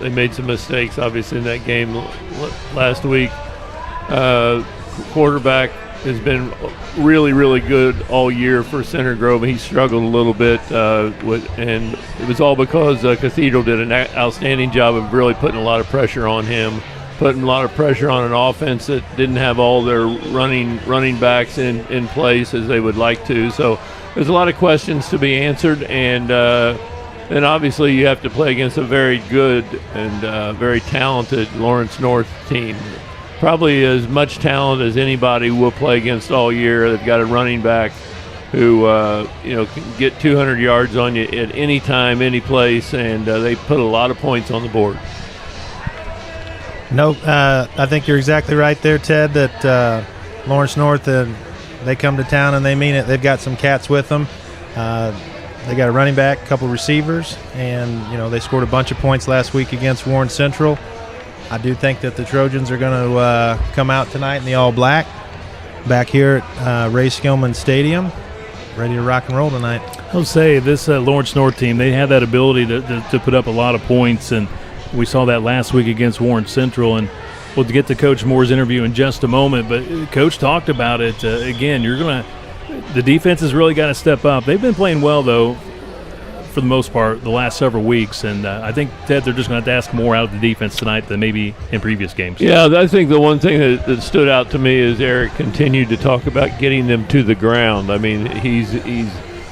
They made some mistakes, obviously, in that game last week. Quarterback has been really, really good all year for Center Grove. He struggled a little bit, and it was all because Cathedral did an outstanding job of really putting a lot of pressure on him, putting a lot of pressure on an offense that didn't have all their running backs in place as they would like to. So there's a lot of questions to be answered, and obviously you have to play against a very good and very talented Lawrence North team. Probably as much talent as anybody will play against all year. They've got a running back who can get 200 yards on you at any time, any place, and they put a lot of points on the board. No, I think you're exactly right there, Ted, that Lawrence North, they come to town and they mean it. They've got some cats with them. They got a running back, a couple receivers, and they scored a bunch of points last week against Warren Central. I do think that the Trojans are going to come out tonight in the all-black back here at Ray Skillman Stadium, ready to rock and roll tonight. I'll say this Lawrence North team, they have that ability to put up a lot of points, and we saw that last week against Warren Central. And we'll get to Coach Moore's interview in just a moment, but Coach talked about it. Again, the defense has really got to step up. They've been playing well, though, for the most part, the last several weeks, and I think, Ted, they're just going to have to ask more out of the defense tonight than maybe in previous games. Yeah, I think the one thing that stood out to me is Eric continued to talk about getting them to the ground. I mean, he's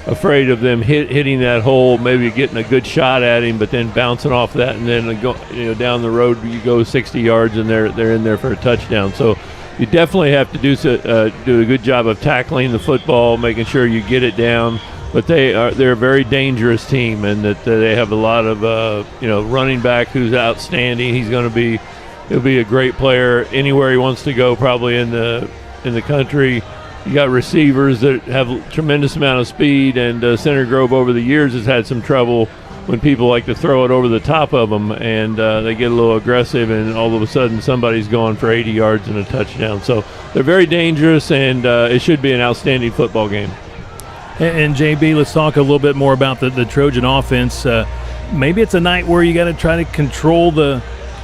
afraid of them hitting that hole, maybe getting a good shot at him, but then bouncing off that, and then down the road you go 60 yards and they're in there for a touchdown. So you definitely have to do a good job of tackling the football, making sure you get it down. But they're a very dangerous team, and that they have a lot of running back who's outstanding. He'll be a great player anywhere he wants to go, probably in the country. You got receivers that have a tremendous amount of speed, and Center Grove over the years has had some trouble when people like to throw it over the top of them, and they get a little aggressive, and all of a sudden somebody's going for 80 yards and a touchdown. So they're very dangerous, and it should be an outstanding football game. And JB, let's talk a little bit more about the Trojan offense. Maybe it's a night where you got to try to control the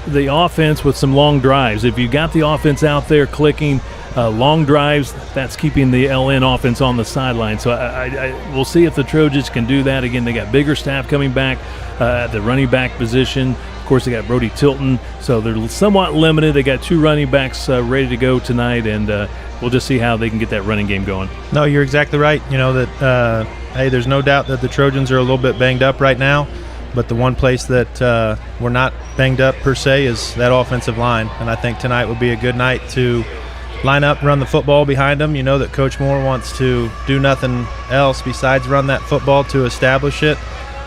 offense with some long drives. If you got the offense out there clicking, long drives, that's keeping the LN offense on the sideline. So we'll see if the Trojans can do that. Again, they got bigger staff coming back at the running back position. Of course, they got Brody Tilton, so they're somewhat limited. They got two running backs ready to go tonight, and we'll just see how they can get that running game going. No, you're exactly right. Hey, there's no doubt that the Trojans are a little bit banged up right now, but the one place that we're not banged up per se is that offensive line, and I think tonight would be a good night to line up, run the football behind them. You know that Coach Moore wants to do nothing else besides run that football to establish it.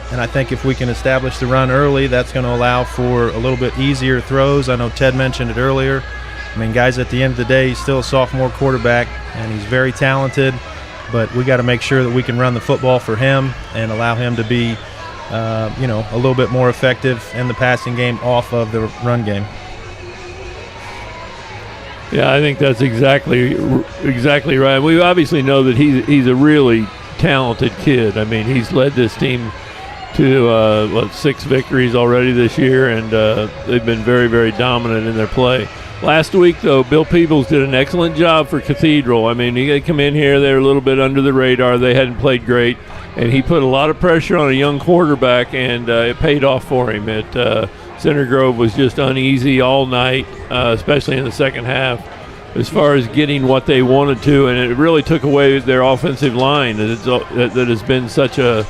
And I think if we can establish the run early, that's going to allow for a little bit easier throws. I know Ted mentioned it earlier. I mean, guys, at the end of the day, he's still a sophomore quarterback, and he's very talented. But we got to make sure that we can run the football for him and allow him to be, a little bit more effective in the passing game off of the run game. Yeah, I think that's exactly right. We obviously know that he's a really talented kid. I mean, he's led this team to 6 victories already this year, and they've been very, very dominant in their play. Last week, though, Bill Peebles did an excellent job for Cathedral. I mean, they come in here, they're a little bit under the radar. They hadn't played great, and he put a lot of pressure on a young quarterback, and it paid off for him. Center Grove was just uneasy all night, especially in the second half, as far as getting what they wanted to, and it really took away their offensive line that has been such a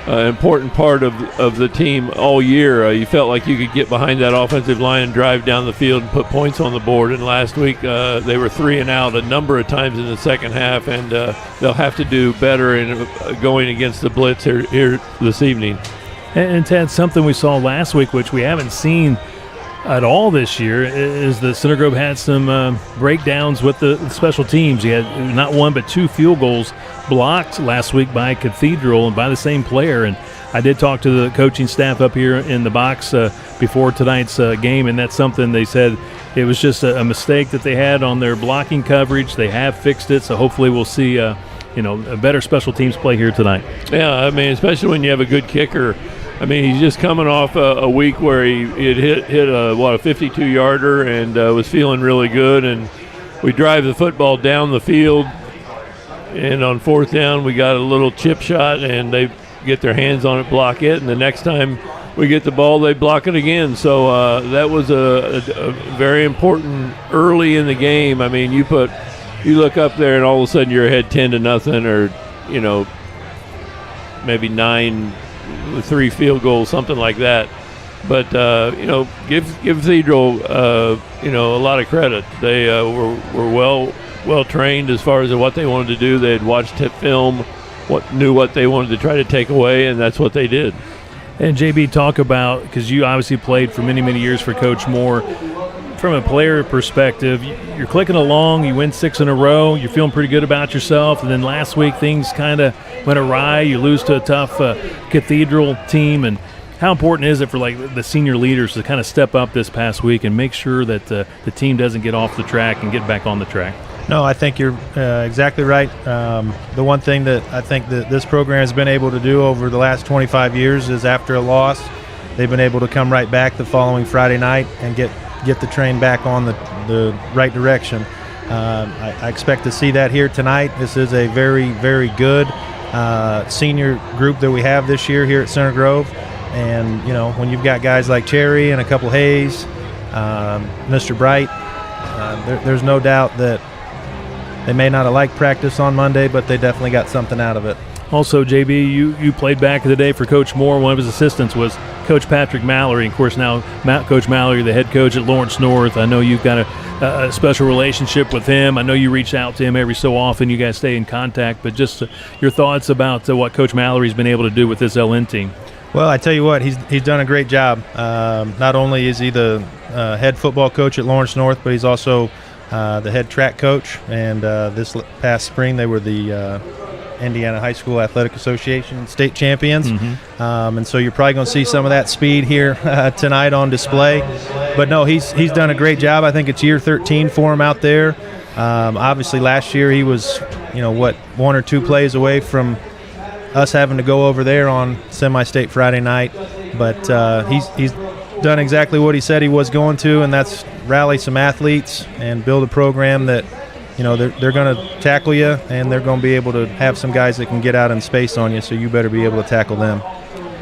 important part of the team all year. You felt like you could get behind that offensive line and drive down the field and put points on the board. And last week they were 3 and out a number of times in the second half, and they'll have to do better in going against the blitz here this evening. And Ted, something we saw last week, which we haven't seen at all this year, is that Center Grove had some breakdowns with the special teams. You had not one but 2 field goals blocked last week by Cathedral and by the same player. And I did talk to the coaching staff up here in the box before tonight's game, and that's something they said it was just a mistake that they had on their blocking coverage. They have fixed it, so hopefully we'll see a better special teams play here tonight. Yeah, I mean, especially when you have a good kicker I mean, he's just coming off a week where he had hit a 52-yarder and was feeling really good. And we drive the football down the field, and on fourth down we got a little chip shot, and they get their hands on it, block it, and the next time we get the ball, they block it again. So that was a very important early in the game. I mean, you look up there, and all of a sudden you're ahead 10-0, or maybe 9 with 3 field goals, something like that. But give Cathedral a lot of credit. They were well trained as far as what they wanted to do. They had watched film, knew what they wanted to try to take away, and that's what they did. And JB, talk about, because you obviously played for many, many years for Coach Moore. From a player perspective, you're clicking along, you win 6 in a row, you're feeling pretty good about yourself, and then last week things kind of went awry. You lose to a tough Cathedral team, and how important is it for the senior leaders to kind of step up this past week and make sure that the team doesn't get off the track and get back on the track? No, I think you're exactly right. The one thing that I think that this program has been able to do over the last 25 years is after a loss, they've been able to come right back the following Friday night and get the train back on the right direction. I expect to see that here tonight. This is a very, very good senior group that we have this year here at Center Grove. And, when you've got guys like Cherry and a couple Hayes, Mr. Bright, there's no doubt that they may not have liked practice on Monday, but they definitely got something out of it. Also, JB, you played back in the day for Coach Moore. One of his assistants was Coach Patrick Mallory. Of course, now Coach Mallory, the head coach at Lawrence North. I know you've got a special relationship with him. I know you reach out to him every so often. You guys stay in contact. But just your thoughts about what Coach Mallory's been able to do with this LN team. Well, I tell you what, he's done a great job. Not only is he the head football coach at Lawrence North, but he's also the head track coach. And this past spring, they were the Indiana High School Athletic Association state champions. Mm-hmm. And so you're probably going to see some of that speed here tonight on display. But no, he's done a great job. I think it's year 13 for him out there. Obviously last year he was, 1 or 2 plays away from us having to go over there on semi-state Friday night. But he's done exactly what he said he was going to, and that's rally some athletes and build a program that they're going to tackle you, and they're going to be able to have some guys that can get out in space on you, so you better be able to tackle them.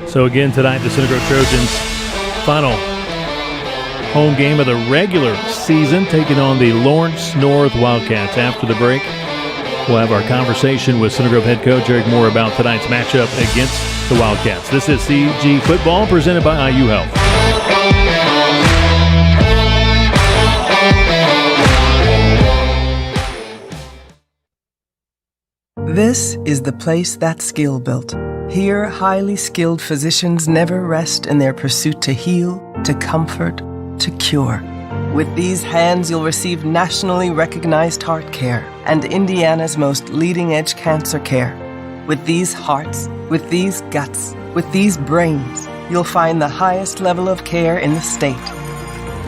So again tonight, the Center Grove Trojans' final home game of the regular season, taking on the Lawrence North Wildcats. After the break, we'll have our conversation with Center Grove head coach Eric Moore about tonight's matchup against the Wildcats. This is CG Football presented by IU Health. This is the place that's skill built. Here, highly skilled physicians never rest in their pursuit to heal, to comfort, to cure. With these hands, you'll receive nationally recognized heart care and Indiana's most leading-edge cancer care. With these hearts, with these guts, with these brains, you'll find the highest level of care in the state.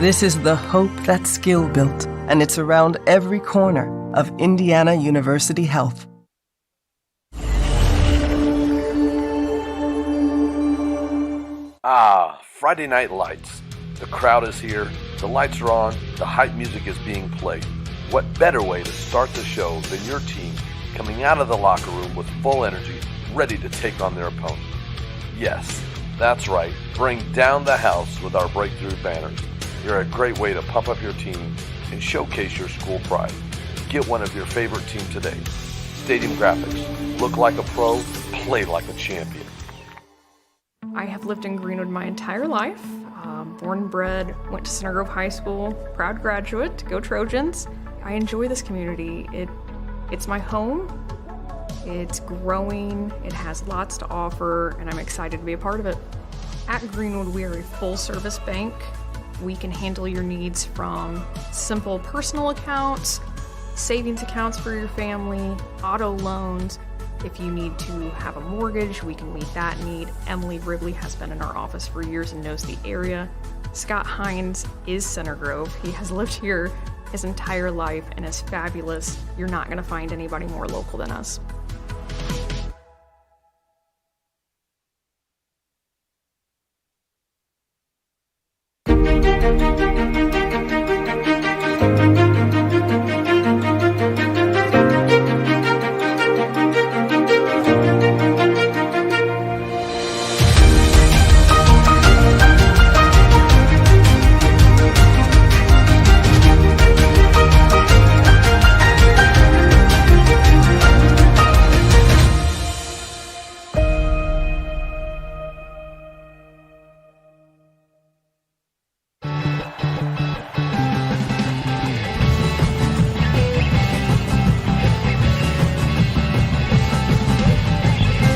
This is the hope that's skill built, and it's around every corner of Indiana University Health. Friday Night Lights. The crowd is here, the lights are on, the hype music is being played. What better way to start the show than your team coming out of the locker room with full energy, ready to take on their opponent? Yes, that's right. Bring down the house with our breakthrough banners. They're a great way to pump up your team and showcase your school pride. Get one of your favorite team today. Stadium graphics. Look like a pro, play like a champion. I have lived in Greenwood my entire life. Born and bred, went to Center Grove High School, proud graduate, go Trojans. I enjoy this community. It's my home, it's growing, it has lots to offer, and I'm excited to be a part of it. At Greenwood, we are a full-service bank. We can handle your needs from simple personal accounts, savings accounts for your family, auto loans. If you need to have a mortgage, we can meet that need. Emily Ribley has been in our office for years and knows the area. Scott Hines is Center Grove. He has lived here his entire life and is fabulous. You're not going to find anybody more local than us.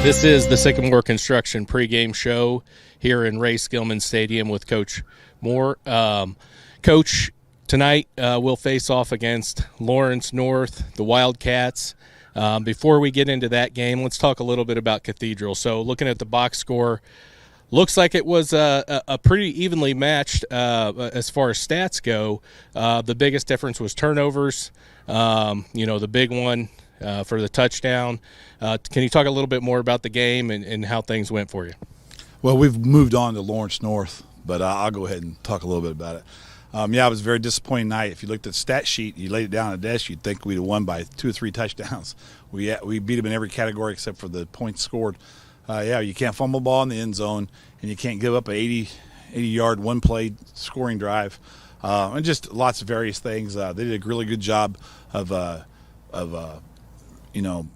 This is the Sycamore Construction pregame show here in Ray Skillman Stadium with Coach Moore. Coach, tonight we'll face off against Lawrence North, the Wildcats. Before we get into that game, let's talk a little bit about Cathedral. So looking at the box score, looks like it was a pretty evenly matched as far as stats go. The biggest difference was turnovers, the big one for the touchdown. Can you talk a little bit more about the game and how things went for you? Well, we've moved on to Lawrence North, but I'll go ahead and talk a little bit about it. It was a very disappointing night. If you looked at the stat sheet, you laid it down on the desk, you'd think we'd have won by 2 or 3 touchdowns. We beat them in every category except for the points scored. You can't fumble the ball in the end zone, and you can't give up an 80-yard one-play scoring drive, and just lots of various things. They did a really good job of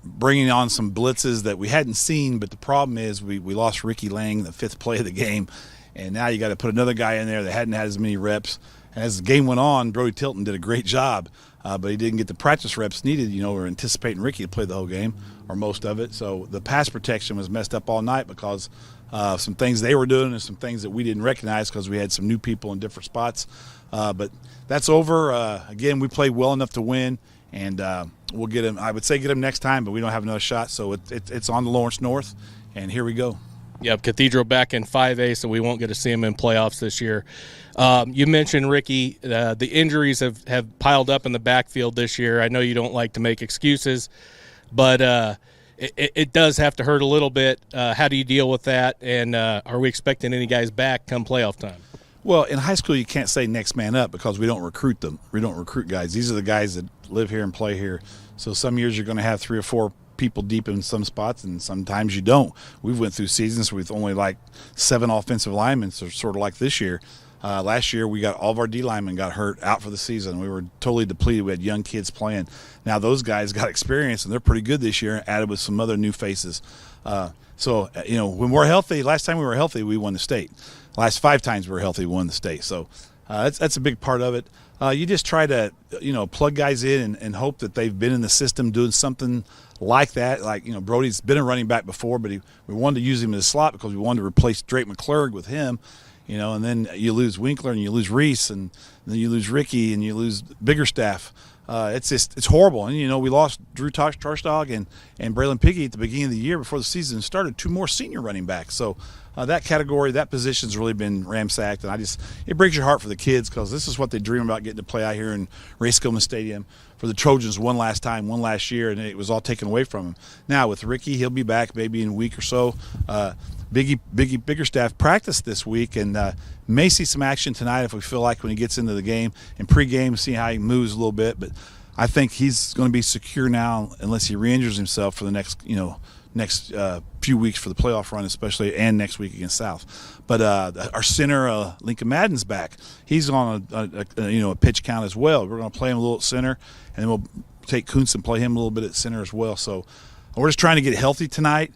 bringing on some blitzes that we hadn't seen, but the problem is we lost Ricky Lang, the 5th play of the game, and now you got to put another guy in there that hadn't had as many reps. And as the game went on, Brody Tilton did a great job, but he didn't get the practice reps needed. We're anticipating Ricky to play the whole game or most of it, so the pass protection was messed up all night because some things they were doing and some things that we didn't recognize because we had some new people in different spots. But that's over. Again, we played well enough to win. And we'll get him. I would say get him next time, but we don't have another shot. So it's on the Lawrence North, and here we go. Yep, Cathedral back in 5A, so we won't get to see him in playoffs this year. You mentioned, Ricky, the injuries have piled up in the backfield this year. I know you don't like to make excuses, but it does have to hurt a little bit. How do you deal with that, and are we expecting any guys back come playoff time? Well, in high school, you can't say next man up because we don't recruit them. We don't recruit guys. These are the guys that live here and play here. So some years you're going to have 3 or 4 people deep in some spots, and sometimes you don't. We've went through seasons with only like 7 offensive linemen, so sort of like this year. Last year, we got all of our D linemen got hurt out for the season. We were totally depleted. We had young kids playing. Now those guys got experience, and they're pretty good this year, added with some other new faces. When we're healthy, last time we were healthy, we won the state. Last 5 times we were healthy, we won the state. So that's a big part of it. You just try to, plug guys in and hope that they've been in the system doing something like that. Like, Brody's been a running back before, but we wanted to use him in the slot because we wanted to replace Drake McClurg with him, and then you lose Winkler and you lose Reese and then you lose Ricky and you lose Biggerstaff. It's horrible. And, we lost Drew Tarstog and Braylon Piggy at the beginning of the year before the season started, 2 more senior running backs. So that category, that position's really been ramsacked. And it breaks your heart for the kids because this is what they dream about, getting to play out here in Ray Skillman Stadium for the Trojans one last year, and it was all taken away from them. Now with Ricky, he'll be back maybe in a week or so. Biggerstaff practiced this week and may see some action tonight if we feel like when he gets into the game and pregame, see how he moves a little bit. But I think he's going to be secure now unless he re-injures himself for the next few weeks for the playoff run, especially, and next week against South. But our center, Lincoln Madden's back. He's on a pitch count as well. We're going to play him a little at center, and then we'll take Kuntz and play him a little bit at center as well. So we're just trying to get healthy tonight.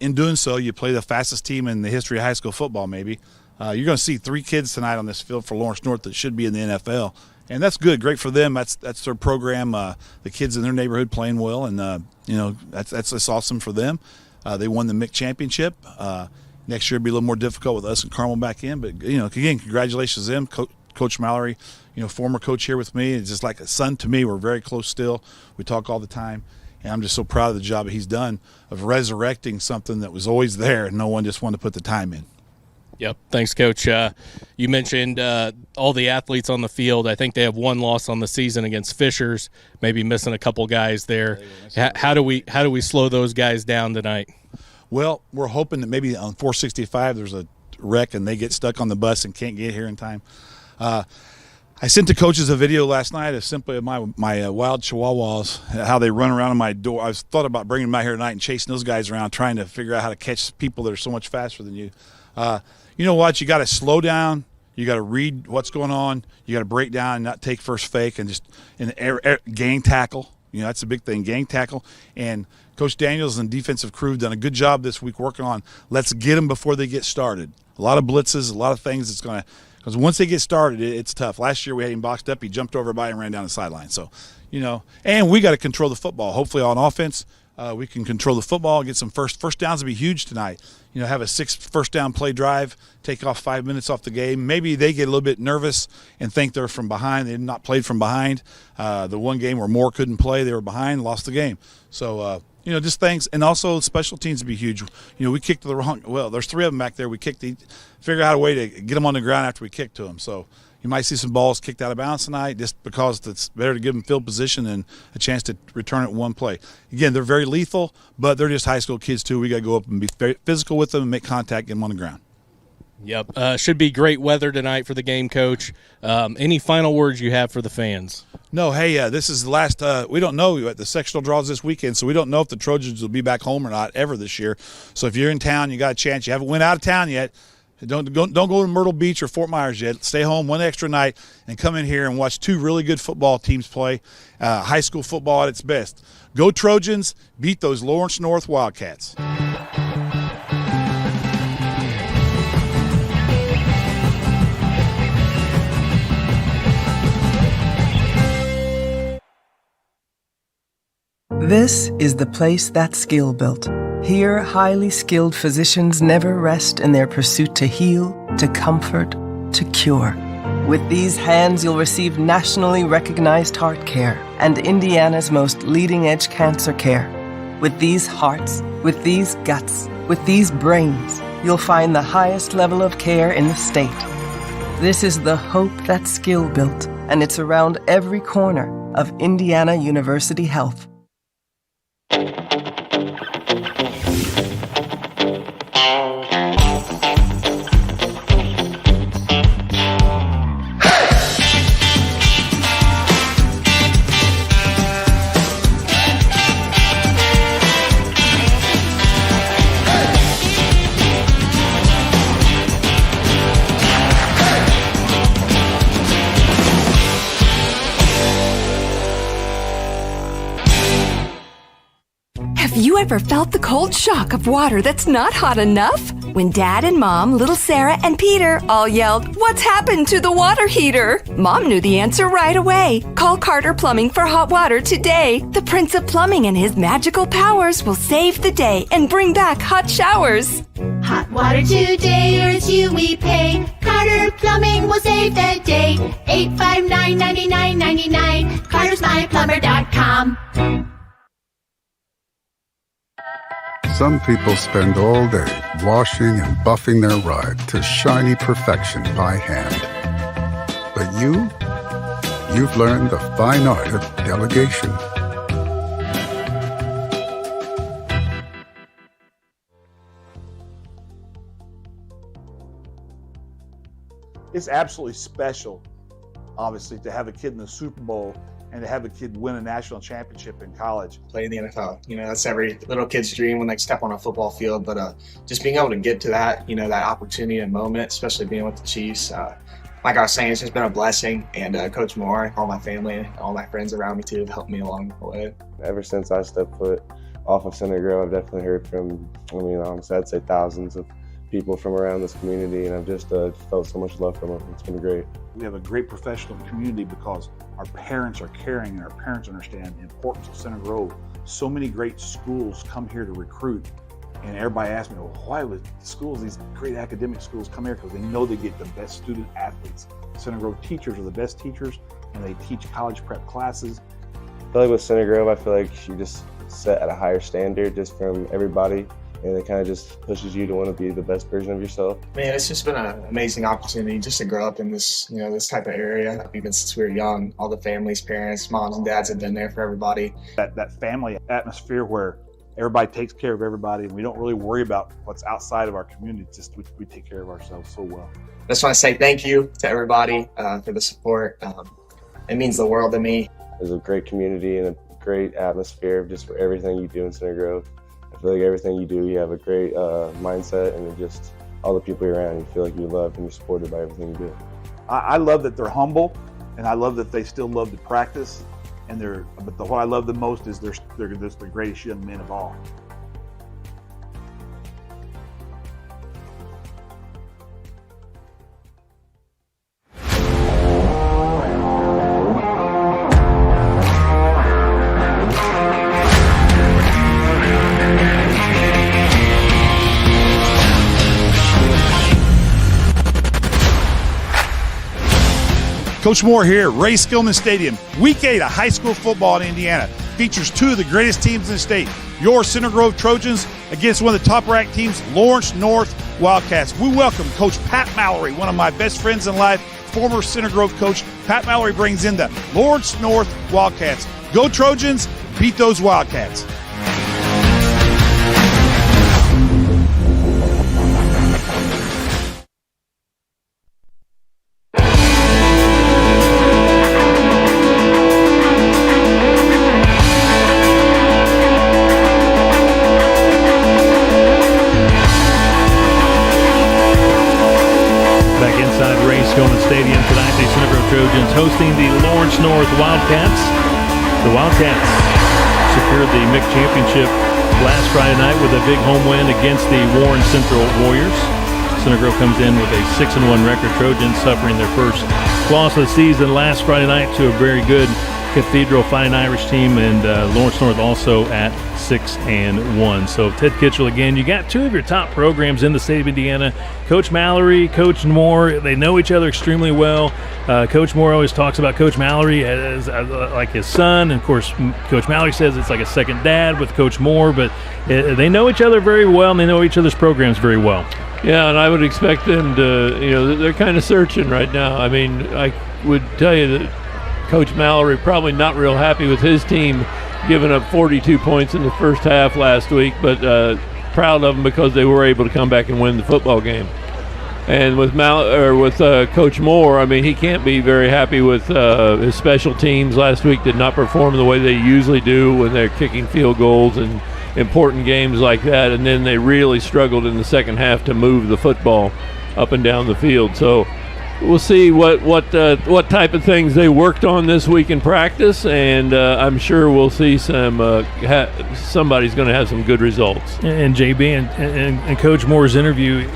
In doing so, you play the fastest team in the history of high school football, maybe. You're going to see 3 kids tonight on this field for Lawrence North that should be in the NFL. And that's good, great for them. That's their program. The kids in their neighborhood playing well, and that's awesome for them. They won the MIC championship. Next year will be a little more difficult with us and Carmel back in. But again, congratulations to them, Coach Mallory. Former coach here with me. It's just like a son to me. We're very close still. We talk all the time, and I'm just so proud of the job that he's done of resurrecting something that was always there, and no one just wanted to put the time in. Yep. Thanks, Coach. You mentioned all the athletes on the field. I think they have 1 loss on the season against Fishers, maybe missing a couple guys there. How do we slow those guys down tonight? Well, we're hoping that maybe on 465 there's a wreck and they get stuck on the bus and can't get here in time. I sent the coaches a video last night of simply of my wild Chihuahuas, how they run around on my door. I thought about bringing them out here tonight and chasing those guys around, trying to figure out how to catch people that are so much faster than you. You know what? You got to slow down. You got to read what's going on. You got to break down and not take first fake and just gang tackle. You know, that's a big thing, gang tackle. And Coach Daniels and defensive crew have done a good job this week working on let's get them before they get started. A lot of blitzes, a lot of things that's going to – because once they get started, it's tough. Last year we had him boxed up. He jumped over everybody and ran down the sideline. So, you know, and we got to control the football. Hopefully on offense we can control the football, get some first downs will be huge tonight. You know, have a 6 first down play drive, take off 5 minutes off the game. Maybe they get a little bit nervous and think they're from behind. They had not played from behind. The one game where Moore couldn't play, they were behind, lost the game. So, you know, just things. And also special teams would be huge. You know, we kicked to the wrong – well, there's 3 of them back there. We kicked figure out a way to get them on the ground after we kicked to them. So you might see some balls kicked out of bounds tonight just because it's better to give them field position and a chance to return it in one play. Again, they're very lethal, but they're just high school kids too. We got to go up and be physical with them and make contact, get them on the ground. Yep. Should be great weather tonight for the game, Coach. Any final words you have for the fans? No, hey, this is the last we don't know. The sectional draws this weekend, so we don't know if the Trojans will be back home or not ever this year. So if you're in town, you got a chance. You haven't went out of town yet. Don't go to Myrtle Beach or Fort Myers yet. Stay home one extra night and come in here and watch 2 really good football teams play, high school football at its best. Go Trojans, beat those Lawrence North Wildcats. This is the place that's skill built. Here, highly skilled physicians never rest in their pursuit to heal, to comfort, to cure. With these hands, you'll receive nationally recognized heart care and Indiana's most leading-edge cancer care. With these hearts, with these guts, with these brains, you'll find the highest level of care in the state. This is the hope that's skill built, and it's around every corner of Indiana University Health. Have you ever felt the cold shock of water that's not hot enough? When Dad and Mom, little Sarah and Peter all yelled, "What's happened to the water heater?" Mom knew the answer right away. Call Carter Plumbing for hot water today. The Prince of Plumbing and his magical powers will save the day and bring back hot showers. Hot water today, or it's you we pay. Carter Plumbing will save the day. 859-9999. CartersMyPlumber.com. Some people spend all day washing and buffing their ride to shiny perfection by hand. But you've learned the fine art of delegation. It's absolutely special, obviously, to have a kid in the Super Bowl and to have a kid win a national championship in college. Play in the NFL. You know, that's every little kid's dream when they step on a football field. But just being able to get to that, you know, that opportunity and moment, especially being with the Chiefs, like I was saying, it's just been a blessing. And Coach Moore, all my family, and all my friends around me too have helped me along the way. Ever since I stepped foot off of Center Grove, I've definitely heard from, honestly, I'd say thousands of people from around this community, and I've just felt so much love from them. It's been great. We have a great professional community because our parents are caring and our parents understand the importance of Center Grove. So many great schools come here to recruit, and everybody asks me, well, why would schools, these great academic schools, come here? Because they know they get the best student athletes. Center Grove teachers are the best teachers, and they teach college prep classes. I feel like with Center Grove, I feel like you just set at a higher standard just from everybody, and it kind of just pushes you to want to be the best version of yourself. Man, it's just been an amazing opportunity just to grow up in this, this type of area. Even since we were young, all the families, parents, moms and dads have been there for everybody. That family atmosphere where everybody takes care of everybody, and we don't really worry about what's outside of our community. It's just we take care of ourselves so well. I just want to say thank you to everybody for the support. It means the world to me. There's a great community and a great atmosphere just for everything you do in Center Grove. I feel like everything you do, you have a great mindset, and just all the people you're around, you feel like you're loved and you're supported by everything you do. I love that they're humble, and I love that they still love to practice. But what I love the most is they're the greatest young men of all. Coach Moore here at Ray Skillman Stadium. Week 8 of high school football in Indiana features two of the greatest teams in the state. Your Center Grove Trojans against one of the top-ranked teams, Lawrence North Wildcats. We welcome Coach Pat Mallory, one of my best friends in life, former Center Grove coach. Pat Mallory brings in the Lawrence North Wildcats. Go Trojans, beat those Wildcats. Stadium tonight, the Center Grove Trojans hosting the Lawrence North Wildcats. The Wildcats secured the MIC championship last Friday night with a big home win against the Warren Central Warriors. Center Grove comes in with a 6-1 record. Trojans suffering their first loss of the season last Friday night to a very good Cathedral Fighting Irish team, and Lawrence North also at 6-1. So Ted Kitchell again, you got two of your top programs in the state of Indiana. Coach Mallory, Coach Moore, they know each other extremely well. Coach Moore always talks about Coach Mallory as like his son, and of course Coach Mallory says it's like a second dad with Coach Moore, but they know each other very well, and they know each other's programs very well. Yeah, and I would expect them to, they're kind of searching right now. I mean, I would tell you that Coach Mallory probably not real happy with his team giving up 42 points in the first half last week, but proud of them because they were able to come back and win the football game. And with Coach Moore, I mean, he can't be very happy with his special teams. Last week did not perform the way they usually do when they're kicking field goals and important games like that. And then they really struggled in the second half to move the football up and down the field. So we'll see what type of things they worked on this week in practice, and I'm sure we'll see somebody's going to have some good results. And JB and Coach Moore's interview,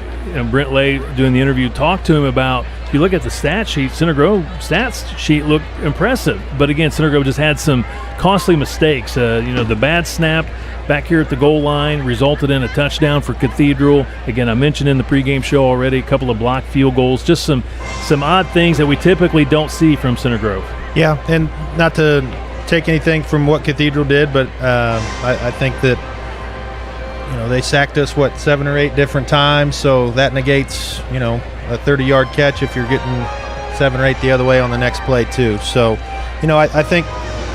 Brent Lay doing the interview, talked to him about, if you look at the stat sheet, Center Grove stats sheet looked impressive, but again, Center Grove just had some costly mistakes. The bad snap back here at the goal line resulted in a touchdown for Cathedral. Again, I mentioned in the pregame show already, a couple of blocked field goals, just some odd things that we typically don't see from Center Grove. Yeah, and not to take anything from what Cathedral did, but I think that they sacked us 7 or 8 different times, so that negates a 30-yard catch if you're getting 7 or 8 the other way on the next play too. So I think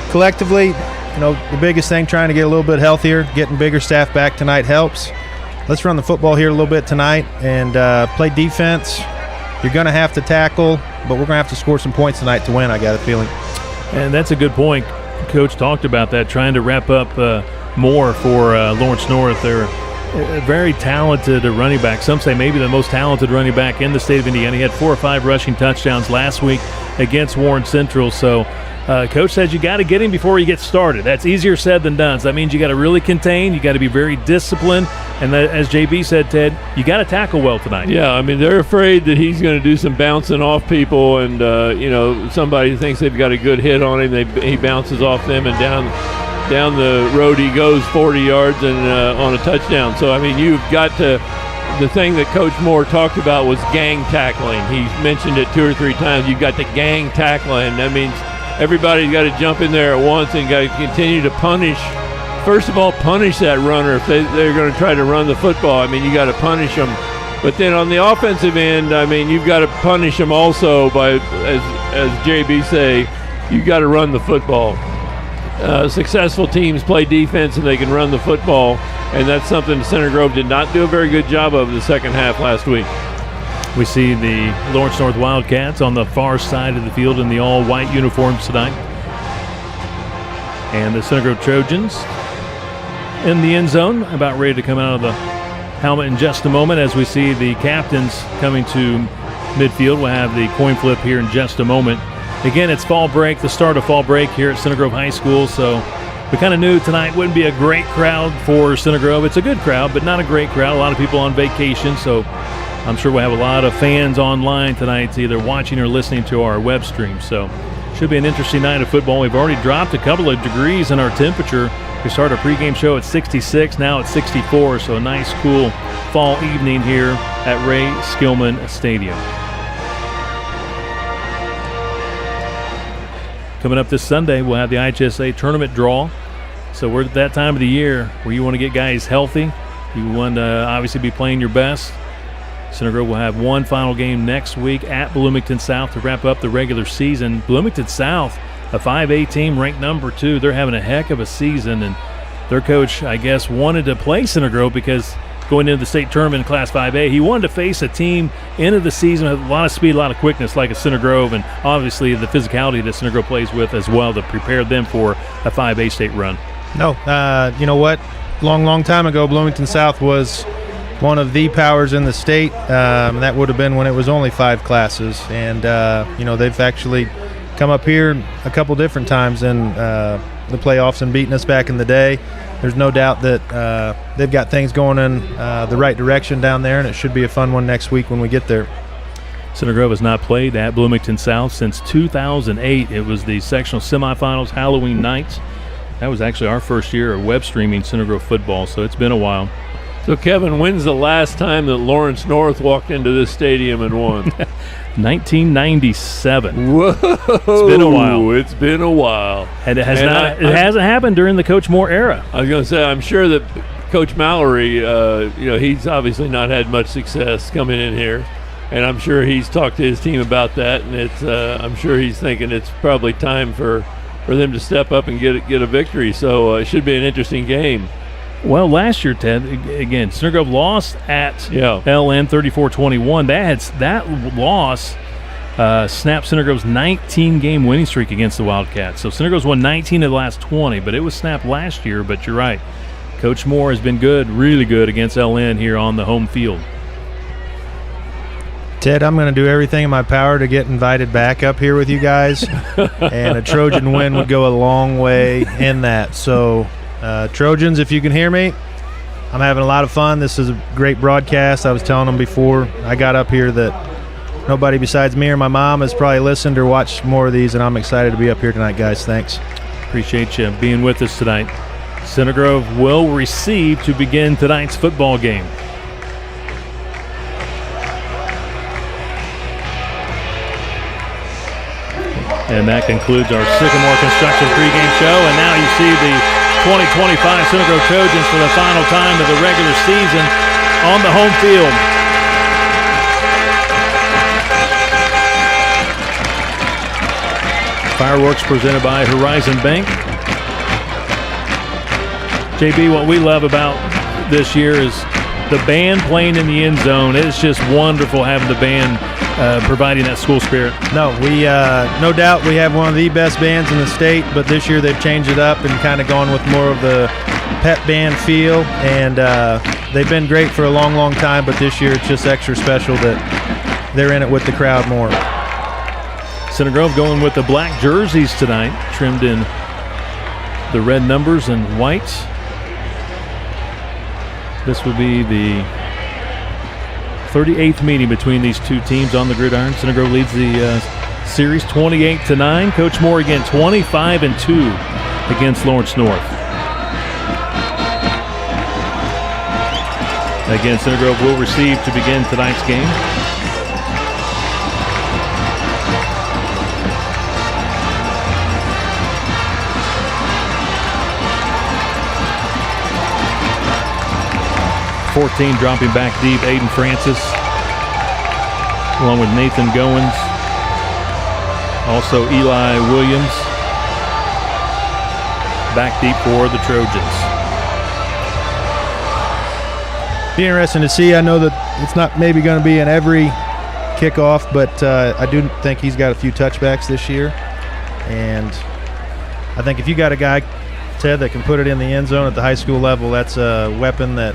collectively, the biggest thing, trying to get a little bit healthier, getting bigger staff back tonight helps. Let's run the football here a little bit tonight and play defense. You're going to have to tackle, but we're going to have to score some points tonight to win, I got a feeling. And that's a good point. Coach talked about that, trying to wrap up more for Lawrence North. They're a very talented running back. Some say maybe the most talented running back in the state of Indiana. He had 4 or 5 rushing touchdowns last week against Warren Central. So Coach says you got to get him before you get started. That's easier said than done. So that means you got to really contain. You got to be very disciplined. And that, as JB said, Ted, you got to tackle well tonight. Yeah, I mean, they're afraid that he's going to do some bouncing off people, and somebody thinks they've got a good hit on him. He bounces off them, and down the road he goes 40 yards and on a touchdown. So, I mean, you've got to – the thing that Coach Moore talked about was gang tackling. He mentioned it 2 or 3 times. You've got to gang tackling. That means everybody's got to jump in there at once and got to continue to punish. First of all, punish that runner if they're going to try to run the football. I mean, you got to punish them. But then on the offensive end, I mean, you've got to punish them also by, as JB say, you've got to run the football. successful teams play defense and they can run the football, and that's something Center Grove did not do a very good job of the second half last week. We see the Lawrence North Wildcats on the far side of the field in the all-white uniforms tonight. And the Center Grove Trojans in the end zone, about ready to come out of the helmet in just a moment as we see the captains coming to midfield. We'll have the coin flip here in just a moment. Again, it's fall break, the start of fall break here at Center Grove High School, so we kind of knew tonight wouldn't be a great crowd for Center Grove. It's a good crowd, but not a great crowd. A lot of people on vacation, so I'm sure we'll have a lot of fans online tonight either watching or listening to our web stream. So should be an interesting night of football. We've already dropped a couple of degrees in our temperature. We started our pregame show at 66, now it's 64, so a nice cool fall evening here at Ray Skillman Stadium. Coming up this Sunday, we'll have the IHSA tournament draw. So we're at that time of the year where you want to get guys healthy. You want to obviously be playing your best. Center Grove will have one final game next week at Bloomington South to wrap up the regular season. Bloomington South, a 5A team ranked number 2. They're having a heck of a season, and their coach, I guess, wanted to play Center Grove because going into the state tournament in Class 5A, he wanted to face a team into the season with a lot of speed, a lot of quickness like a Center Grove, and obviously the physicality that Center Grove plays with as well to prepare them for a 5A state run. No, you know what? Long time ago, Bloomington South was one of the powers in the state. That would have been when it was only 5 classes. And, they've actually come up here a couple different times in the playoffs and beaten us back in the day. There's no doubt that they've got things going in the right direction down there, and it should be a fun one next week when we get there. Center Grove has not played at Bloomington South since 2008. It was the sectional semifinals Halloween night. That was actually our first year of web streaming Center Grove football, so it's been a while. So, Kevin, when's the last time that Lawrence North walked into this stadium and won? 1997. Whoa! It's been a while. It's been a while. And it hasn't happened during the Coach Moore era. I was going to say, I'm sure that Coach Mallory, he's obviously not had much success coming in here. And I'm sure he's talked to his team about that. And I'm sure he's thinking it's probably time for them to step up and get a victory. So it should be an interesting game. Well, last year, Ted, again, Center Grove lost at LN 34-21. That loss snapped Center Grove's 19-game winning streak against the Wildcats. So Center Grove's won 19 of the last 20, but it was snapped last year. But you're right. Coach Moore has been good, really good against LN here on the home field. Ted, I'm going to do everything in my power to get invited back up here with you guys, and a Trojan win would go a long way in that. So, Trojans, if you can hear me, I'm having a lot of fun. This is a great broadcast. I was telling them before I got up here that nobody besides me or my mom has probably listened or watched more of these, and I'm excited to be up here tonight, guys. Thanks. Appreciate you being with us tonight. Center Grove will receive to begin tonight's football game. And that concludes our Sycamore Construction pregame show. And now you see the 2025 Center Grove Trojans for the final time of the regular season on the home field. Fireworks presented by Horizon Bank. JB, what we love about this year is the band playing in the end zone. It's just wonderful having the band providing that school spirit. No, we no doubt we have one of the best bands in the state, but this year they've changed it up and kind of gone with more of the pep band feel, and they've been great for a long time, but this year it's just extra special that they're in it with the crowd more. Center Grove going with the black jerseys tonight, trimmed in the red numbers and white. This will be the 38th meeting between these two teams on the gridiron. Center Grove leads the series 28-9. Coach Moore again 25-2 against Lawrence North. Again, Center Grove will receive to begin tonight's game. Dropping back deep, Aiden Francis, along with Nathan Goins, also Eli Williams. back deep for the Trojans. Be interesting to see. I know that it's not maybe going to be in every kickoff, but I do think he's got a few touchbacks this year. And I think if you got a guy, Ted, that can put it in the end zone at the high school level, that's a weapon that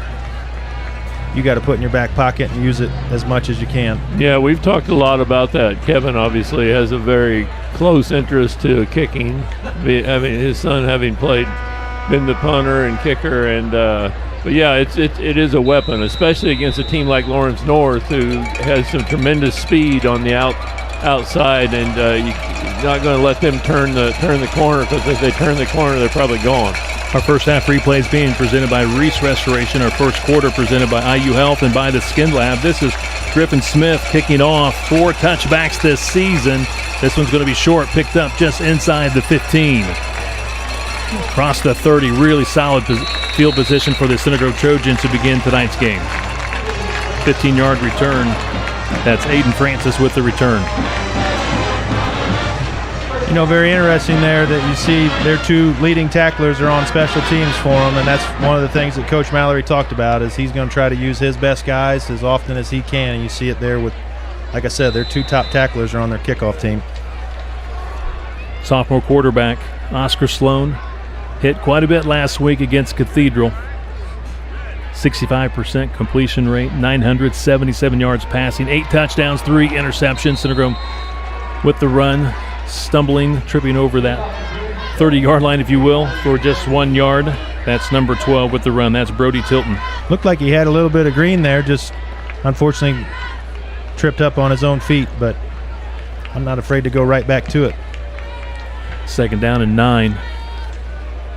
you got to put in your back pocket and use it as much as you can. Yeah, we've talked a lot about that. Kevin obviously has a very close interest to kicking. I mean, his son having been the punter and kicker, and but yeah, it is a weapon, especially against a team like Lawrence North, who has some tremendous speed on the outside, and you're not going to let them turn the corner, because if they turn the corner, they're probably gone. Our first half replay is being presented by Reese Restoration. Our first quarter presented by IU Health and by the Skin Lab. This is Griffin Smith kicking off 4 touchbacks this season. This one's going to be short, picked up just inside the 15. Across the 30, really solid field position for the Center Grove Trojans to begin tonight's game. 15-yard return. That's Aiden Francis with the return. You know, very interesting there that you see their 2 leading tacklers are on special teams for them, and that's one of the things that Coach Mallory talked about, is he's going to try to use his best guys as often as he can, and you see it there with, like I said, their 2 top tacklers are on their kickoff team. Sophomore quarterback Oscar Sloan hit quite a bit last week against Cathedral. 65% completion rate, 977 yards passing, 8 touchdowns, 3 interceptions. Center Grove with the run, stumbling, tripping over that 30-yard line, if you will, for just 1 yard. That's number 12 with the run. That's Brody Tilton. Looked like he had a little bit of green there, just unfortunately tripped up on his own feet, but I'm not afraid to go right back to it. Second down and 9.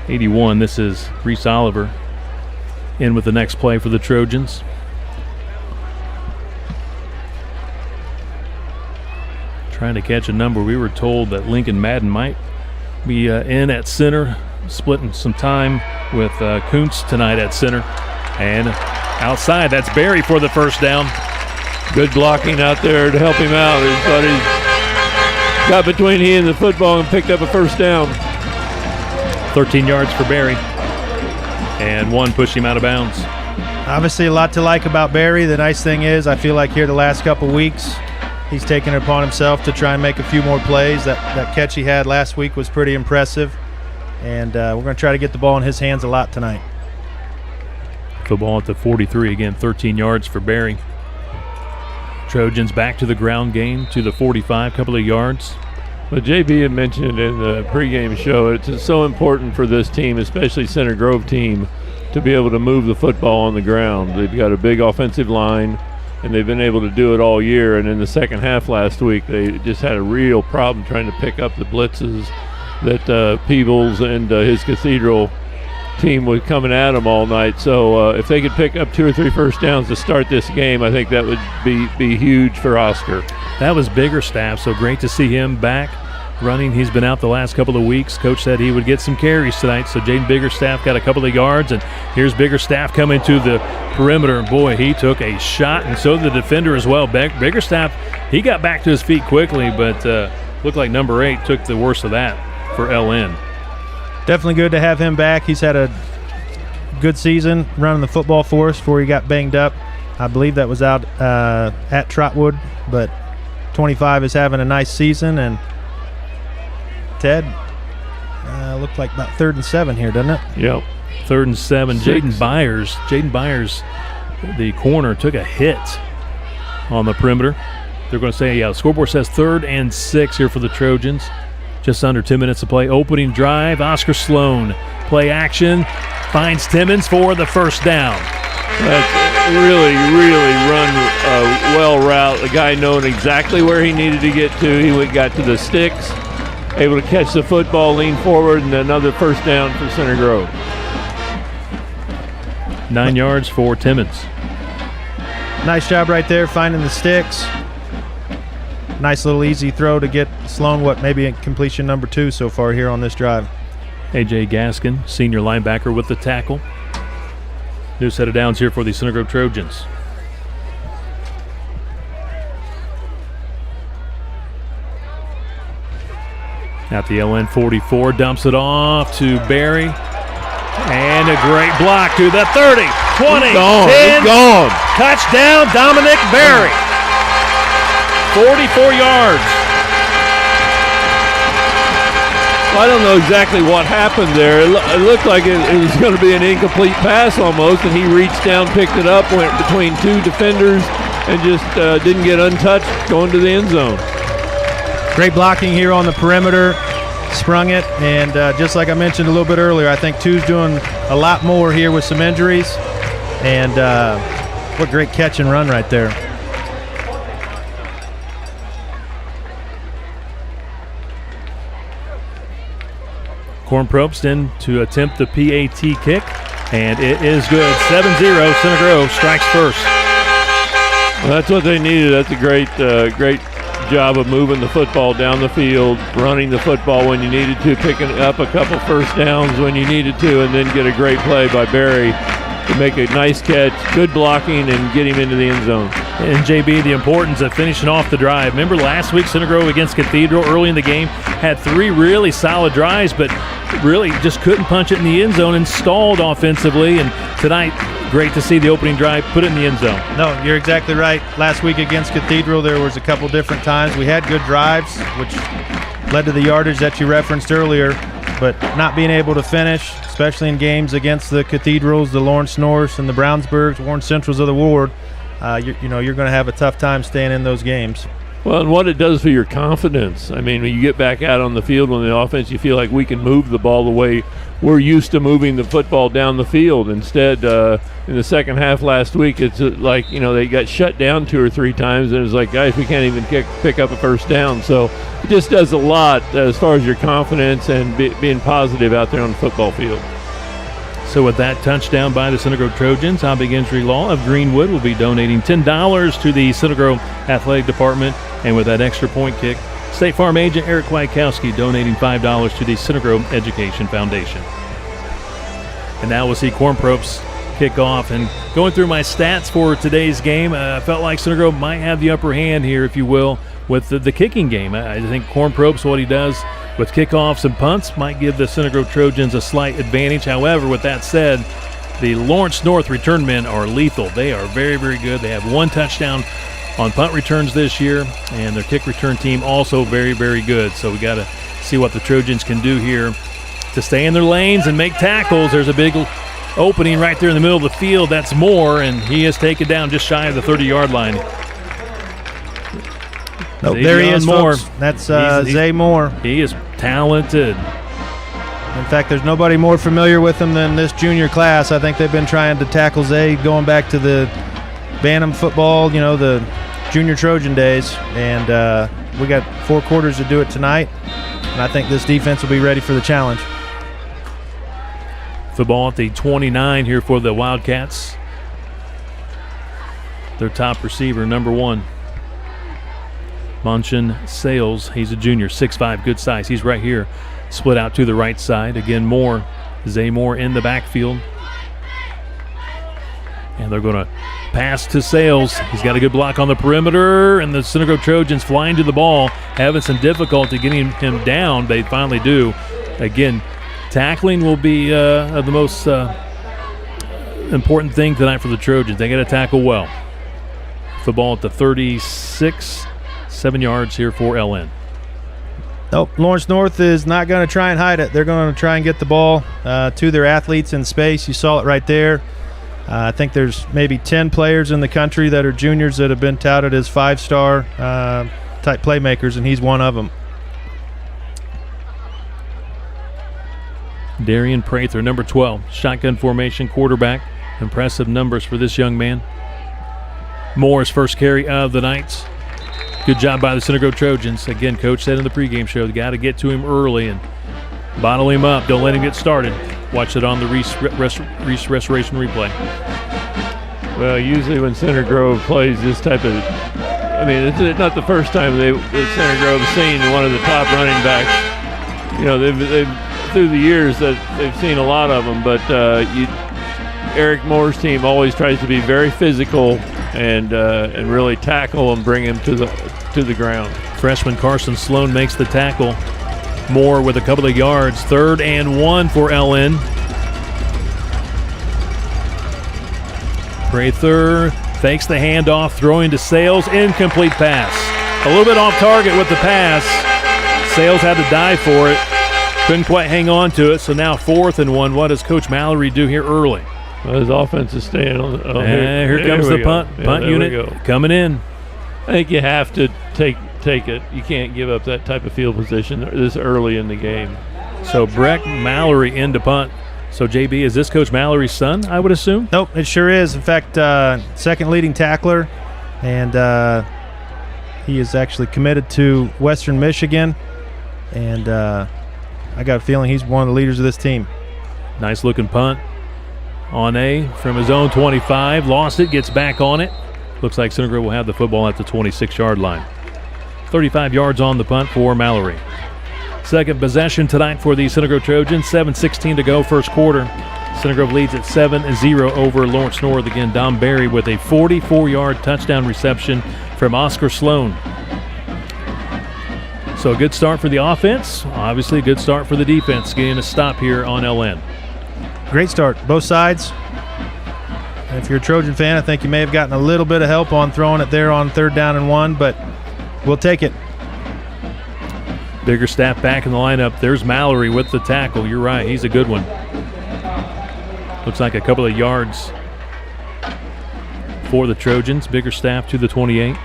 81. This is Reese Oliver in with the next play for the Trojans. Trying to catch a number. We were told that Lincoln Madden might be in at center, splitting some time with Kuntz tonight at center. And outside, that's Barry for the first down. Good blocking out there to help him out. His buddy got between he and the football and picked up a first down. 13 yards for Barry. And 1 pushed him out of bounds. Obviously a lot to like about Barry. The nice thing is I feel like here the last couple weeks he's taken it upon himself to try and make a few more plays. That catch he had last week was pretty impressive. And we're going to try to get the ball in his hands a lot tonight. Football at the 43 again, 13 yards for Barry. Trojans back to the ground game to the 45, couple of yards. But JB had mentioned in the pregame show, it's so important for this team, especially Center Grove team, to be able to move the football on the ground. They've got a big offensive line, and they've been able to do it all year. And in the second half last week, they just had a real problem trying to pick up the blitzes that Peebles and his Cathedral team was coming at them all night. So if they could pick up 2 or 3 first downs to start this game, I think that would be huge for Oscar. That was Biggerstaff, so great to see him back running. He's been out the last couple of weeks. Coach said he would get some carries tonight, so Jaden Biggerstaff got a couple of yards, and here's Biggerstaff coming to the perimeter. Boy, he took a shot, and so did the defender as well. Biggerstaff, he got back to his feet quickly, but looked like number 8 took the worst of that for LN. Definitely good to have him back. He's had a good season running the football for us before he got banged up. I believe that was out at Trotwood, but 25 is having a nice season. And Ted, looked like about 3rd and 7 here, doesn't it? Yep. 3rd and 7. Jaden Byers, the corner, took a hit on the perimeter. They're going to say, yeah, the scoreboard says 3rd and 6 here for the Trojans. Just under 2 minutes to play. Opening drive, Oscar Sloan. Play action, finds Timmons for the first down. That's really run well route. The guy knowing exactly where he needed to get to. He got to the sticks, able to catch the football, lean forward, and another first down for Center Grove. 9 yards for Timmons. Nice job right there finding the sticks. Nice little easy throw to get Sloan, maybe completion number 2 so far here on this drive. A.J. Gaskin, senior linebacker, with the tackle. New set of downs here for the Center Grove Trojans. At the LN 44, dumps it off to Barry. And a great block to the 30, 20, 10. Gone. Touchdown, Dominic Barry. 44 yards. I don't know exactly what happened there. It looked like it was going to be an incomplete pass almost, and he reached down, picked it up, went between two defenders, and just didn't get untouched going to the end zone. Great blocking here on the perimeter. Sprung it, and just like I mentioned a little bit earlier, I think Two's doing a lot more here with some injuries, and what great catch and run right there. Corn Probst in to attempt the PAT kick, and it is good. 7-0, Center Grove strikes first. Well, that's what they needed. That's a great job of moving the football down the field, running the football when you needed to, picking up a couple first downs when you needed to, and then get a great play by Barry to make a nice catch, good blocking, and get him into the end zone. And JB, the importance of finishing off the drive. Remember last week, Center Grove against Cathedral early in the game had 3 really solid drives, but really just couldn't punch it in the end zone and stalled offensively. And tonight, great to see the opening drive, put it in the end zone. No, you're exactly right. Last week against Cathedral, there was a couple different times. We had good drives, which led to the yardage that you referenced earlier, but not being able to finish, especially in games against the Cathedrals, the Lawrence Norths, and the Brownsburgs, Warren Centrals of the ward, you're going to have a tough time staying in those games. Well, and what it does for your confidence. I mean, when you get back out on the field on the offense, you feel like we can move the ball the way we're used to moving the football down the field. Instead, in the second half last week, it's like, they got shut down 2 or 3 times, and it's like, guys, we can't even pick up a first down. So it just does a lot as far as your confidence and being positive out there on the football field. So with that touchdown by the Center Grove Trojans, Hobbig Injury Law of Greenwood will be donating $10 to the Center Grove Athletic Department. And with that extra point kick, State Farm agent Eric Kwiatkowski donating $5 to the Center Grove Education Foundation. And now we'll see Corn Probst kick off. And going through my stats for today's game, I felt like Center Grove might have the upper hand here, if you will, with the kicking game. I think Corn Probst, what he does with kickoffs and punts, might give the Center Grove Trojans a slight advantage. However, with that said, the Lawrence North return men are lethal. They are very, very good. They have 1 touchdown on punt returns this year, and their kick return team also very, very good. So we got to see what the Trojans can do here to stay in their lanes and make tackles. There's a big opening right there in the middle of the field. That's Moore, and he is taken down just shy of the 30-yard line. Oh, there he is, Moore. That's Zay Moore. He is talented. In fact, there's nobody more familiar with him than this junior class. I think they've been trying to tackle Zay going back to the Bantam football, the junior Trojan days. And we got 4 quarters to do it tonight. And I think this defense will be ready for the challenge. Football at the 29 here for the Wildcats. Their top receiver, number 1. Munchin Sales, he's a junior, 6'5", good size. He's right here, split out to the right side. Again, Moore, Zay Moore in the backfield. And they're going to pass to Sales. He's got a good block on the perimeter, and the Center Grove Trojans flying to the ball, having some difficulty getting him down. They finally do. Again, tackling will be the most important thing tonight for the Trojans. They got to tackle well. Football at the 36, 7 yards here for LN. Nope, Lawrence North is not going to try and hide it. They're going to try and get the ball to their athletes in space. You saw it right there. I think there's maybe 10 players in the country that are juniors that have been touted as 5-star type playmakers, and he's one of them. Darian Prather, number 12, shotgun formation quarterback. Impressive numbers for this young man. Moore's first carry of the night. Good job by the Center Grove Trojans. Again, Coach said in the pregame show, you got to get to him early and bottle him up. Don't let him get started. Watch it on the Reese Restoration replay. Well, usually when Center Grove plays this type of, it's not the first time that Center Grove has seen one of the top running backs. They've through the years that they've seen a lot of them, but Eric Moore's team always tries to be very physical and really tackle and bring him to the ground. Freshman Carson Sloan makes the tackle. Moore with a couple of yards. 3rd and 1 for LN. Prather fakes the handoff, throwing to Sales. Incomplete pass. A little bit off target with the pass. Sales had to dive for it. Couldn't quite hang on to it, so now 4th and 1. What does Coach Mallory do here early? Well, his offense is staying on. Here comes the punt unit coming in. I think you have to take it. You can't give up that type of field position this early in the game. So Breck Mallory in to punt. So, JB, is this Coach Mallory's son, I would assume? Nope, it sure is. In fact, second leading tackler, and he is actually committed to Western Michigan, and I got a feeling he's one of the leaders of this team. Nice-looking punt. On from his own 25. Lost it, gets back on it. Looks like Center Grove will have the football at the 26-yard line. 35 yards on the punt for Mallory. Second possession tonight for the Center Grove Trojans. 7:16 to go, first quarter. Center Grove leads at 7-0 over Lawrence North. Again, Dom Berry with a 44-yard touchdown reception from Oscar Sloan. So a good start for the offense. Obviously a good start for the defense, getting a stop here on LN. Great start, both sides. And if you're a Trojan fan, I think you may have gotten a little bit of help on throwing it there on 3rd down and 1, but we'll take it. Biggerstaff back in the lineup. There's Mallory with the tackle. You're right, he's a good one. Looks like a couple of yards for the Trojans. Biggerstaff to the 28.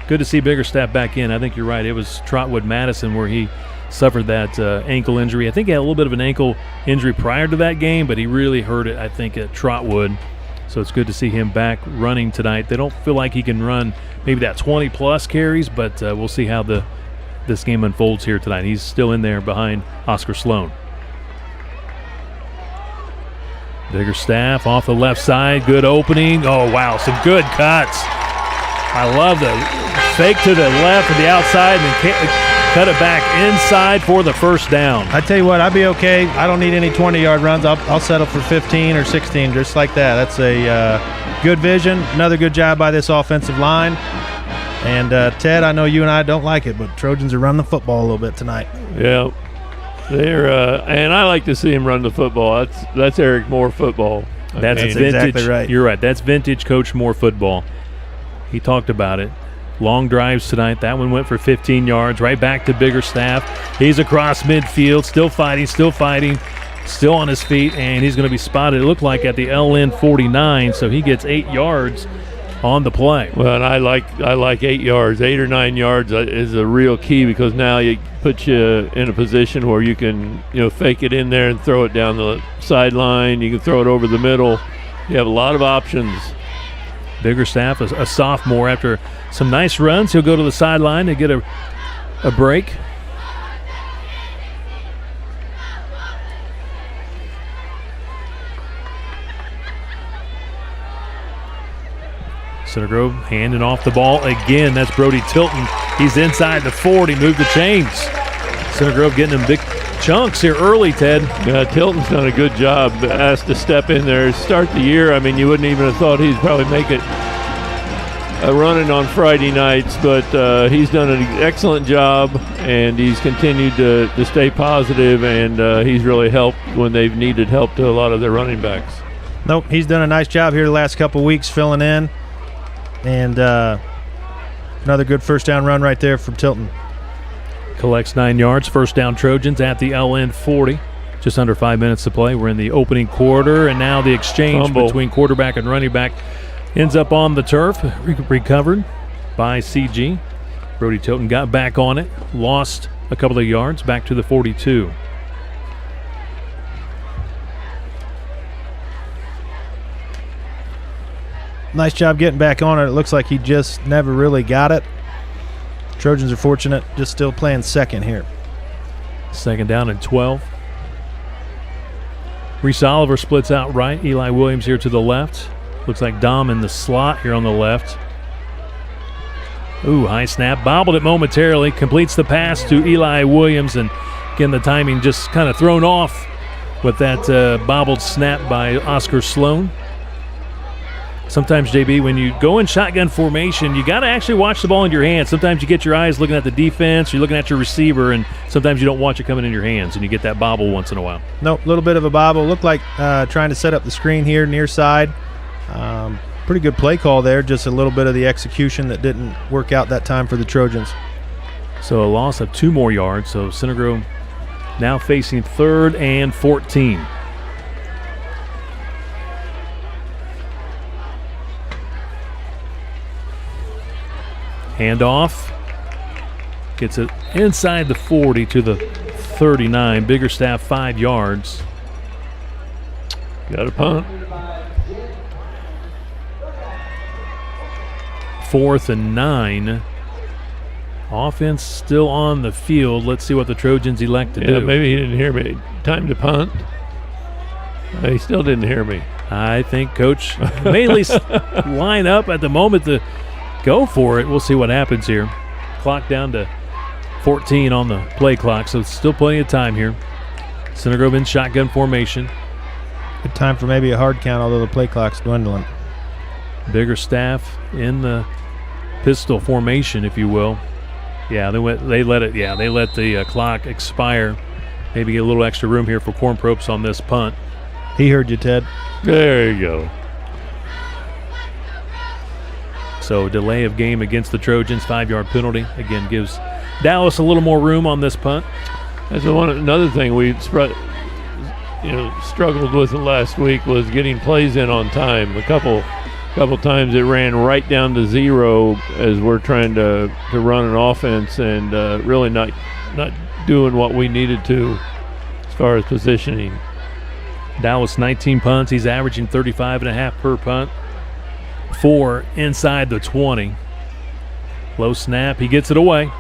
Good to see Biggerstaff back in. I think you're right. It was Trotwood Madison where he suffered that ankle injury. I think he had a little bit of an ankle injury prior to that game, but he really hurt it, I think, at Trotwood. So it's good to see him back running tonight. They don't feel like he can run maybe that 20-plus carries, but we'll see how this game unfolds here tonight. He's still in there behind Oscar Sloan. Biggerstaff off the left side. Good opening. Oh, wow, some good cuts. I love the fake to the left and the outside and then cut it back inside for the first down. I tell you what, I'd be okay. I don't need any 20-yard runs. I'll settle for 15 or 16, just like that. That's a good vision. Another good job by this offensive line. And, Ted, I know you and I don't like it, but Trojans are running the football a little bit tonight. Yeah. They're and I like to see him run the football. That's Eric Moore football. That's vintage. Exactly right. You're right. That's vintage Coach Moore football. He talked about it. Long drives tonight. That one went for 15 yards. Right back to Biggerstaff. He's across midfield, still fighting, still on his feet, and he's going to be spotted, it looked like, at the LN 49, so he gets 8 yards on the play. Well, and I like 8 yards. 8 or 9 yards is a real key because now it puts you in a position where you can fake it in there and throw it down the sideline. You can throw it over the middle. You have a lot of options. Biggerstaff, a sophomore, after some nice runs, he'll go to the sideline and get a break. Center Grove handing off the ball again. That's Brody Tilton. He's inside the 40, moved the chains. Center Grove getting them big chunks here early, Ted. Yeah, Tilton's done a good job. Asked to step in there, start the year. I mean, you wouldn't even have thought he'd probably make it running on Friday nights, but he's done an excellent job, and he's continued to stay positive, and he's really helped when they've needed help to a lot of their running backs. Nope, he's done a nice job here the last couple weeks filling in, and another good first down run right there from Tilton. Collects 9 yards, first down Trojans at the LN 40. Just under 5 minutes to play. We're in the opening quarter, and now the exchange between quarterback and running back ends up on the turf, recovered by CG. Brody Tilton got back on it, lost a couple of yards, back to the 42. Nice job getting back on it. It looks like he just never really got it. Trojans are fortunate, just still playing second here. Second down and 12. Reese Oliver splits out right. Eli Williams here to the left. Looks like Dom in the slot here on the left. Ooh, high snap. Bobbled it momentarily. Completes the pass to Eli Williams. And again, the timing just kind of thrown off with that bobbled snap by Oscar Sloan. sometimes, JB, when you go in shotgun formation, you got to actually watch the ball in your hands. Sometimes you get your eyes looking at the defense, you're looking at your receiver, and sometimes you don't watch it coming in your hands, and you get that bobble once in a while. Nope, a little bit of a bobble. Looked like trying to set up the screen here near side. Pretty good play call there, just a little bit of the execution that didn't work out that time for the Trojans. So a loss of 2 more yards, so Center Grove now facing 3rd and 14. Handoff. Gets it inside the 40 to the 39. Biggerstaff 5 yards. Got a punt. 4th and 9. Offense still on the field. Let's see what the Trojans elect to do. Maybe he didn't hear me. Time to punt. He still didn't hear me. I think Coach may at least line up at the moment to go for it. We'll see what happens here. Clock down to 14 on the play clock, so still plenty of time here. Center Grove in shotgun formation. Good time for maybe a hard count, although the play clock's dwindling. Biggerstaff in the pistol formation, if you will. Yeah, they let the clock expire. Maybe get a little extra room here for Corn Propes on this punt. He heard you, Ted. There you go. So delay of game against the Trojans, 5-yard penalty. Again, gives Dallas a little more room on this punt. That's another thing we struggled with last week was getting plays in on time. A couple times it ran right down to 0 as we're trying to run an offense and really not doing what we needed to as far as positioning. Dallas 19 punts. He's averaging 35.5 per punt. 4 inside the 20. Low snap. He gets it away.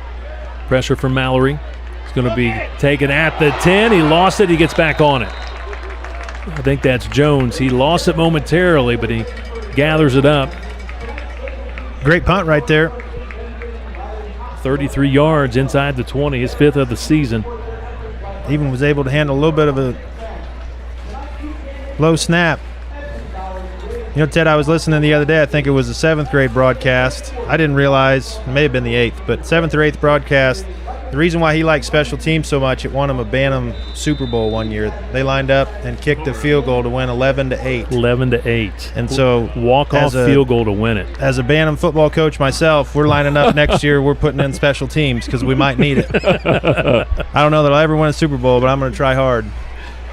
Pressure from Mallory. It's going to be taken at the 10. He lost it. He gets back on it. I think that's Jones. He lost it momentarily, but he gathers it up. Great punt right there. 33 yards inside the 20, his 5th of the season. Even was able to handle a little bit of a low snap. You know, Ted, I was listening the other day. I think it was a 7th grade broadcast. I didn't realize, it may have been the 8th, but 7th or 8th broadcast. The reason why he liked special teams so much, it won him a Bantam Super Bowl one year. They lined up and kicked a field goal to win 11-8. 11-8. And so walk-off field goal to win it. As a Bantam football coach myself, we're lining up next year. We're putting in special teams because we might need it. I don't know that I'll ever win a Super Bowl, but I'm going to try hard.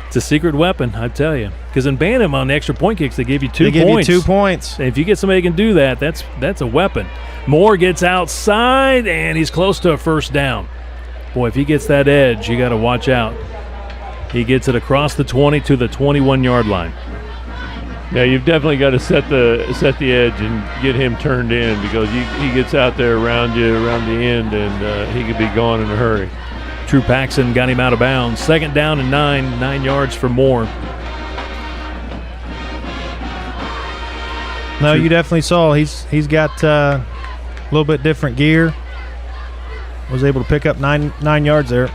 It's a secret weapon, I tell you. Because in Bantam on the extra point kicks, they give you 2 points. They give you 2 points. And if you get somebody who can do that, that's a weapon. Moore gets outside, and he's close to a first down. Boy, if he gets that edge, you got to watch out. He gets it across the 20 to the 21-yard line. Yeah, you've definitely got to set the edge and get him turned in because he gets out there around the end, and he could be gone in a hurry. Drew Paxson got him out of bounds. 2nd down and 9 yards for Moore. No, you definitely saw he's got a little bit different gear. Was able to pick up 9 yards there.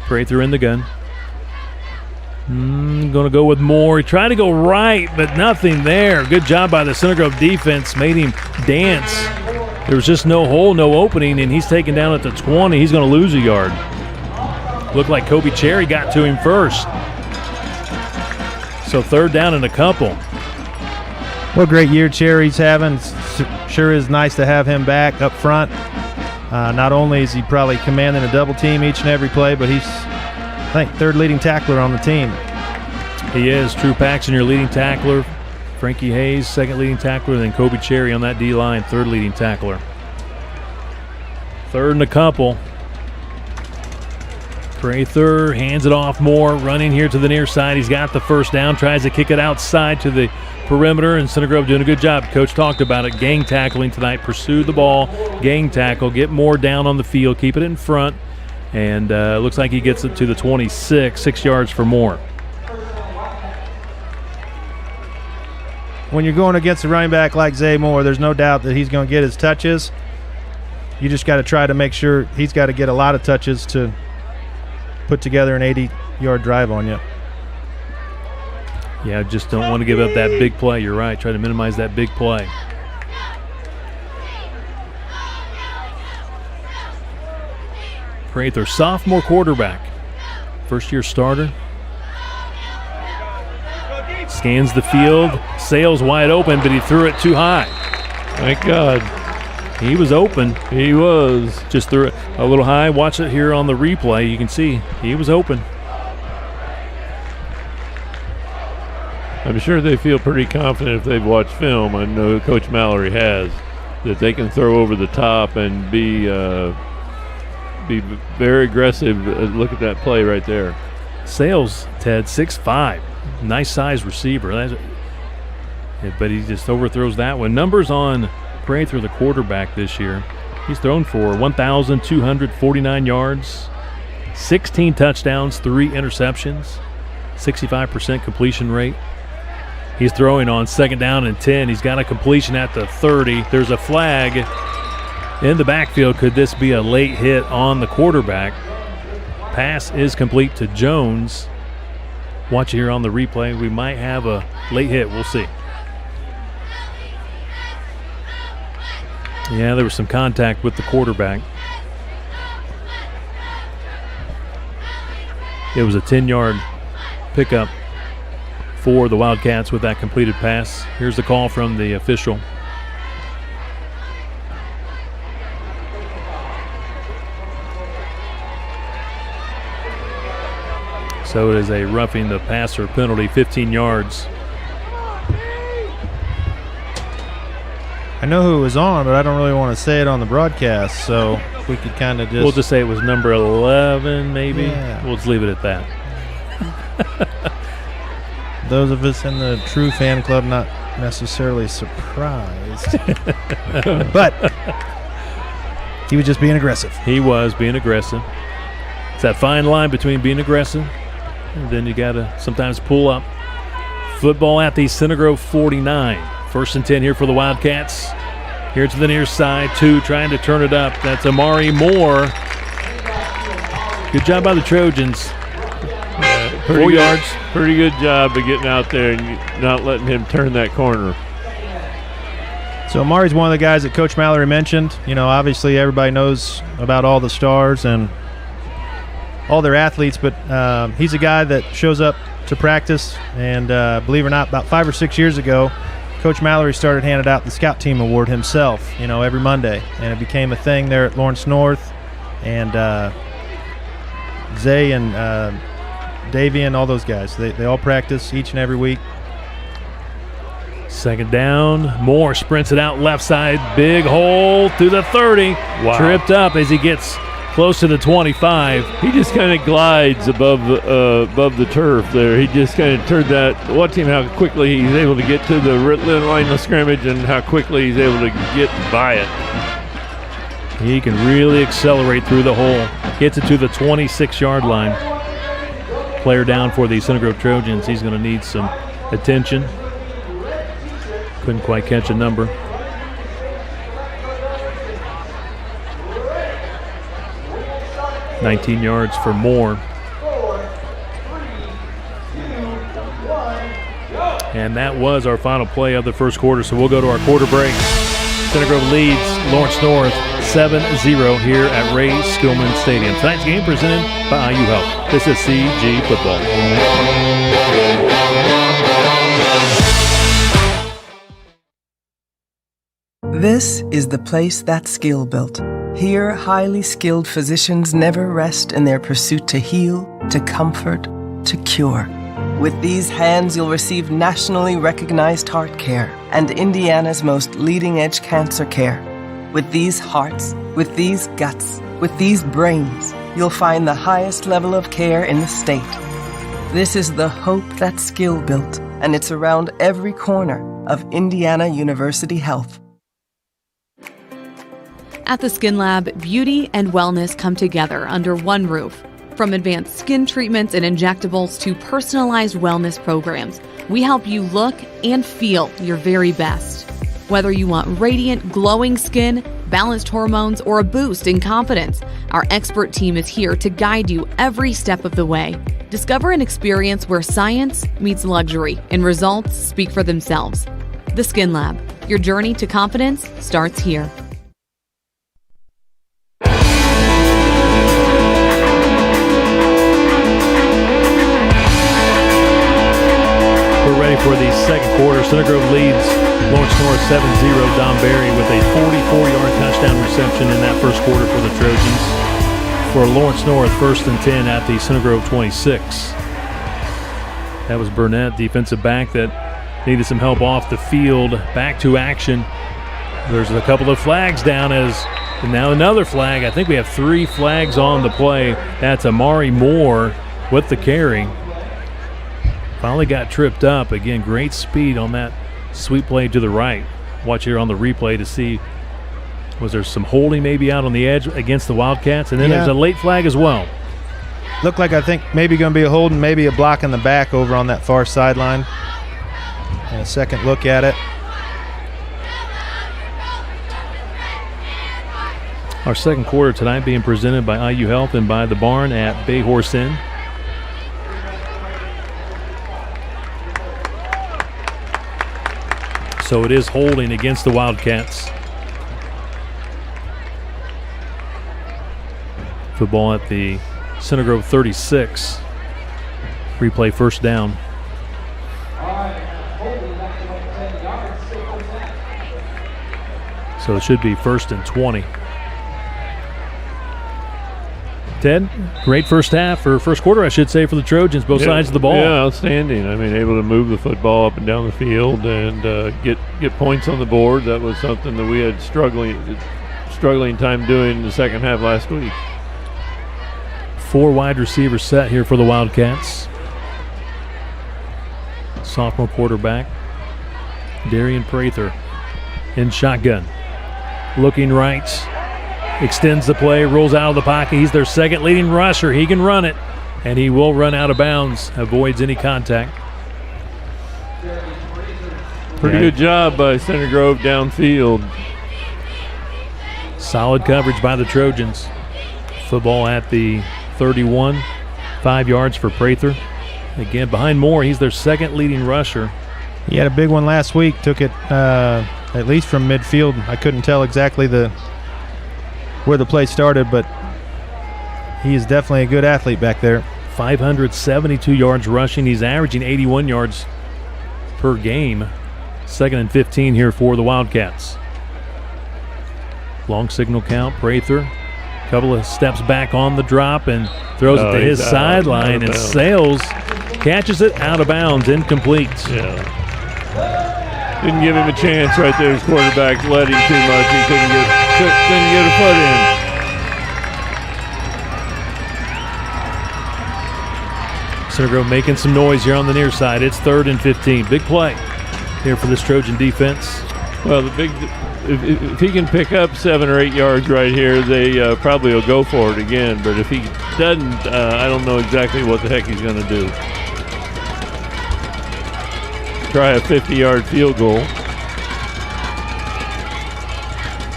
Prather in the gun. Going to go with Moore. He tried to go right, but nothing there. Good job by the Center Grove defense. Made him dance. There was just no hole, no opening, and he's taken down at the 20. He's going to lose a yard. Looked like Kobe Cherry got to him first. So 3rd down and a couple. What a great year Cherry's having. Sure is nice to have him back up front. Not only is he probably commanding a double team each and every play, but he's, I think, 3rd leading tackler on the team. He is. Drew Paxson, your leading tackler. Frankie Hayes, 2nd leading tackler. And then Kobe Cherry on that D-line, 3rd leading tackler. 3rd and a couple. Prather hands it off Moore, running here to the near side. He's got the first down, tries to kick it outside to the perimeter, and Center Grove doing a good job. Coach talked about it. Gang tackling tonight. Pursue the ball, gang tackle, get Moore down on the field, keep it in front, and looks like he gets it to the 26, 6 yards for Moore. When you're going against a running back like Zay Moore, there's no doubt that he's going to get his touches. You just got to try to make sure he's got to get a lot of touches to put together an 80-yard drive on you. Yeah, just don't want to give up that big play. You're right. Try to minimize that big play. Prather, sophomore quarterback. First-year starter. Scans the field. Sails wide open, but he threw it too high. Thank God. He was open. He was. Just threw it a little high. Watch it here on the replay. You can see he was open. I'm sure they feel pretty confident if they've watched film. I know Coach Mallory has, that they can throw over the top and be very aggressive. Look at that play right there. Sales, Ted, 6'5". Nice size receiver. But he just overthrows that one. Numbers on Prather, the quarterback this year. He's thrown for 1,249 yards, 16 touchdowns, 3 interceptions, 65% completion rate. He's throwing on 2nd down and 10. He's got a completion at the 30. There's a flag in the backfield. Could this be a late hit on the quarterback? Pass is complete to Jones. Watch it here on the replay. We might have a late hit. We'll see. Yeah, there was some contact with the quarterback. It was a 10-yard pickup for the Wildcats with that completed pass. Here's the call from the official. So it is a roughing the passer penalty, 15 yards. I know who it was on, but I don't really want to say it on the broadcast, so we could kind of just... We'll just say it was number 11, maybe. Yeah. We'll just leave it at that. Those of us in the true fan club not necessarily surprised. But he was just being aggressive. He was being aggressive. It's that fine line between being aggressive and then you got to sometimes pull up. Football at the Center Grove 49. 1st and 10 here for the Wildcats. Here to the near side, 2 trying to turn it up. That's Amari Moore. Good job by the Trojans. 4 yards. Pretty good job of getting out there and not letting him turn that corner. So Amari's one of the guys that Coach Mallory mentioned. You know, obviously everybody knows about all the stars and all their athletes, but he's a guy that shows up to practice. And believe it or not, about 5 or 6 years ago, Coach Mallory started handing out the Scout Team Award himself, you know, every Monday. And it became a thing there at Lawrence North. And Zay and Davian, all those guys, they all practice each and every week. 2nd down. Moore sprints it out left side. Big hole through the 30. Wow. Tripped up as he gets close to the 25. He just kind of glides above the turf there. He just kind of turned that. Watch him how quickly he's able to get to the line of scrimmage and how quickly he's able to get by it. He can really accelerate through the hole. Gets it to the 26-yard line. Player down for the Center Grove Trojans. He's going to need some attention. Couldn't quite catch a number. $19 yards for Moore. And that was our final play of the first quarter, so we'll go to our quarter break. Center Grove leads Lawrence North 7-0 here at Ray Skillman Stadium. Tonight's game presented by IU Health. This is CG Football. This is the place that's skill built. Here, highly skilled physicians never rest in their pursuit to heal, to comfort, to cure. With these hands, you'll receive nationally recognized heart care and Indiana's most leading-edge cancer care. With these hearts, with these guts, with these brains, you'll find the highest level of care in the state. This is the hope that's skill built, and it's around every corner of Indiana University Health. At the Skin Lab, beauty and wellness come together under one roof. From advanced skin treatments and injectables to personalized wellness programs, we help you look and feel your very best. Whether you want radiant, glowing skin, balanced hormones, or a boost in confidence, our expert team is here to guide you every step of the way. Discover an experience where science meets luxury and results speak for themselves. The Skin Lab. Your journey to confidence starts here. We're ready for the second quarter. Center Grove leads Lawrence North 7-0. Don Berry with a 44-yard touchdown reception in that first quarter for the Trojans. For Lawrence North, 1st and 10 at the Center Grove 26. That was Burnett, defensive back that needed some help off the field. Back to action. There's a couple of flags down and now another flag. I think we have 3 flags on the play. That's Amari Moore with the carry. Finally got tripped up. Again, great speed on that sweep play to the right. Watch here on the replay to see, was there some holding maybe out on the edge against the Wildcats? And then there's a late flag as well. Looked like, I think, maybe going to be a hold and maybe a block in the back over on that far sideline. And a second look at it. Our second quarter tonight being presented by IU Health and by The Barn at Bay Horse Inn. So it is holding against the Wildcats. Football at the Center Grove 36. Replay first down. So it should be 1st and 20. Ted, great first half, or first quarter, I should say, for the Trojans, both sides of the ball. Yeah, outstanding. I mean, able to move the football up and down the field and get points on the board. That was something that we had struggling time doing in the second half last week. 4 wide receivers set here for the Wildcats. Sophomore quarterback, Darian Prather in shotgun. Looking right, extends the play, rolls out of the pocket. He's their second leading rusher. He can run it, and he will run out of bounds, avoids any contact. Pretty good job by Center Grove downfield. Solid coverage by the Trojans. Football at the 31, 5 yards for Prather. Again, behind Moore, he's their second leading rusher. He had a big one last week, took it at least from midfield. I couldn't tell exactly where the play started, but he is definitely a good athlete back there. 572 yards rushing. He's averaging 81 yards per game. 2nd and 15 here for the Wildcats. Long signal count. Prather, couple of steps back on the drop and throws it to his sideline, and Sales catches it out of bounds, incomplete. Yeah. Didn't give him a chance right there. His quarterback led him too much. He couldn't get a foot in. Center Grove making some noise here on the near side. It's 3rd and 15. Big play here for this Trojan defense. Well, if he can pick up 7 or 8 yards right here, they probably will go for it again. But if he doesn't, I don't know exactly what the heck he's going to do. Try a 50-yard field goal.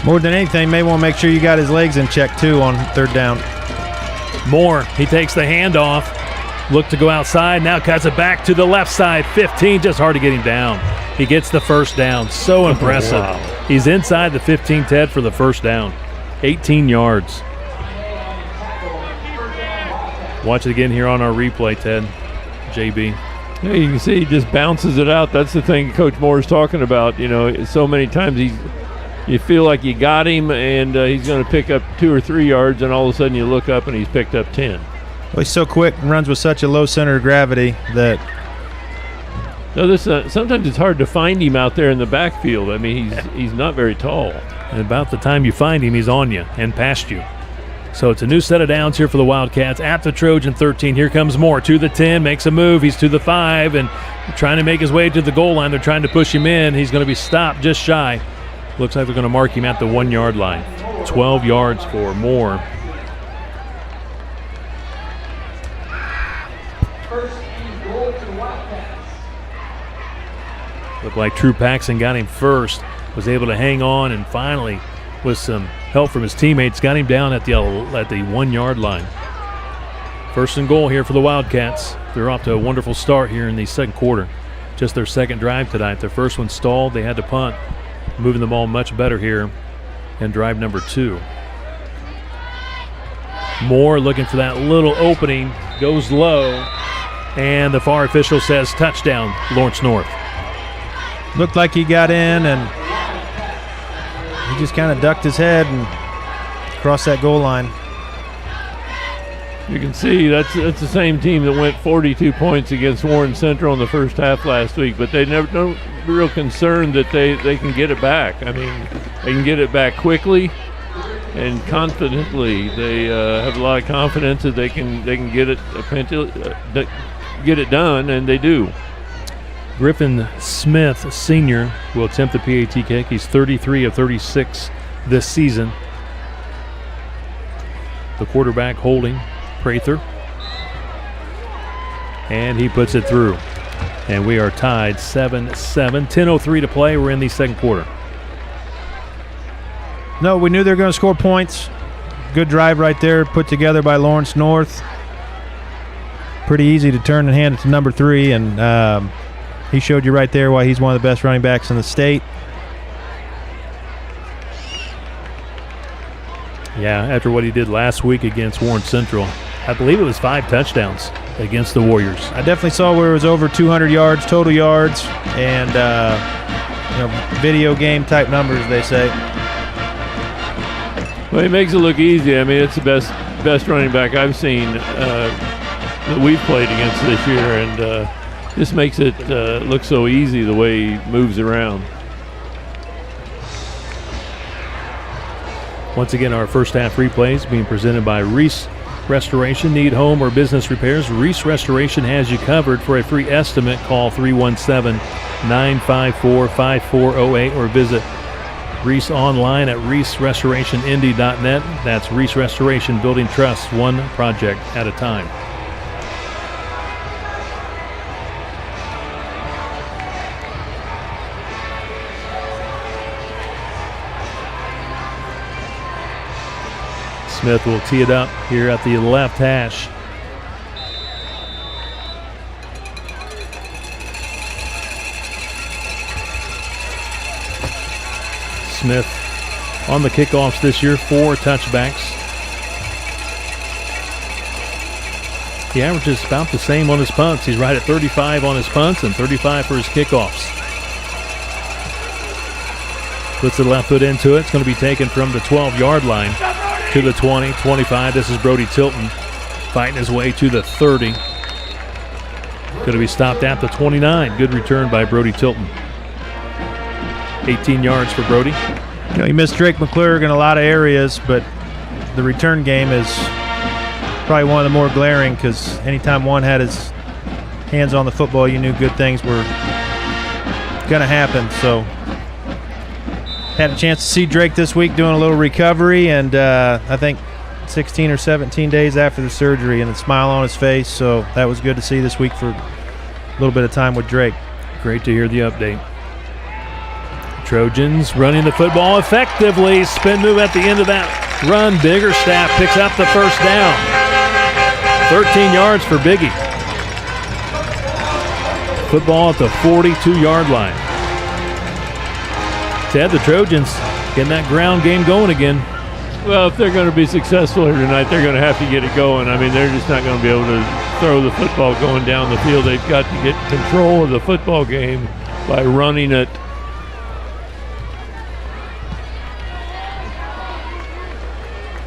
More than anything, may want to make sure you got his legs in check too on 3rd down. Moore, he takes the handoff. Look to go outside, now cuts it back to the left side. 15, just hard to get him down. He gets the first down. So impressive. Wow. He's inside the 15, Ted, for the first down. 18 yards. Watch it again here on our replay, Ted. JB. Yeah, you can see he just bounces it out. That's the thing Coach Moore is talking about. You know, so many times you feel like you got him and he's going to pick up 2 or 3 yards, and all of a sudden you look up and he's picked up 10. Well, he's so quick and runs with such a low center of gravity that. No, sometimes it's hard to find him out there in the backfield. I mean, he's not very tall. And about the time you find him, he's on you and past you. So it's a new set of downs here for the Wildcats at the Trojan 13. Here comes Moore to the 10, makes a move. He's to the 5 and trying to make his way to the goal line. They're trying to push him in. He's going to be stopped just shy. Looks like they're going to mark him at the 1 yard line. 12 yards for Moore. Looked like True Paxson got him first, was able to hang on, and finally, with some help from his teammates, got him down at the 1 yard line. First and goal here for the Wildcats. They're off to a wonderful start here in the second quarter. Just their second drive tonight. Their first one stalled. They had to punt. Moving the ball much better here in drive number 2. Moore looking for that little opening. Goes low. And the far official says touchdown, Lawrence North. Looked like he got in, and he just kind of ducked his head and crossed that goal line. You can see that's the same team that went 42 points against Warren Central in the first half last week, but they never no real concern that they can get it back. I mean, they can get it back quickly and confidently. They have a lot of confidence that they can get it get it done, and they do. Griffin Smith, senior, will attempt the PAT kick. He's 33 of 36 this season. The quarterback holding Prather. And he puts it through. And we are tied 7-7. 10:03 to play. We're in the second quarter. No, we knew they were going to score points. Good drive right there put together by Lawrence North. Pretty easy to turn and hand it to number 3, and he showed you right there why he's one of the best running backs in the state. Yeah, after what he did last week against Warren Central, I believe it was 5 touchdowns against the Warriors. I definitely saw where it was over 200 yards, total yards, and video game type numbers, they say. Well, he makes it look easy. I mean, it's the best running back I've seen that we've played against this year, and this makes it look so easy the way he moves around. Once again, our first half replays being presented by Reese Restoration. Need home or business repairs? Reese Restoration has you covered. For a free estimate, call 317-954-5408 or visit Reese online at reeserestorationindy.net. That's Reese Restoration, building trust one project at a time. Smith will tee it up here at the left hash. Smith on the kickoffs this year, 4 touchbacks. He averages about the same on his punts. He's right at 35 on his punts and 35 for his kickoffs. Puts the left foot into it. It's going to be taken from the 12-yard line to the 20, 25. This is Brody Tilton fighting his way to the 30. Going to be stopped at the 29. Good return by Brody Tilton. 18 yards for Brody. You know, he missed Drake McClurg in a lot of areas, but the return game is probably one of the more glaring, because anytime one had his hands on the football, you knew good things were going to happen. So had a chance to see Drake this week doing a little recovery, and I think 16 or 17 days after the surgery, and a smile on his face. So that was good to see this week for a little bit of time with Drake. Great to hear the update. Trojans running the football effectively. Spin move at the end of that run. Biggerstaff picks up the first down. 13 yards for Biggie. Football at the 42-yard line. Ted, the Trojans getting that ground game going again. Well, if they're going to be successful here tonight, they're going to have to get it going. I mean, they're just not going to be able to throw the football going down the field. They've got to get control of the football game by running it.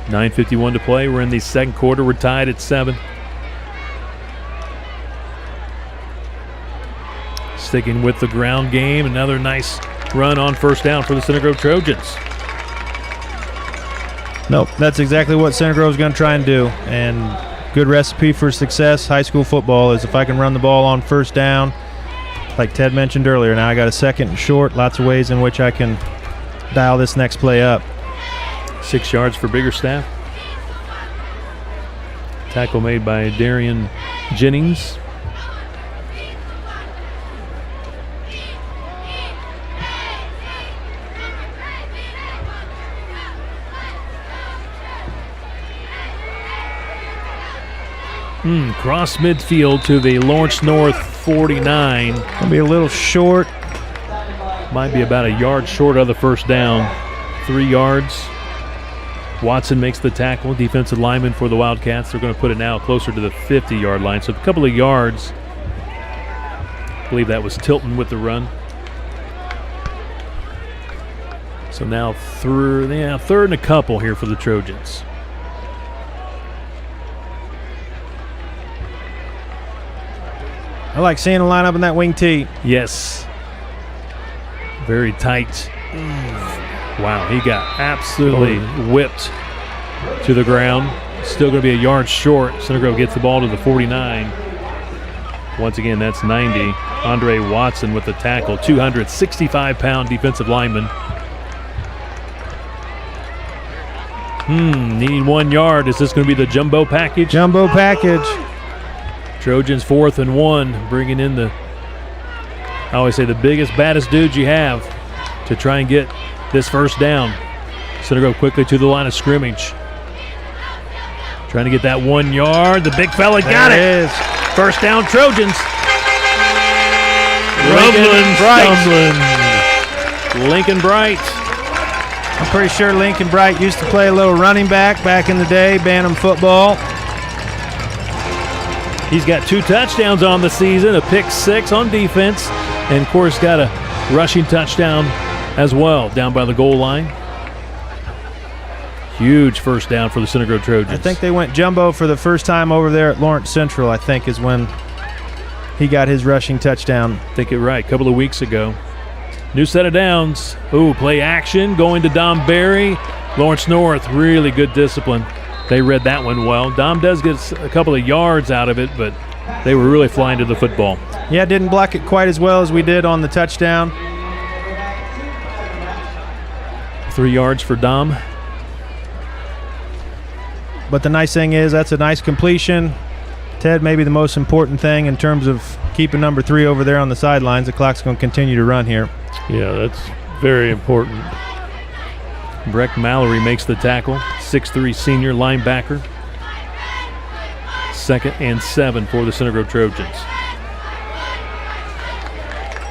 .9:51 to play. We're in the second quarter. We're tied at 7. Sticking with the ground game. Another nice run on first down for the Center Grove Trojans. Nope, that's exactly what Center Grove's going to try and do. And good recipe for success, high school football, is if I can run the ball on first down, like Ted mentioned earlier. Now I got a second and short, lots of ways in which I can dial this next play up. 6 yards for Biggerstaff. Tackle made by Darian Jennings. Cross midfield to the Lawrence North 49. Gonna be a little short. Might be about a yard short of the first down. 3 yards. Watson makes the tackle. Defensive lineman for the Wildcats. They're going to put it now closer to the 50-yard line. So a couple of yards. I believe that was Tilton with the run. So now third and a couple here for the Trojans. I like seeing the lineup in that wing tee. Yes. Very tight. Wow, he got absolutely whipped to the ground. Still going to be a yard short. Center Grove gets the ball to the 49. Once again, that's 90. Andre Watson with the tackle. 265-pound defensive lineman. Needing 1 yard. Is this going to be the jumbo package? Jumbo package. Trojans 4th and 1, bringing in I always say the biggest, baddest dudes you have to try and get this first down. Center Grove quickly to the line of scrimmage. Trying to get that 1 yard. The big fella got it. First down, Trojans. Lincoln Bright. I'm pretty sure Lincoln Bright used to play a little running back in the day, Bantam football. He's got 2 touchdowns on the season, a pick 6 on defense, and of course got a rushing touchdown as well down by the goal line. Huge first down for the Center Grove Trojans. I think they went jumbo for the first time over there at Lawrence Central, I think, is when he got his rushing touchdown. I think you're right, a couple of weeks ago. New set of downs. Play action going to Dom Berry. Lawrence North, really good discipline. They read that one well. Dom does get a couple of yards out of it, but they were really flying to the football. Yeah, didn't block it quite as well as we did on the touchdown. 3 yards for Dom. But the nice thing is that's a nice completion. Ted, maybe the most important thing in terms of keeping number 3 over there on the sidelines. The clock's going to continue to run here. Yeah, that's very important. Breck Mallory makes the tackle. 6'3" senior linebacker. 2nd and 7 for the Center Grove Trojans.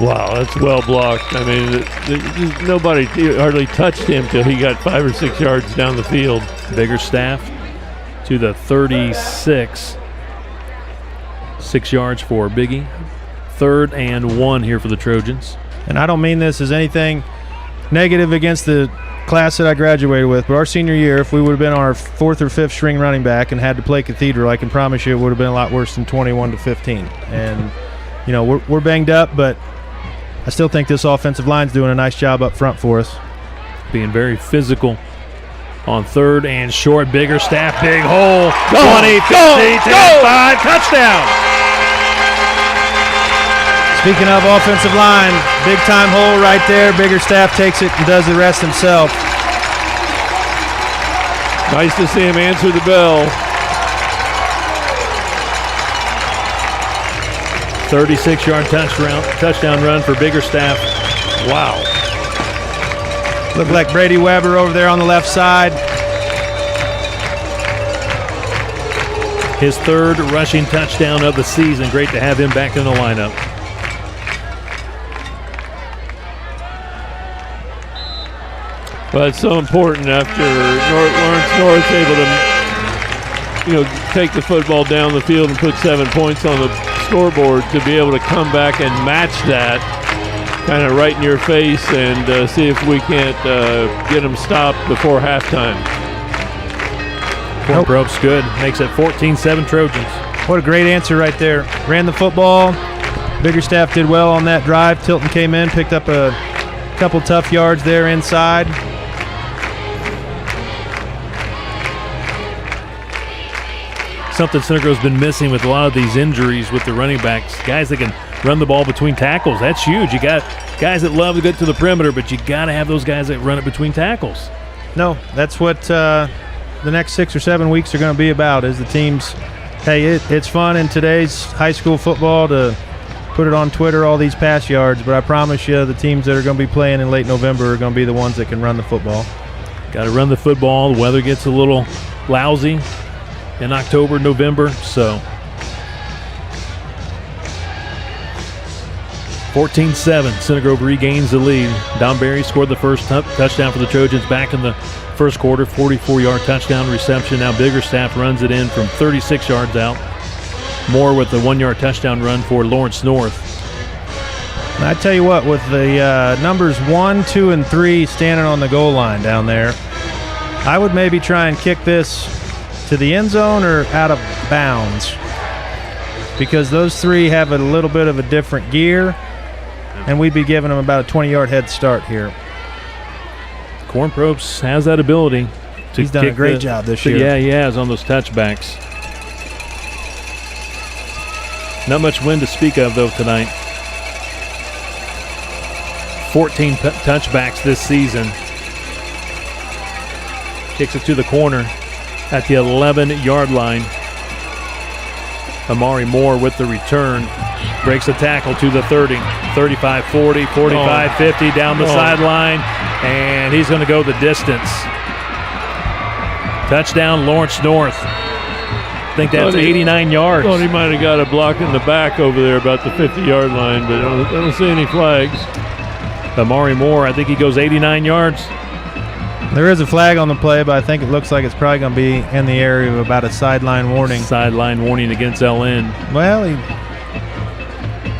Wow, that's well blocked. I mean, nobody hardly touched him till he got 5 or 6 yards down the field. Biggerstaff to the 36. 6 yards for Biggie. 3rd and 1 here for the Trojans. And I don't mean this as anything negative against the class that I graduated with, but our senior year, if we would have been our 4th or 5th string running back and had to play Cathedral, I can promise you it would have been a lot worse than 21-15. And, you know, we're banged up, but I still think this offensive line's doing a nice job up front for us. Being very physical on 3rd and short. Biggerstaff, big hole. 20, 50, 10, 5, touchdown. Speaking of offensive line, big-time hole right there. Biggerstaff takes it and does the rest himself. Nice to see him answer the bell. 36-yard touchdown run for Biggerstaff. Wow. Looked like Brady Weber over there on the left side. His 3rd rushing touchdown of the season. Great to have him back in the lineup. Well, it's so important after Lawrence North's able to, take the football down the field and put 7 points on the scoreboard to be able to come back and match that kind of right in your face and see if we can't get them stopped before halftime. Point ropes good. Makes it 14-7 Trojans. What a great answer right there. Ran the football. Biggerstaff did well on that drive. Tilton came in, picked up a couple tough yards there inside. Something Center Grove's been missing with a lot of these injuries with the running backs. Guys that can run the ball between tackles. That's huge. You got guys that love to get to the perimeter, but you got to have those guys that run it between tackles. No, that's what the next 6 or 7 weeks are going to be about, is the teams. Hey, it's fun in today's high school football to put it on Twitter, all these pass yards, but I promise you the teams that are going to be playing in late November are going to be the ones that can run the football. Got to run the football. The weather gets a little lousy in October, November, so 14-7. Center Grove regains the lead. Don Berry scored the first touchdown for the Trojans back in the first quarter. 44-yard touchdown reception. Now Biggerstaff runs it in from 36 yards out. Moore with the 1-yard touchdown run for Lawrence North. And I tell you what, with the numbers 1, 2, and 3 standing on the goal line down there, I would maybe try and kick this to the end zone or out of bounds, because those three have a little bit of a different gear, and we'd be giving them about a 20-yard head start here. Corn Probst has that ability to He's done a great job this year. Yeah, he has on those touchbacks. Not much wind to speak of, though, tonight. 14 touchbacks this season. Kicks it to the corner at the 11-yard line. Amari Moore with the return. Breaks the tackle to the 30. 35-40, 45-50 down the sideline. And he's going to go the distance. Touchdown, Lawrence North. I think that's 89 yards. Thought he might have got a block in the back over there about the 50-yard line, but I don't see any flags. Amari Moore, I think he goes 89 yards. There is a flag on the play, but I think it looks like it's probably going to be in the area of about a sideline warning. Sideline warning against LN. Well,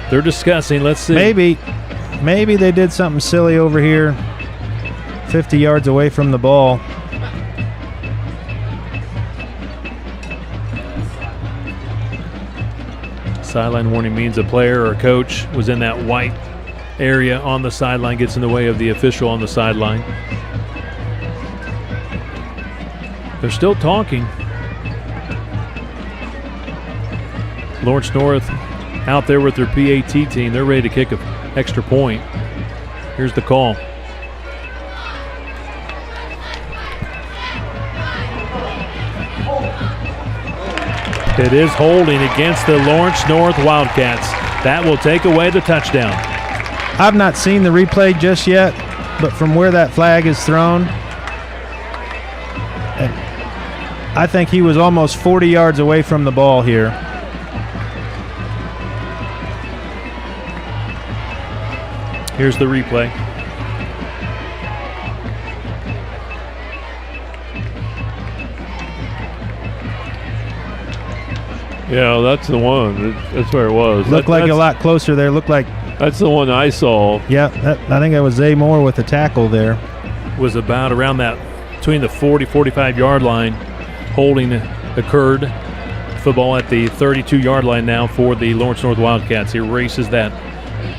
they're discussing. Let's see. Maybe they did something silly over here, 50 yards away from the ball. Sideline warning means a player or a coach was in that white area on the sideline, gets in the way of the official on the sideline. They're still talking. Lawrence North out there with their PAT team. They're ready to kick an extra point. Here's the call. It is holding against the Lawrence North Wildcats. That will take away the touchdown. I've not seen the replay just yet, but from where that flag is thrown, I think he was almost 40 yards away from the ball here. Here's the replay. Yeah, that's the one. That's where it was. Looked like a lot closer there. Looked like that's the one I saw. Yeah, I think that was Zay Moore with the tackle there. Was about around that between the 40-45 line. Holding occurred. Football at the 32-yard line now for the Lawrence North Wildcats. He erases that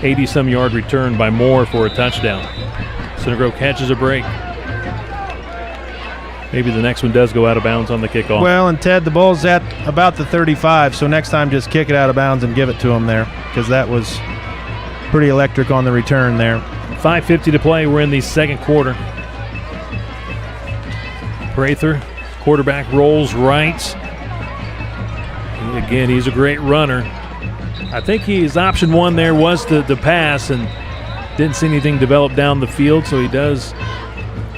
80-some yard return by Moore for a touchdown. Center Grove catches a break. Maybe the next one does go out of bounds on the kickoff. Well, and Ted, the ball's at about the 35, so next time just kick it out of bounds and give it to him there, because that was pretty electric on the return there. 5:50 to play. We're in the second quarter. Prather, quarterback, rolls right. And again, he's a great runner. I think his option one there was the pass, and didn't see anything develop down the field, so he does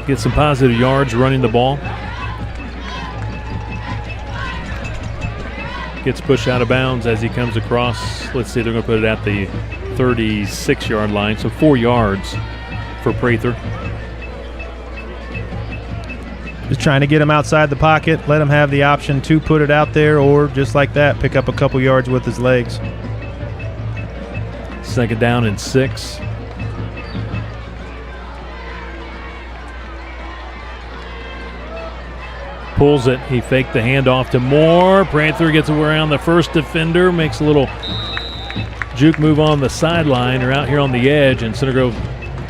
get some positive yards running the ball. Gets pushed out of bounds as he comes across. Let's see, they're going to put it at the 36-yard line, so 4 yards for Prather. Just trying to get him outside the pocket, let him have the option to put it out there, or just like that, pick up a couple yards with his legs. Second down and 6. Pulls it. He faked the handoff to Moore. Prather gets around the first defender, makes a little juke move on the sideline or out here on the edge, and Center Grove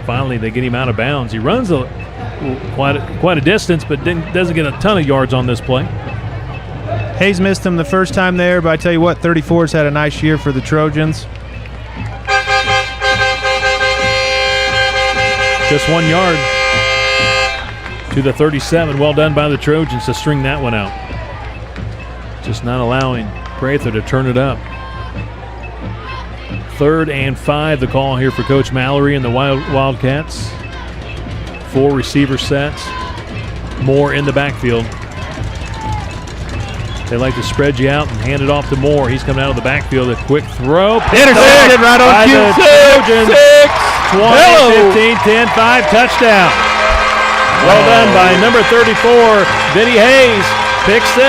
finally they get him out of bounds. He runs quite a distance, but doesn't get a ton of yards on this play. Hayes missed him the first time there, but I tell you what, 34's had a nice year for the Trojans. Just 1 yard to the 37. Well done by the Trojans to string that one out. Just not allowing Prather to turn it up. 3rd and 5, the call here for Coach Mallory and the Wildcats. 4 receiver sets. Moore in the backfield. They like to spread you out and hand it off to Moore. He's coming out of the backfield. A quick throw. Intercepted right on cue. Trojans. 20, 15, 10, 5, touchdown. Well done by number 34, Vinny Hayes. Pick 6.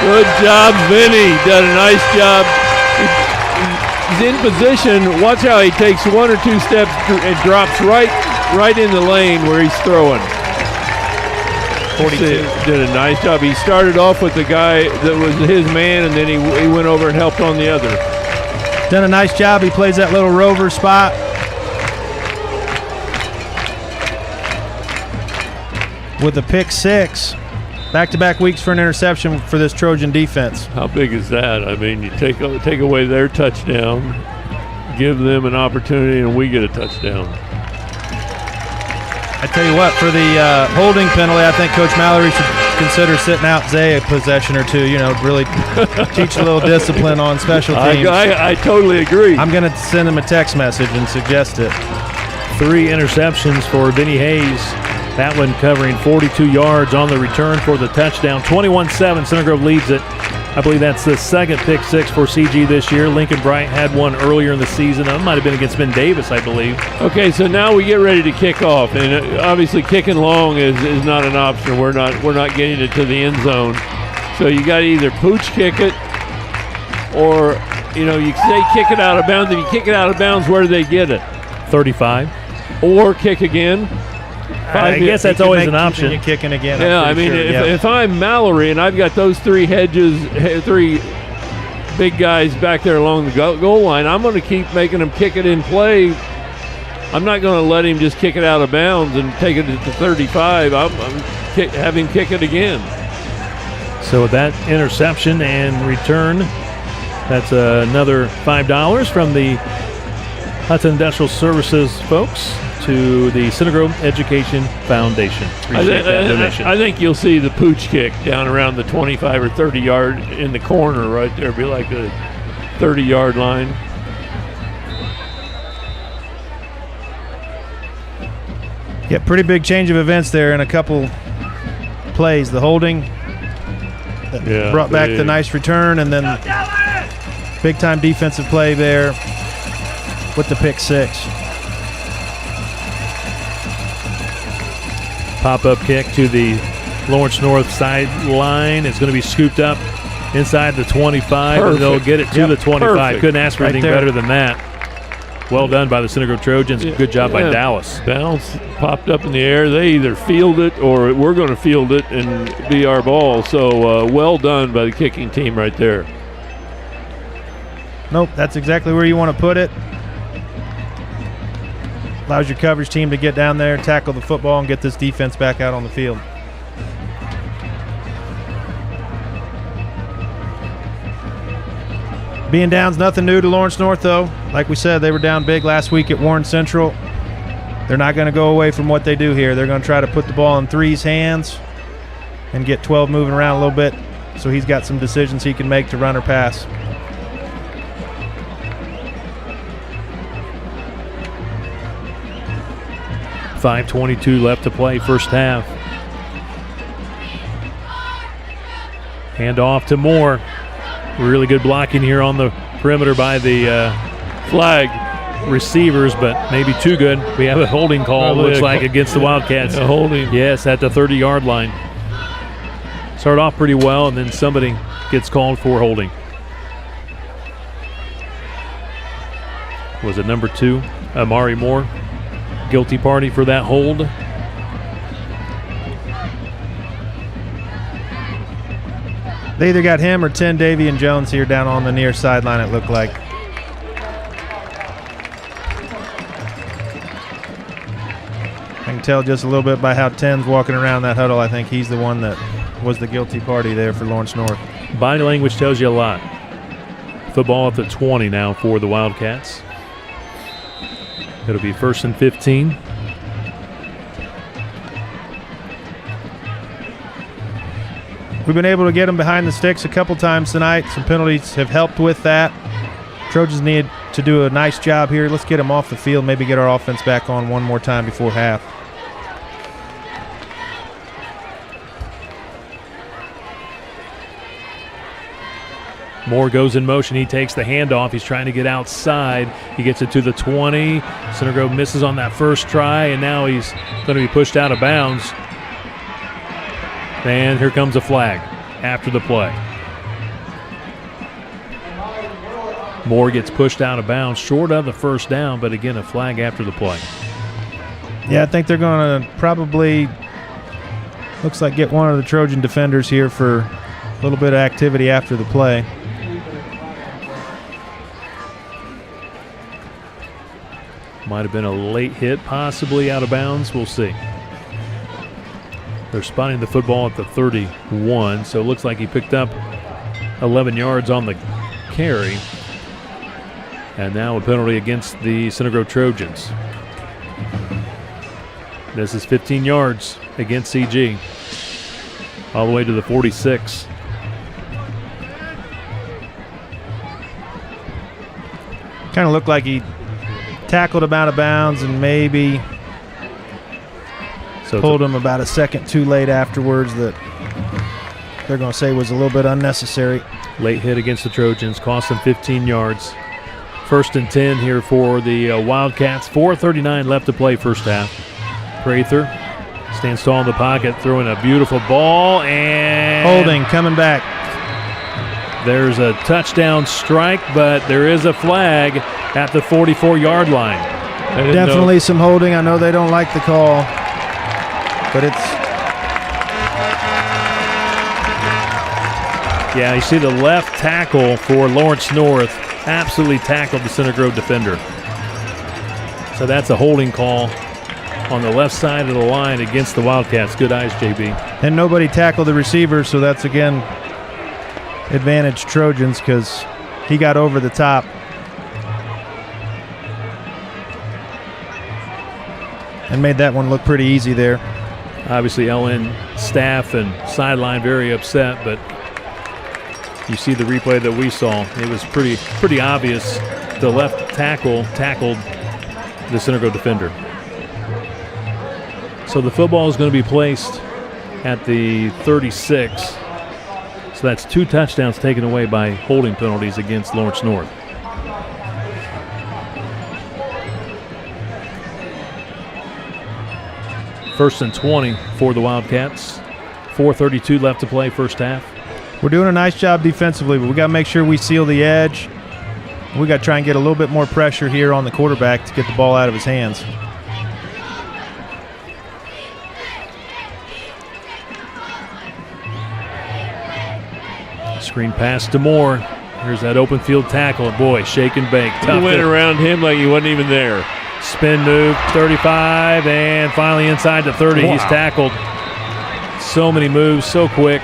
Good job, Vinny. Done a nice job. He's in position. Watch how he takes 1 or 2 steps and drops right in the lane where he's throwing. 42. Did a nice job. He started off with the guy that was his man, and then he went over and helped on the other. Done a nice job. He plays that little rover spot. With a pick 6. Back-to-back weeks for an interception for this Trojan defense. How big is that? I mean, you take away their touchdown, give them an opportunity, and we get a touchdown. I tell you what, for the holding penalty, I think Coach Mallory should consider sitting out Zay a possession or two, really teach a little discipline on special teams. I totally agree. I'm going to send him a text message and suggest it. 3 interceptions for Vinny Hayes. That one covering 42 yards on the return for the touchdown. 21-7, Center Grove leads it. I believe that's the second pick 6 for CG this year. Lincoln Bright had one earlier in the season. That might have been against Ben Davis, I believe. Okay, so now we get ready to kick off, and obviously kicking long is not an option. We're not getting it to the end zone. So you got to either pooch kick it, or you say kick it out of bounds. If you kick it out of bounds, where do they get it? 35. Or kick again. I guess that's always an option. You kicking again. Yeah, I mean, if I'm Mallory and I've got those 3 big guys back there along the goal line, I'm going to keep making them kick it in play. I'm not going to let him just kick it out of bounds and take it to 35. I'm have him kick it again. So with that interception and return, that's another $5 from the Hudson Industrial Services folks to the Center Grove Education Foundation. Appreciate that donation. I think you'll see the pooch kick down around the 25 or 30 yard in the corner right there. Be like the 30-yard line. Yeah, pretty big change of events there in a couple plays. The holding brought back the nice return, and then big-time defensive play there with the pick 6. Pop-up kick to the Lawrence North sideline. It's going to be scooped up inside the 25, and they'll get it to the 25. Perfect. Couldn't ask for anything better than that. Well done by the Center Grove Trojans. Good job by Dallas. Bounce popped up in the air. They either field it or we're going to field it and be our ball. So well done by the kicking team right there. Nope, that's exactly where you want to put it. Allows your coverage team to get down there, tackle the football, and get this defense back out on the field. Being down's nothing new to Lawrence North, though. Like we said, they were down big last week at Warren Central. They're not going to go away from what they do here. They're going to try to put the ball in 3's hands and get 12 moving around a little bit, so he's got some decisions he can make to run or pass. .5:22 left to play, first half. Hand off to Moore. Really good blocking here on the perimeter by the flag receivers, but maybe too good. We have a holding call, looks like, against the Wildcats. Holding. Yes, at the 30-yard line. Start off pretty well, and then somebody gets called for holding. Was it number 2, Amari Moore? Guilty party for that hold. They either got him or 10 Davian Jones here down on the near sideline, it looked like. I can tell just a little bit by how 10's walking around that huddle. I think he's the one that was the guilty party there for Lawrence North. Body language tells you a lot. Football at the 20 now for the Wildcats. It'll be 1st and 15. We've been able to get them behind the sticks a couple times tonight. Some penalties have helped with that. Trojans need to do a nice job here. Let's get them off the field, maybe get our offense back on one more time before half. Moore goes in motion. He takes the handoff. He's trying to get outside. He gets it to the 20. Center Grove misses on that first try, and now he's going to be pushed out of bounds. And here comes a flag after the play. Moore gets pushed out of bounds, short of the first down, but again, a flag after the play. Yeah, I think they're going to probably, looks like, get one of the Trojan defenders here for a little bit of activity after the play. Might have been a late hit, possibly out of bounds. We'll see. They're spotting the football at the 31, so it looks like he picked up 11 yards on the carry. And now a penalty against the Center Grove Trojans. This is 15 yards against CG. All the way to the 46. Kind of looked like he tackled him out of bounds and maybe pulled him about a second too late afterwards that they're going to say was a little bit unnecessary. Late hit against the Trojans, cost them 15 yards. 1st and 10 here for the Wildcats. 4:39 left to play first half. Prather stands tall in the pocket, throwing a beautiful ball, and holding, coming back. There's a touchdown strike, but there is a flag at the 44-yard line. Definitely some holding. I know they don't like the call, but it's... Yeah, you see the left tackle for Lawrence North absolutely tackled the Center Grove defender. So that's a holding call on the left side of the line against the Wildcats. Good eyes, JB. And nobody tackled the receiver, so that's, again, advantage Trojans because he got over the top. And made that one look pretty easy there. Obviously, LN staff and sideline very upset, but you see the replay that we saw. It was pretty obvious the left tackle tackled the Center Grove defender. So the football is going to be placed at the 36. So that's 2 touchdowns taken away by holding penalties against Lawrence North. First and 20 for the Wildcats. 4:32 left to play first half. We're doing a nice job defensively, but we got to make sure we seal the edge. We got to try and get a little bit more pressure here on the quarterback to get the ball out of his hands. Screen pass to Moore. Here's that open field tackle. Boy, shake and bake. He went around him like he wasn't even there. Spin move, 35, and finally inside the 30. Wow. He's tackled. So many moves, so quick.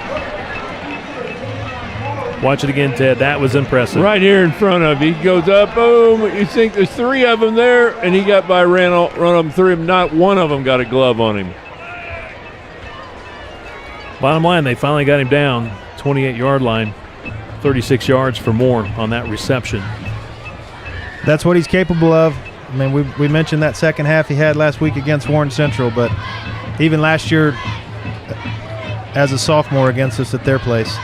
Watch it again, Ted. That was impressive. Right here in front of you. He goes up, boom. You think there's 3 of them there, and he got by, run them through him. Not one of them got a glove on him. Bottom line, they finally got him down. 28-yard line. 36 yards for Moore on that reception. That's what he's capable of. I mean, we mentioned that second half he had last week against Warren Central, but even last year as a sophomore against us at their place.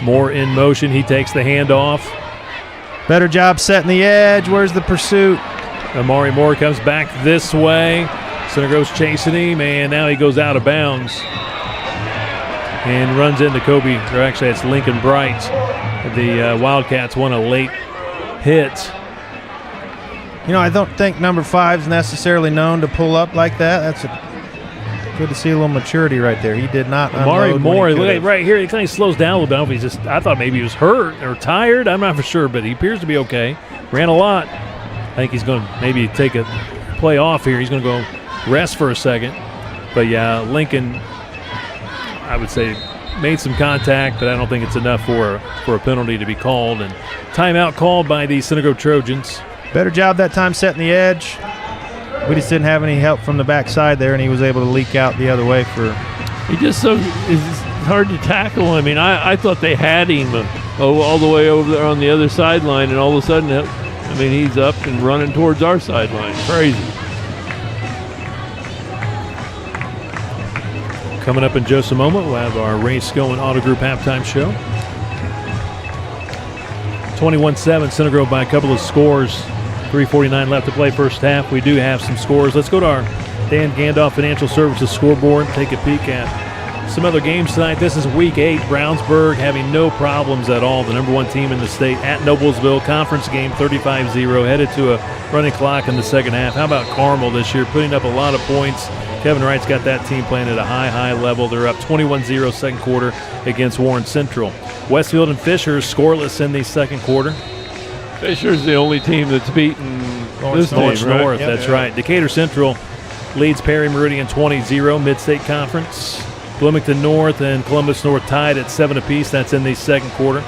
Moore in motion. He takes the handoff. Better job setting the edge. Where's the pursuit? Amari Moore comes back this way. Center Grove's chasing him, and now he goes out of bounds and runs into Kobe. Or actually, it's Lincoln Bright. The Wildcats won a late hit. You know, I don't think number 5 is necessarily known to pull up like that. That's good to see a little maturity right there. He did not Amari Moore, look right here, he kind of slows down a little bit. I thought maybe he was hurt or tired. I'm not for sure, but he appears to be okay. Ran a lot. I think he's going to maybe take a play off here. He's going to go rest for a second. But, yeah, Lincoln, I would say, made some contact, but I don't think it's enough for a penalty to be called. And timeout called by the Center Grove Trojans. Better job that time setting the edge. We just didn't have any help from the backside there, and he was able to leak out the other way for. It's hard to tackle. I mean, I thought they had him all the way over there on the other sideline, and all of a sudden, I mean, he's up and running towards our sideline. Crazy. Coming up in just a moment, we'll have our Ray Skillman Auto Group halftime show. 21-7, Center Grove by a couple of scores. 3:49 left to play first half. We do have some scores. Let's go to our Dan Gandolf Financial Services scoreboard and take a peek at some other games tonight. This is Week 8. Brownsburg having no problems at all. The number 1 team in the state at Noblesville. Conference game 35-0. Headed to a running clock in the second half. How about Carmel this year? Putting up a lot of points. Kevin Wright's got that team playing at a high level. They're up 21-0 second quarter against Warren Central. Westfield and Fisher scoreless in the second quarter. Fisher's the only team that's beaten Lawrence North. Yep. That's right. Decatur Central leads Perry Meridian 20-0, Mid-State Conference. Bloomington North and Columbus North tied at 7 apiece. That's in the second quarter.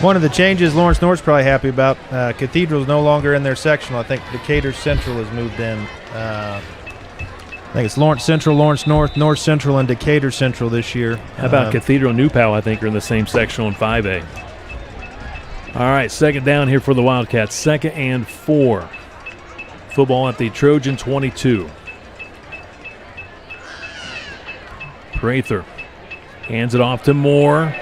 One of the changes Lawrence North's probably happy about, Cathedral's no longer in their sectional. I think Decatur Central has moved in. I think it's Lawrence Central, Lawrence North, North Central, and Decatur Central this year. How about Cathedral and New Powell, I think, are in the same sectional in 5A. All right, second down here for the Wildcats. 2nd and 4. Football at the Trojan 22. Prather hands it off to Moore.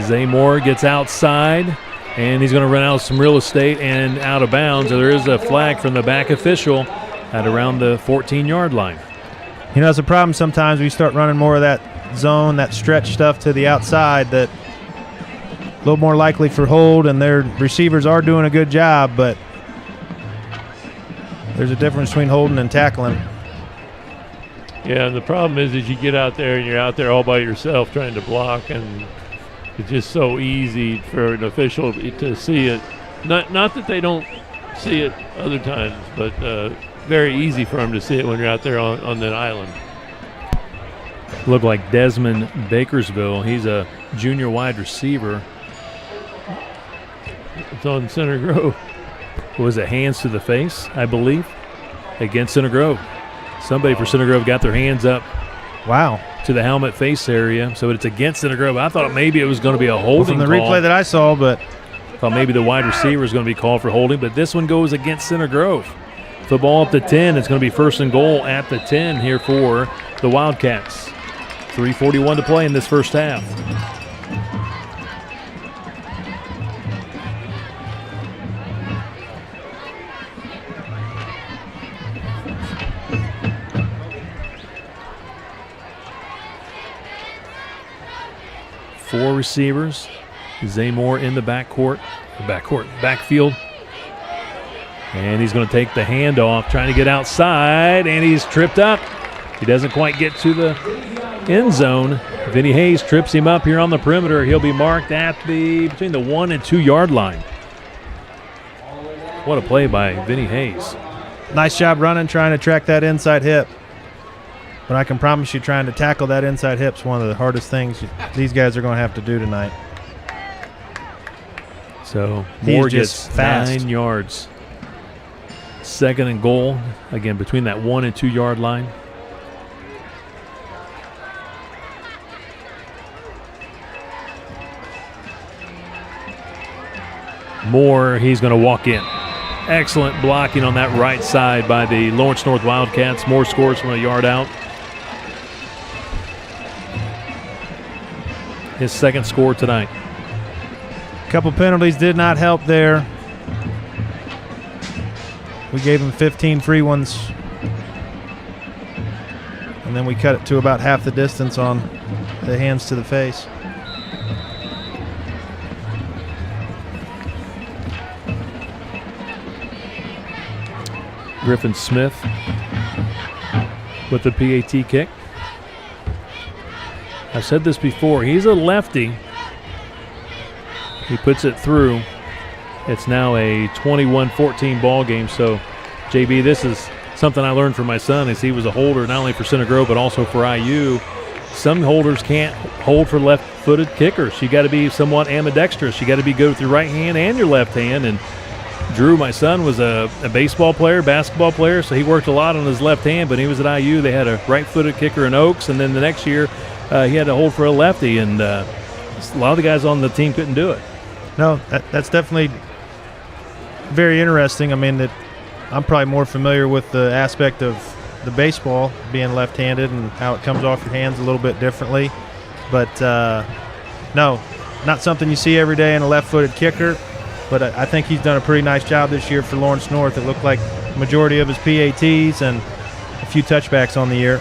Zay Moore gets outside, and he's going to run out of some real estate and out of bounds. There is a flag from the back official at around the 14-yard line. You know, it's a problem sometimes we start running more of that zone, that stretch stuff to the outside, that a little more likely for hold, and their receivers are doing a good job, but there's a difference between holding and tackling. Yeah, and the problem is you get out there and you're out there all by yourself trying to block, and it's just so easy for an official to see it. Not that they don't see it other times, but very easy for them to see it when you're out there on that island. Look like Desmond Bakersville. He's a junior wide receiver. It's on Center Grove. Was it hands to the face, I believe, against Center Grove? Somebody for Center Grove got their hands up. Wow. To the helmet face area, so it's against Center Grove. I thought maybe it was going to be a holding from the call. replay that I saw, but thought maybe the wide receiver was going to be called for holding, but this one goes against Center Grove. Football up to 10. It's going to be 1st and goal at the 10 here for the Wildcats. 3:41 to play in this first half. Four receivers. Zaymore in the backfield. And he's going to take the handoff, trying to get outside, and he's tripped up. He doesn't quite get to the end zone. Vinny Hayes trips him up here on the perimeter. He'll be marked at between the 1 and 2 yard line. What a play by Vinny Hayes. Nice job running, trying to track that inside hip. But I can promise you, trying to tackle that inside hip is one of the hardest things these guys are going to have to do tonight. So Moore gets 9 yards. 2nd and goal, again, between that 1 and 2 yard line. Moore, he's going to walk in. Excellent blocking on that right side by the Lawrence North Wildcats. Moore scores from a yard out. His 2nd score tonight. Couple penalties did not help there. We gave him 15 free ones. And then we cut it to about half the distance on the hands to the face. Griffin Smith with the PAT kick. I've said this before. He's a lefty. He puts it through. It's now a 21-14 ball game. So, JB, this is something I learned from my son as he was a holder not only for Center Grove but also for IU. Some holders can't hold for left-footed kickers. You got to be somewhat ambidextrous. You got to be good with your right hand and your left hand. And Drew, my son, was a baseball player, basketball player, so he worked a lot on his left hand. But he was at IU. They had a right-footed kicker in Oaks, and then the next year he had to hold for a lefty. And a lot of the guys on the team couldn't do it. No, that's definitely very interesting. I mean, that I'm probably more familiar with the aspect of the baseball being left-handed and how it comes off your hands a little bit differently. But, no, not something you see every day in a left-footed kicker. But I think he's done a pretty nice job this year for Lawrence North. It looked like the majority of his PATs and a few touchbacks on the year.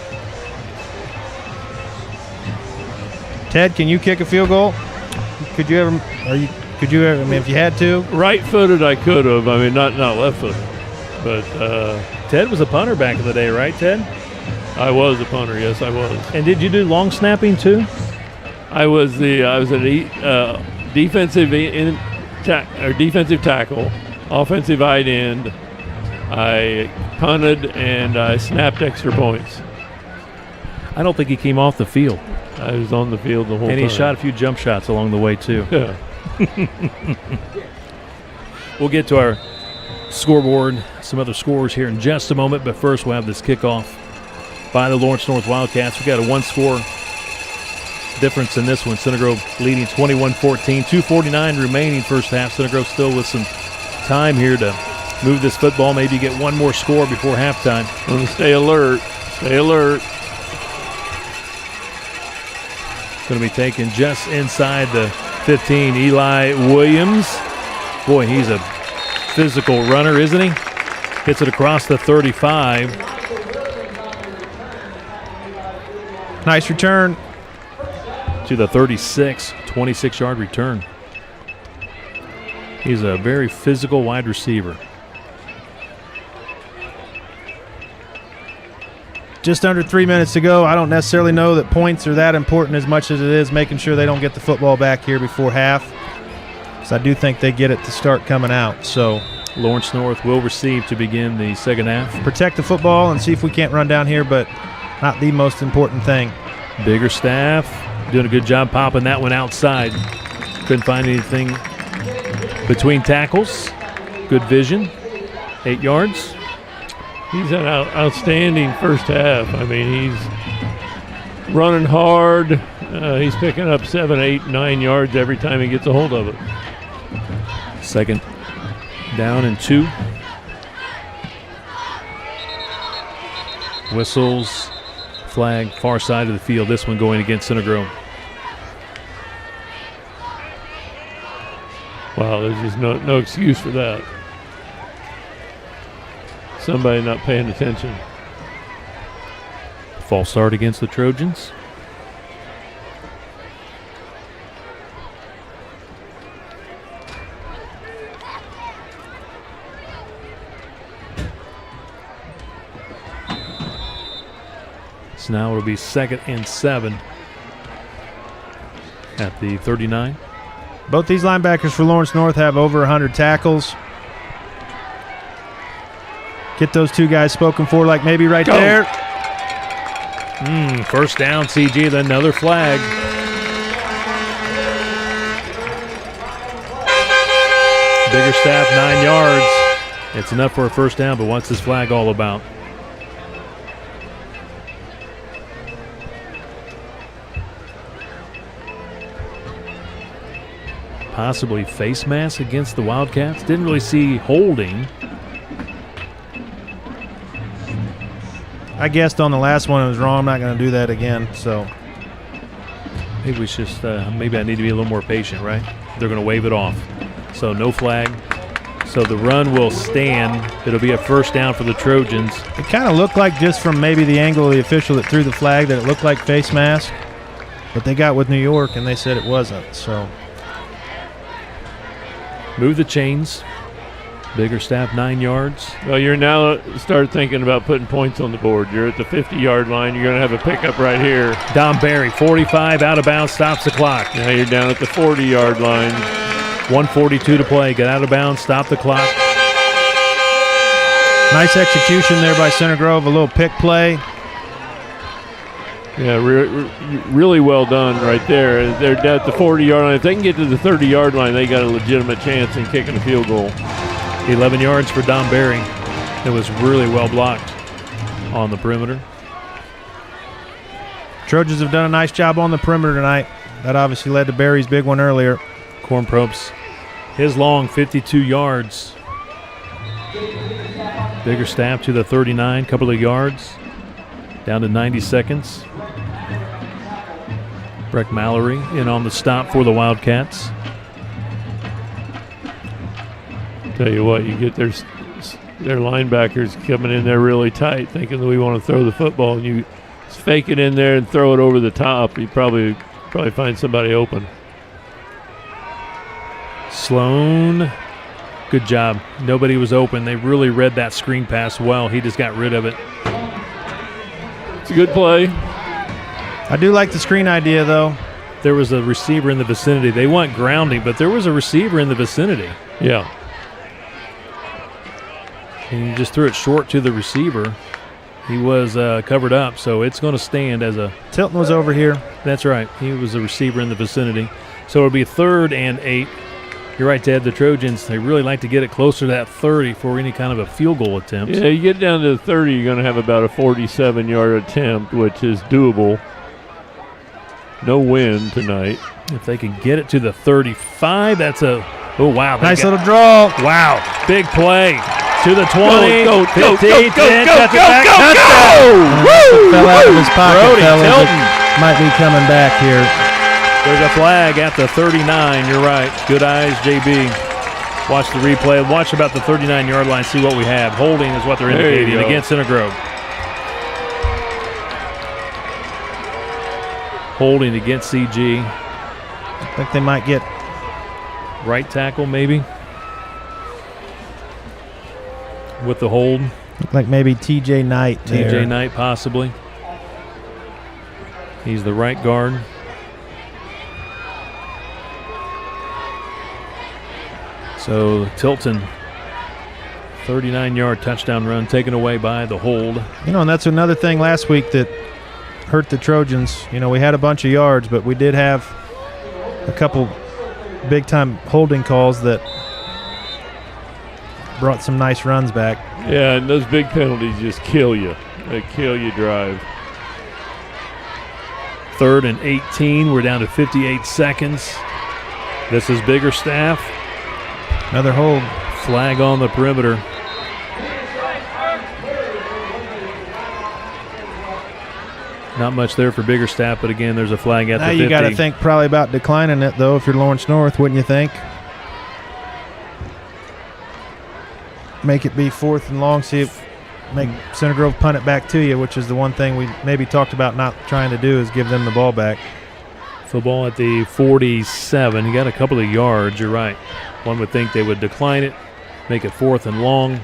Ted, can you kick a field goal? Could you ever? I mean, if you had to. Right-footed, I could have. I mean, not left-footed. But Ted was a punter back in the day, right, Ted? I was a punter. Yes, I was. And did you do long snapping too? I was a defensive tackle, offensive tight end. I punted and I snapped extra points. I don't think he came off the field. I was on the field the whole time. And he shot a few jump shots along the way too. Yeah. We'll get to our scoreboard, some other scores here in just a moment, but first we'll have this kickoff by the Lawrence North Wildcats. We got a one-score difference in this one. Center Grove leading 21-14, 2:49 remaining first half. Center Grove still with some time here to move this football, maybe get one more score before halftime. Want to stay alert. Stay alert. It's going to be taken just inside the 15. Eli Williams. Boy, he's a physical runner, isn't he? Hits it across the 35. Nice return. To the 36, 26-yard return. He's a very physical wide receiver. Just under 3 minutes to go. I don't necessarily know that points are that important as much as it is making sure they don't get the football back here before half. Because I do think they get it to start coming out. So Lawrence North will receive to begin the second half. Protect the football and see if we can't run down here, but not the most important thing. Biggerstaff doing a good job popping that one outside. Couldn't find anything between tackles. Good vision. 8 yards. He's an outstanding first half. I mean, he's running hard. He's picking up 7, 8, 9 yards every time he gets a hold of it. Second down and 2. Whistles, flag, far side of the field. This one going against Center Grove. Wow, there's just no excuse for that. Somebody not paying attention. False start against the Trojans. So now it'll be 2nd and 7 at the 39. Both these linebackers for Lawrence North have over 100 tackles. Get those two guys spoken for, like maybe right there. First down, CG, then another flag. Biggerstaff, 9 yards. It's enough for a first down, but what's this flag all about? Possibly face mask against the Wildcats. Didn't really see holding. I guessed on the last one it was wrong. I'm not going to do that again. So maybe we should maybe I need to be a little more patient, right? They're going to wave it off. So no flag. So the run will stand. It'll be a first down for the Trojans. It kind of looked like, just from maybe the angle of the official that threw the flag, that it looked like face mask. But they got with New York and they said it wasn't. So move the chains. Biggerstaff, 9 yards. Well, you're now start thinking about putting points on the board. You're at the 50-yard line. You're going to have a pickup right here. Don Barry, 45, out of bounds, stops the clock. Now you're down at the 40-yard line. 1:42 to play. Get out of bounds, stop the clock. Nice execution there by Center Grove. A little pick play. Yeah, really well done right there. They're at the 40-yard line. If they can get to the 30-yard line, they got a legitimate chance in kicking a field goal. 11 yards for Don Barry. It was really well blocked on the perimeter. Trojans have done a nice job on the perimeter tonight. That obviously led to Barry's big one earlier. Cornpropes, his long 52 yards. Biggerstaff to the 39, couple of yards. Down to 90 seconds. Breck Mallory in on the stop for the Wildcats. Tell you what, you get their linebackers coming in there really tight, thinking that we want to throw the football, and you fake it in there and throw it over the top. You probably find somebody open. Sloan, good job. Nobody was open. They really read that screen pass well. He just got rid of it. It's a good play. I do like the screen idea, though. There was a receiver in the vicinity. They want grounding, but there was a receiver in the vicinity. Yeah. And you just threw it short to the receiver. He was covered up, so it's going to stand as a... Tilton was over here. That's right. He was a receiver in the vicinity. So it'll be 3rd and 8. You're right, Ted. The Trojans, they really like to get it closer to that 30 for any kind of a field goal attempt. Yeah, you get down to the 30, you're going to have about a 47-yard attempt, which is doable. No win tonight. If they can get it to the 35, that's a... Oh, wow. Nice little draw. Wow. Big play. To the 20, go, 50, go, 10, go, Woo! Fell out of his pocket, Brody fellas. Tilton. It might be coming back here. There's a flag at the 39. You're right. Good eyes, JB. Watch the replay. Watch about the 39-yard line. See what we have. Holding is what they're indicating against Center Grove. Holding against CG. I think they might get right tackle, maybe. With the hold. Look like maybe TJ Knight there. TJ Knight, possibly. He's the right guard. So Tilton, 39-yard touchdown run taken away by the hold. You know, and that's another thing last week that hurt the Trojans. You know, we had a bunch of yards, but we did have a couple big-time holding calls that brought some nice runs back. Yeah, and those big penalties just kill you. They kill you drive. 3rd and 18. We're down to 58 seconds. This is Biggerstaff. Another hold. Flag on the perimeter. Not much there for Biggerstaff, but again, there's a flag at the 50. Now you got to think probably about declining it, though, if you're Lawrence North, wouldn't you think? Make it be 4th and long, see if make Center Grove punt it back to you, which is the one thing we maybe talked about not trying to do, is give them the ball back. Football at the 47. You got a couple of yards, you're right. One would think they would decline it, make it 4th and long.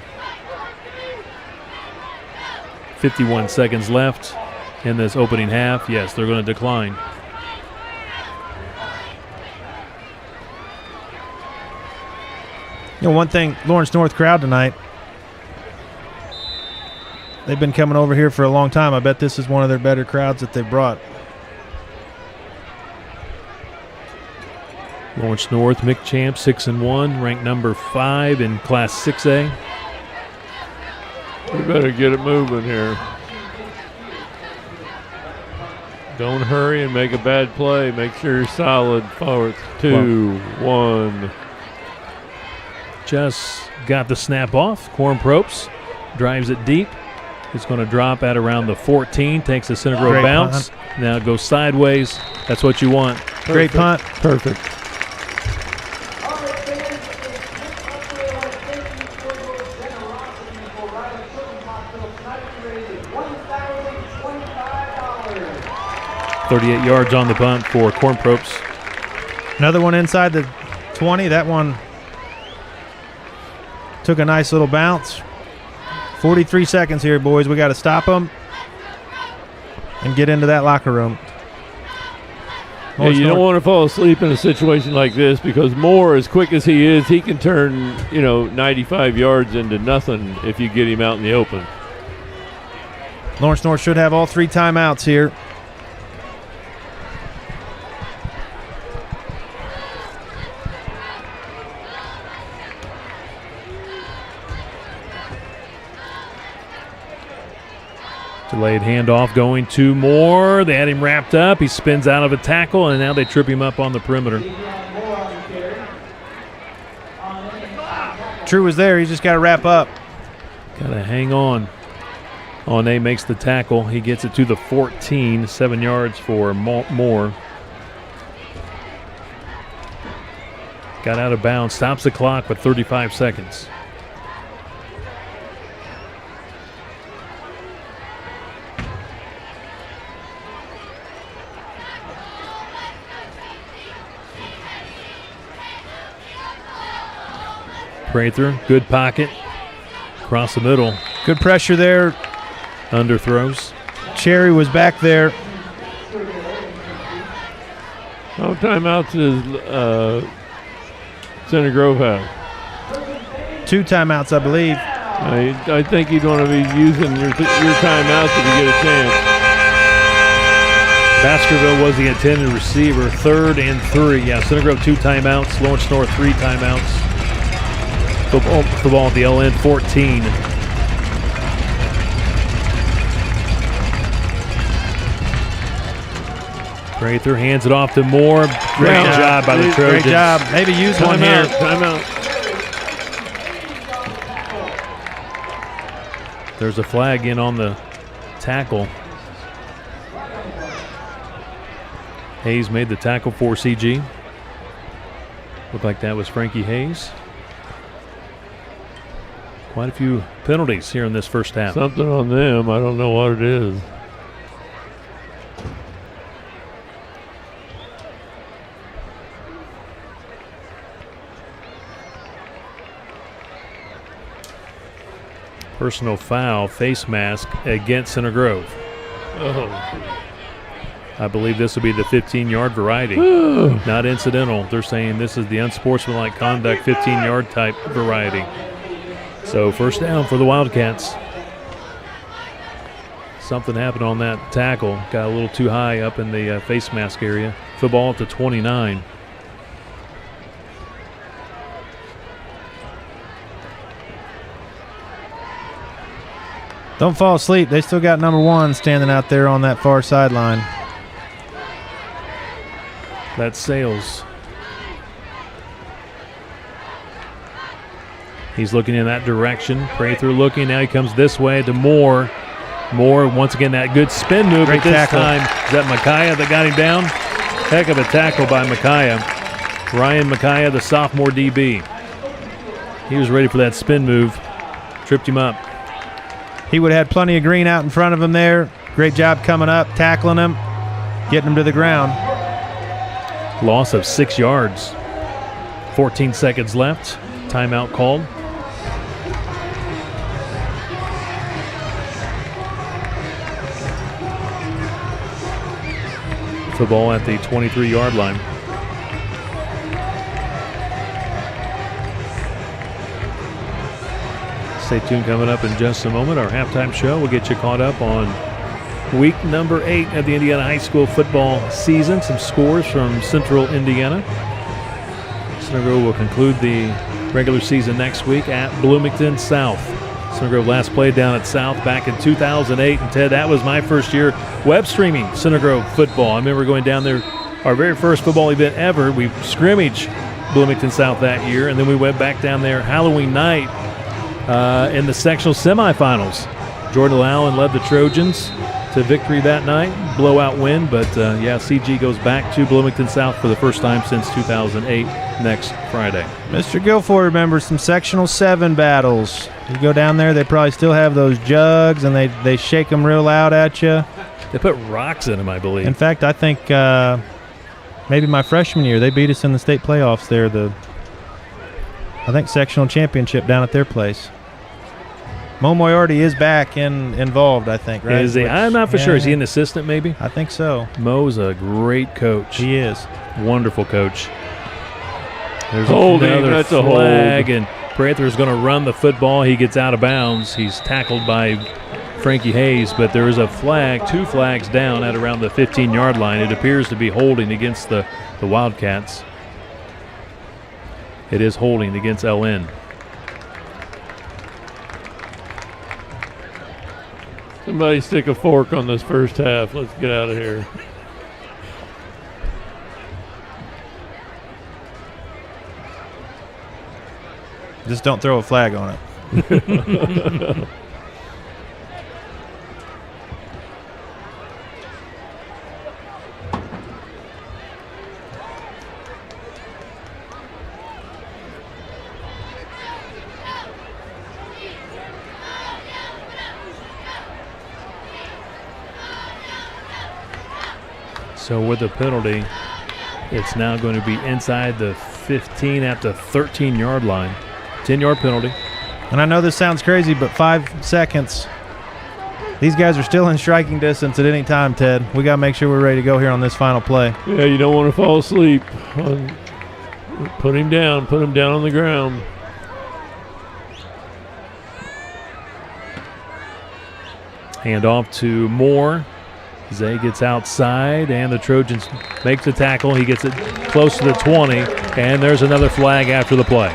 51 seconds left in this opening half. Yes, they're going to decline. You know, one thing, Lawrence North crowd tonight, they've been coming over here for a long time. I bet this is one of their better crowds that they've brought. Lawrence North, McChamp, 6-1, ranked number 5 in Class 6A. We better get it moving here. Don't hurry and make a bad play. Make sure you're solid. Forward 2, 1. Just got the snap off. Quorum Propes drives it deep. It's going to drop at around the 14. Takes a Center Grove bounce. Punt. Now it goes sideways. That's what you want. Great punt. Perfect. $38 yards on the punt for Corn Propes. Another one inside the 20. That one took a nice little bounce. 43 seconds here, boys. We got to stop them and get into that locker room. Yeah, you don't want to fall asleep in a situation like this, because Moore, as quick as he is, he can turn 95 yards into nothing if you get him out in the open. Lawrence North should have all 3 timeouts here. Delayed handoff going to Moore. They had him wrapped up. He spins out of a tackle, and now they trip him up on the perimeter. True was there. He's just got to wrap up. Got to hang on. Onay makes the tackle. He gets it to the 14, 7 yards for Moore. Got out of bounds, stops the clock with 35 seconds. Prather, good pocket. Across the middle. Good pressure there. Underthrows. Cherry was back there. How timeouts does Center Grove have? 2 timeouts, I believe. I think you'd want to be using your timeouts if you get a chance. Baskerville was the intended receiver. 3rd and 3. Yeah, Center Grove 2 timeouts. Lawrence North 3 timeouts. Football at the LN 14. Prather hands it off to Moore. Great job by the Trojans. Great job. Maybe use one here. Timeout. There's a flag in on the tackle. Hayes made the tackle for CG. Looked like that was Frankie Hayes. Quite a few penalties here in this first half. Something on them. I don't know what it is. Personal foul, face mask against Center Grove. Oh. I believe this will be the 15-yard variety. Not incidental. They're saying this is the unsportsmanlike conduct 15-yard type variety. So first down for the Wildcats. Something happened on that tackle. Got a little too high up in the face mask area. Football at the 29. Don't fall asleep. They still got number 1 standing out there on that far sideline. That's Sales. He's looking in that direction. Prather looking. Now he comes this way to Moore. Moore, once again, that good spin move. Great but this tackle. time, is that Micaiah that got him down? Heck of a tackle by Micaiah. Ryan Micaiah, the sophomore DB. He was ready for that spin move. Tripped him up. He would have had plenty of green out in front of him there. Great job coming up, tackling him, getting him to the ground. Loss of 6 yards. 14 seconds left. Timeout called. Football at the 23-yard line. Stay tuned, coming up in just a moment. Our halftime show will get you caught up on week number 8 of the Indiana High School football season. Some scores from Central Indiana. Center Grove will conclude the regular season next week at Bloomington South. Center Grove last played down at South back in 2008. And Ted, that was my first year web streaming Center Grove football. I remember going down there, our very first football event ever. We scrimmaged Bloomington South that year, and then we went back down there Halloween night in the sectional semifinals. Jordan Allen led the Trojans to victory that night, blowout win, but CG goes back to Bloomington South for the first time since 2008 next Friday. Mr. Guilfoyle remembers some sectional 7 battles. You go down there, they probably still have those jugs, and they shake them real loud at you. They put rocks in them, I believe. In fact, I think maybe my freshman year, they beat us in the state playoffs there. I think sectional championship down at their place. Mo Moriarty is back involved, I think, right? Is he? I'm not for sure. Is he an assistant, maybe? I think so. Mo's a great coach. He is. Wonderful coach. There's Holding, another that's a flag, hold. and Prather's going to run the football. He gets out of bounds. He's tackled by Frankie Hayes, but there is a flag, 2 flags down at around the 15-yard line. It appears to be holding against the Wildcats. It is holding against LN. Somebody stick a fork on this first half. Let's get out of here. Just don't throw a flag on it. So with the penalty, it's now going to be inside the 15 at the 13-yard line. 10-yard penalty. And I know this sounds crazy, but 5 seconds. These guys are still in striking distance at any time, Ted. We got to make sure we're ready to go here on this final play. Yeah, you don't want to fall asleep. Put him down on the ground. Hand off to Moore. Zay gets outside, and the Trojans make the tackle. He gets it close to the 20, and there's another flag after the play.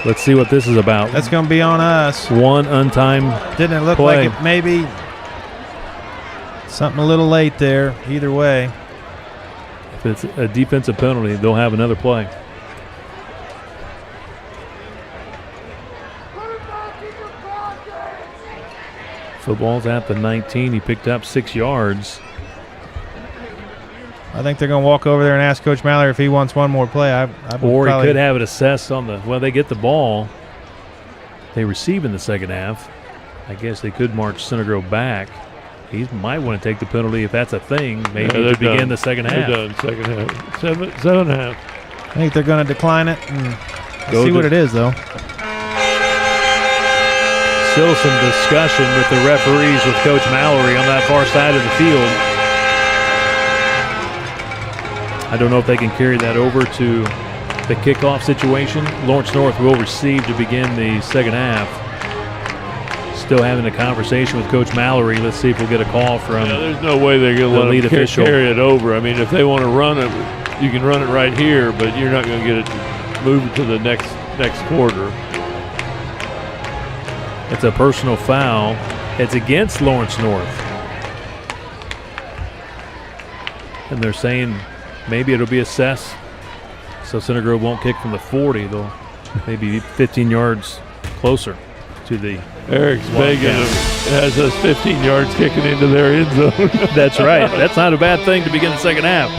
Let's see what this is about. That's going to be on us. One untimed Didn't it look play. like it maybe something a little late there? Either way. If it's a defensive penalty, they'll have another play. Football's at the 19. He picked up 6 yards. I think they're going to walk over there and ask Coach Mallory if he wants one more play. Or he could have it assessed on the – well, they get the ball. They receive in the second half. I guess they could march Center Grove back. He might want to take the penalty if that's a thing, maybe to begin the second half. They're done second half. Seven half. I think they're going to decline it and see what it is, though. Still some discussion with the referees with Coach Mallory on that far side of the field. I don't know if they can carry that over to the kickoff situation. Lawrence North will receive to begin the second half. Still having a conversation with Coach Mallory. Let's see if we'll get a call from there's no way they're going to let lead them official. carry it over. I mean, if they want to run it, you can run it right here, but you're not going to get it moved to the next quarter. It's a personal foul. It's against Lawrence North. And they're saying maybe it'll be assessed so Center Grove won't kick from the 40. They'll maybe 15 yards closer to the Eric's begging has us 15 yards kicking into their end zone. That's right. That's not a bad thing to begin the second half.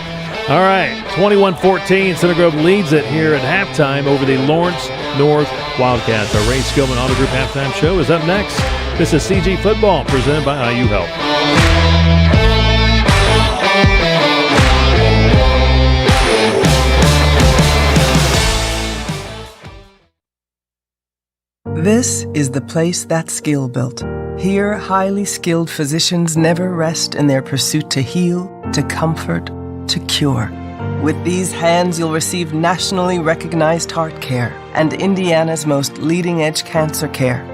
All right, 21-14. Center Grove leads it here at halftime over the Lawrence North Wildcats. Our Ray Skillman Auto Group halftime show is up next. This is CG Football presented by IU Health. This is the place that's skill built. Here, highly skilled physicians never rest in their pursuit to heal, to comfort, to cure. With these hands, you'll receive nationally recognized heart care and Indiana's most leading-edge cancer care.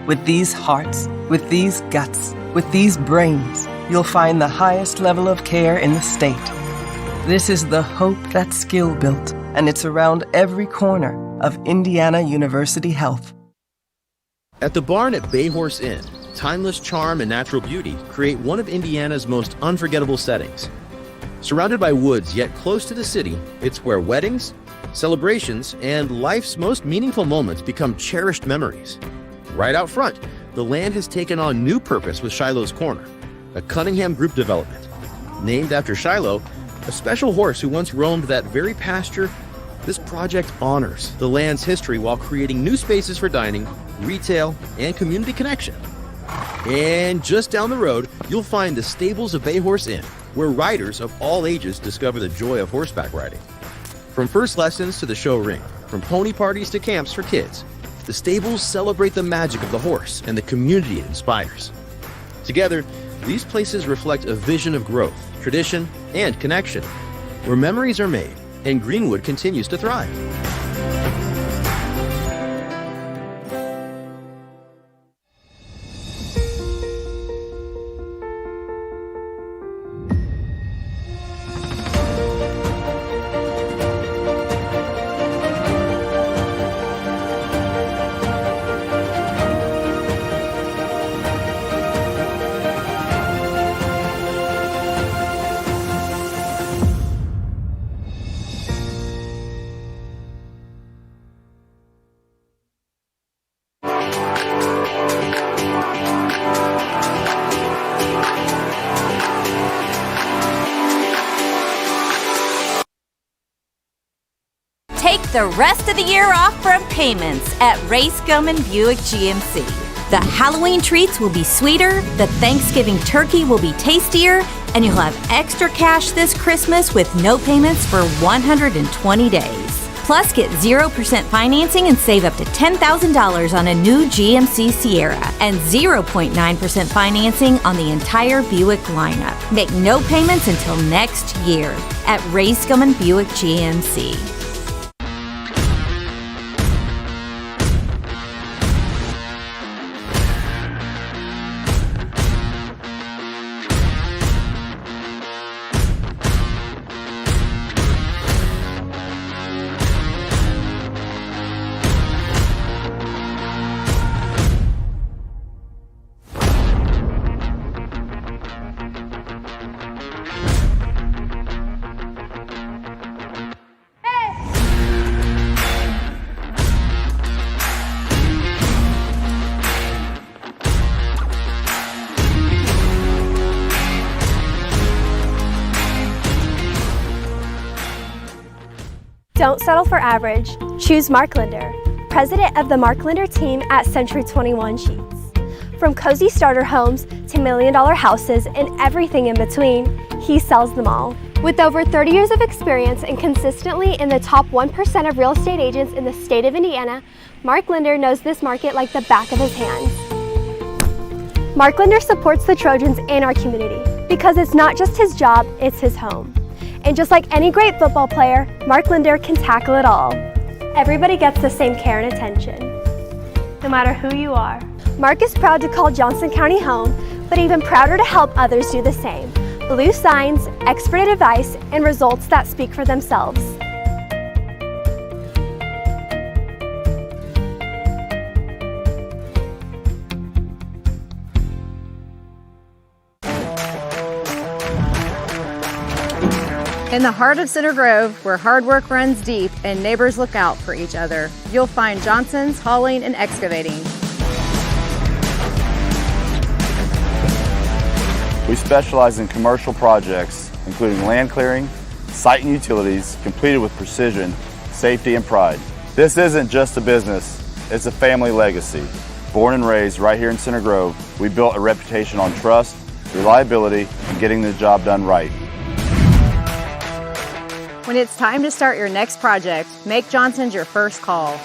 With these hearts, with these guts, with these brains, you'll find the highest level of care in the state. This is the hope that's skill built, and it's around every corner of Indiana University Health. At the barn at Bayhorse Inn, timeless charm and natural beauty create one of Indiana's most unforgettable settings. Surrounded by woods yet close to the city, it's where weddings, celebrations, and life's most meaningful moments become cherished memories. Right out front, the land has taken on new purpose with Shiloh's Corner, a Cunningham Group development. Named after Shiloh, a special horse who once roamed that very pasture, this project honors the land's history while creating new spaces for dining, retail, and community connection. And just down the road, you'll find the stables of Bayhorse Inn, where riders of all ages discover the joy of horseback riding. From first lessons to the show ring, from pony parties to camps for kids, the stables celebrate the magic of the horse and the community it inspires. Together, these places reflect a vision of growth, tradition, and connection, where memories are made and Greenwood continues to thrive. Take the rest of the year off from payments at Ray Skillman Buick GMC. The Halloween treats will be sweeter, the Thanksgiving turkey will be tastier, and you'll have extra cash this Christmas with no payments for 120 days. Plus, get 0% financing and save up to $10,000 on a new GMC Sierra and 0.9% financing on the entire Buick lineup. Make no payments until next year at Ray Skillman Buick GMC. Don't settle for average. Choose Mark Linder, president of the Mark Linder team at Century 21 Sheets. From cozy starter homes to $1 million houses and everything in between, he sells them all. With over 30 years of experience and consistently in the top 1% of real estate agents in the state of Indiana, Mark Linder knows this market like the back of his hands. Mark Linder supports the Trojans and our community because it's not just his job, it's his home. And just like any great football player, Mark Linder can tackle it all. Everybody gets the same care and attention, no matter who you are. Mark is proud to call Johnson County home, but even prouder to help others do the same. Blue signs, expert advice, and results that speak for themselves. In the heart of Center Grove, where hard work runs deep and neighbors look out for each other, you'll find Johnson's Hauling and Excavating. We specialize in commercial projects, including land clearing, site and utilities, completed with precision, safety, and pride. This isn't just a business, it's a family legacy. Born and raised right here in Center Grove, we built a reputation on trust, reliability, and getting the job done right. When it's time to start your next project, make Johnson's your first call.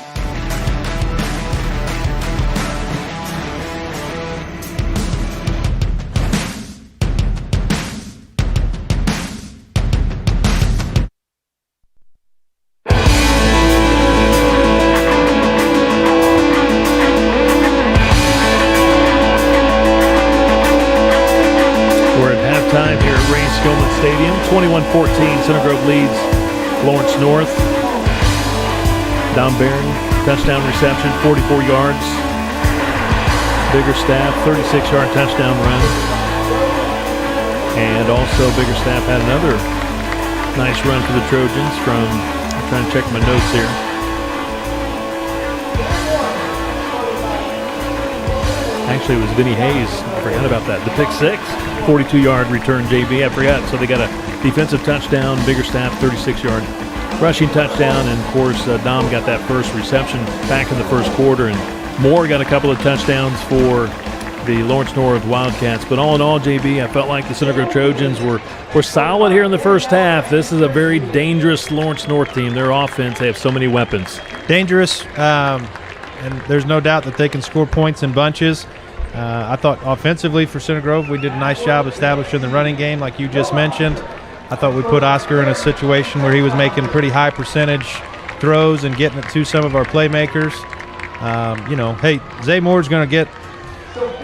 We're at halftime here at Ray Skillman Stadium. 21-14, Center Grove leads Lawrence North. Dom Barron, touchdown reception, 44 yards. Biggerstaff, 36-yard touchdown run. And also Biggerstaff had another nice run for the Trojans from, I'm trying to check my notes here. Actually, it was Vinny Hayes. I forgot about that. The pick six, 42-yard return, JB. I forgot. So they got a defensive touchdown, Biggerstaff, 36-yard rushing touchdown. And, of course, Dom got that first reception back in the first quarter. And Moore got a couple of touchdowns for the Lawrence North Wildcats. But all in all, JB, I felt like the Center Grove Trojans were solid here in the first half. This is a very dangerous Lawrence North team. Their offense, they have so many weapons. Dangerous, and there's no doubt that they can score points in bunches. I thought offensively for Center Grove, we did a nice job establishing the running game like you just mentioned. I thought we put Oscar in a situation where he was making pretty high percentage throws and getting it to some of our playmakers. Hey, Zay Moore's going to get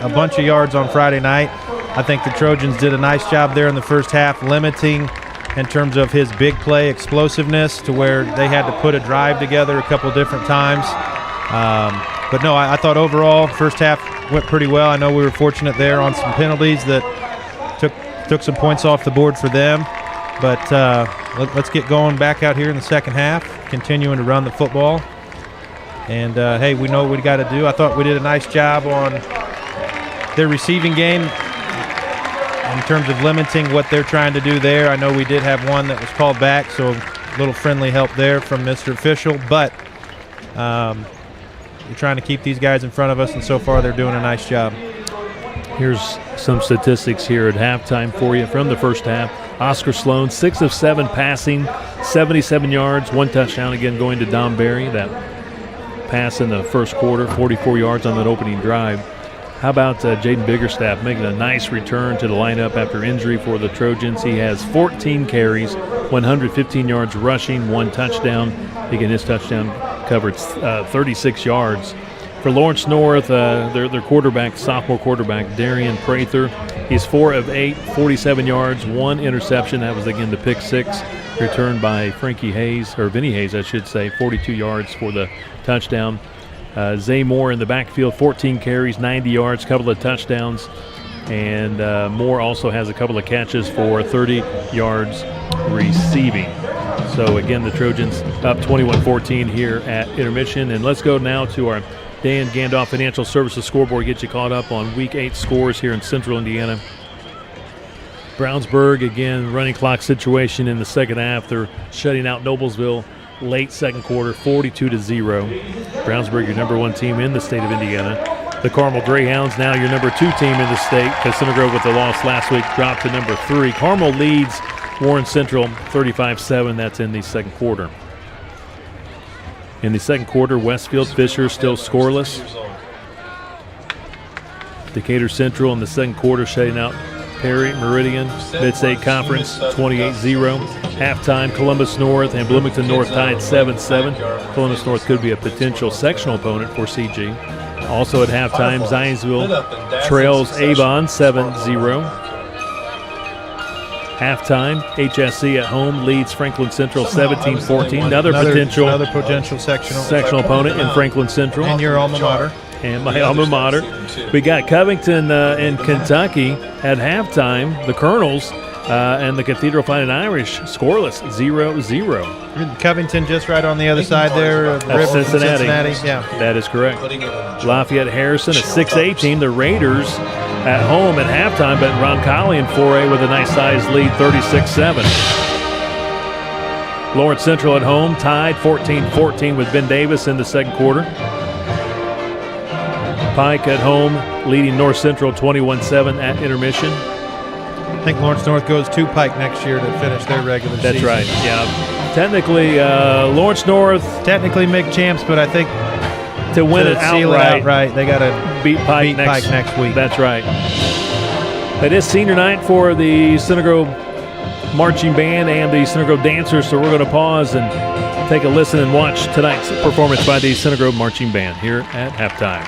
a bunch of yards on Friday night. I think the Trojans did a nice job there in the first half, limiting in terms of his big play explosiveness to where they had to put a drive together a couple different times. But no, I thought overall first half went pretty well. I know we were fortunate there on some penalties that took some points off the board for them. But let's get going back out here in the second half, continuing to run the football. And, hey, we know what we got to do. I thought we did a nice job on their receiving game in terms of limiting what they're trying to do there. I know we did have one that was called back, so a little friendly help there from Mr. Official. But You're trying to keep these guys in front of us, and so far they're doing a nice job. Here's some statistics here at halftime for you from the first half. Oscar Sloan, 6 of 7 passing, 77 yards, 1 touchdown, again going to Dom Berry. That pass in the first quarter, 44 yards on that opening drive. How about Jaden Biggerstaff making a nice return to the lineup after injury for the Trojans? He has 14 carries, 115 yards rushing, 1 touchdown. Again, his touchdown covered 36 yards. For Lawrence North, their quarterback, sophomore quarterback, Darian Prather, he's 4 of 8, 47 yards, 1 interception. That was, again, the pick 6 returned by Vinny Hayes, I should say, 42 yards for the touchdown. Zay Moore in the backfield, 14 carries, 90 yards, couple of touchdowns. And Moore also has a couple of catches for 30 yards receiving. So, again, the Trojans up 21-14 here at intermission. And let's go now to our Dan Gandolf Financial Services scoreboard, get you caught up on Week 8 scores here in Central Indiana. Brownsburg, again, running clock situation in the second half. They're shutting out Noblesville late second quarter, 42-0. Brownsburg, your number 1 team in the state of Indiana. The Carmel Greyhounds, now your number 2 team in the state, because Center Grove, with the loss last week, dropped to number 3. Carmel leads Warren Central 35-7. That's in the second quarter. In the second quarter, Westfield Fisher still scoreless. Decatur Central in the second quarter shutting out Perry Meridian Mid-State Conference 28-0. Halftime, Columbus North and Bloomington North tied 7-7. Columbus North could be a potential sectional opponent for CG. Also at halftime, Zionsville trails Avon 7-0. Halftime, HSC at home leads Franklin Central 17-14. Another potential sectional opponent in Franklin Central. And your alma mater. And my alma mater. We got Covington in Kentucky at halftime. The Colonels and the Cathedral Fighting Irish scoreless, 0-0. Covington just right on the other side there. That's Cincinnati. Yeah, that is correct. Lafayette Harrison, a 6A team. The Raiders at home at halftime, but Roncalli and 4A with a nice size lead, 36-7. Lawrence Central at home tied 14-14 with Ben Davis in the second quarter. Pike at home leading North Central 21-7 at intermission. I think Lawrence North goes to Pike next year to finish their regular season. That's right, yeah. Technically, Lawrence North. Technically MIG champs, but I think to win it outright, they got to beat Pike next week. That's right. It is senior night for the Center Grove Marching Band and the Center Grove Dancers, so we're going to pause and take a listen and watch tonight's performance by the Center Grove Marching Band here at halftime.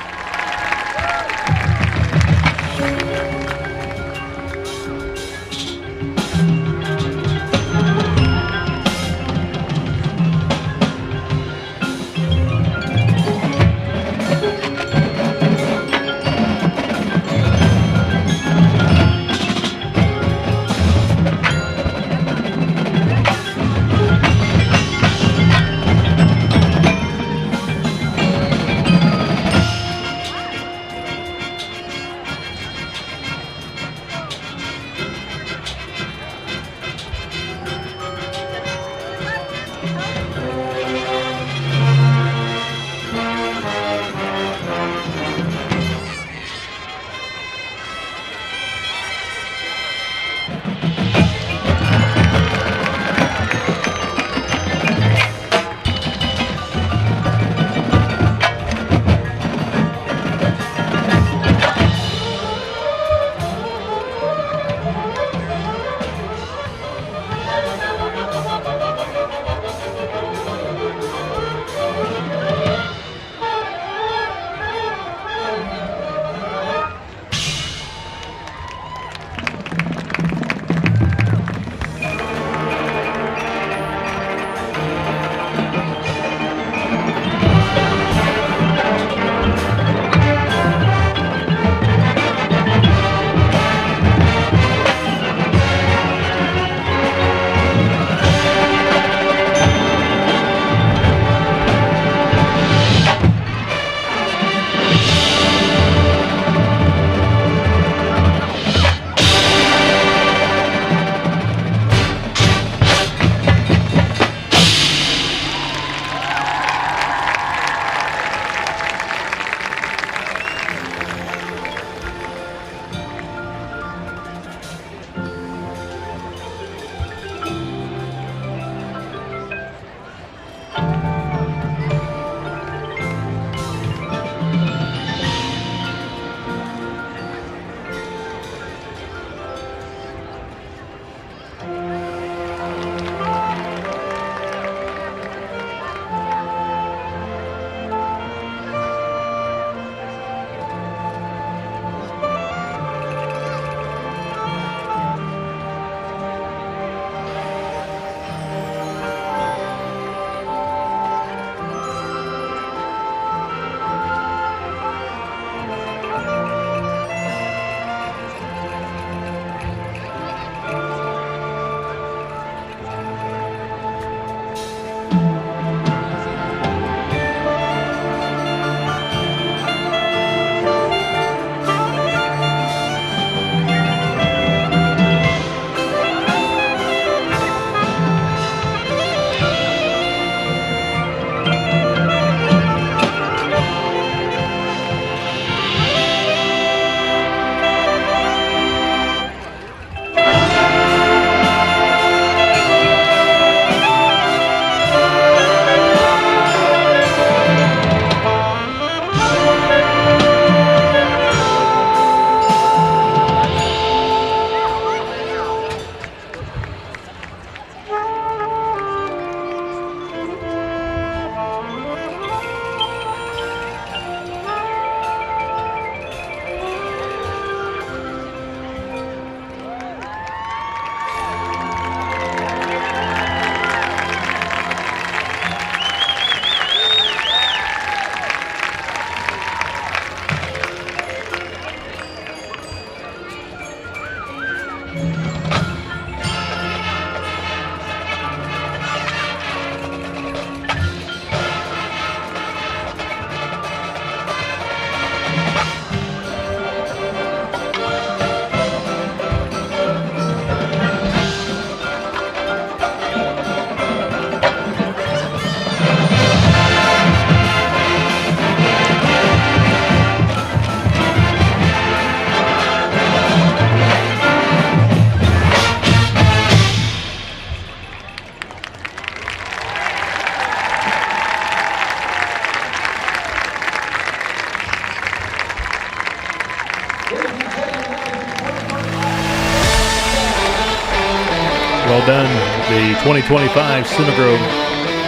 Well done, the 2025 Center Grove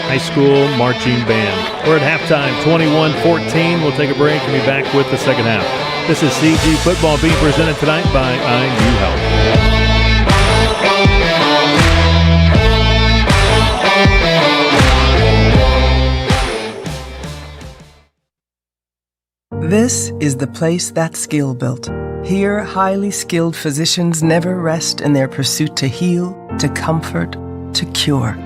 High School Marching Band. We're at halftime, 21-14. We'll take a break and be back with the second half. This is CG Football being presented tonight by IU Health. This is the place that's skill built. Here, highly skilled physicians never rest in their pursuit to heal, to comfort, to cure.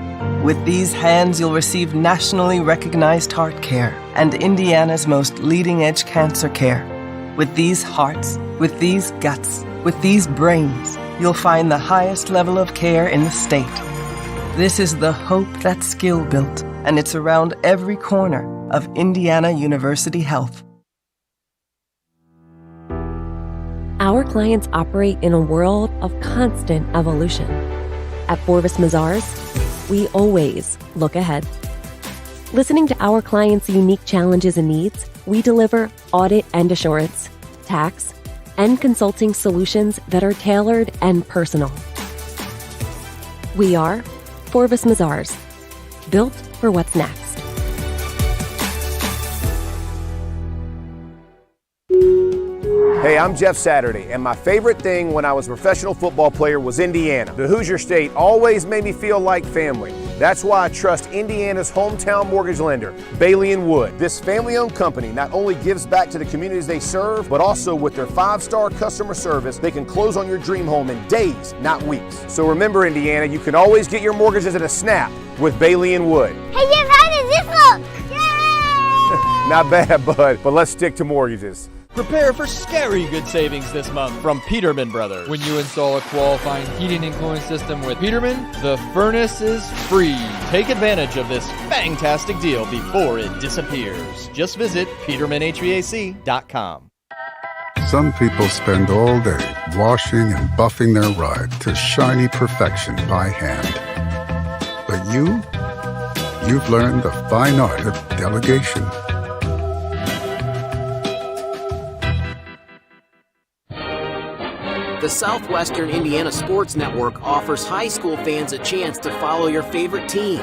With these hands, you'll receive nationally recognized heart care and Indiana's most leading-edge cancer care. With these hearts, with these guts, with these brains, you'll find the highest level of care in the state. This is the hope that's skill built, and it's around every corner of Indiana University Health. Our clients operate in a world of constant evolution. At Forvis Mazars, we always look ahead. Listening to our clients' unique challenges and needs, we deliver audit and assurance, tax, and consulting solutions that are tailored and personal. We are Forvis Mazars, built for what's next. Hey, I'm Jeff Saturday, and my favorite thing when I was a professional football player was Indiana. The Hoosier State always made me feel like family. That's why I trust Indiana's hometown mortgage lender, Bailey & Wood. This family-owned company not only gives back to the communities they serve, but also with their 5-star customer service, they can close on your dream home in days, not weeks. So remember, Indiana, you can always get your mortgages at a snap with Bailey & Wood. Hey, Jeff, how does this look? Yay! Not bad, bud, but let's stick to mortgages. Prepare for scary good savings this month from Peterman Brothers. When you install a qualifying heating and cooling system with Peterman, the furnace is free. Take advantage of this fantastic deal before it disappears. Just visit PetermanHVAC.com. Some people spend all day washing and buffing their ride to shiny perfection by hand. But you've learned the fine art of delegation. The Southwestern Indiana Sports Network offers high school fans a chance to follow your favorite team.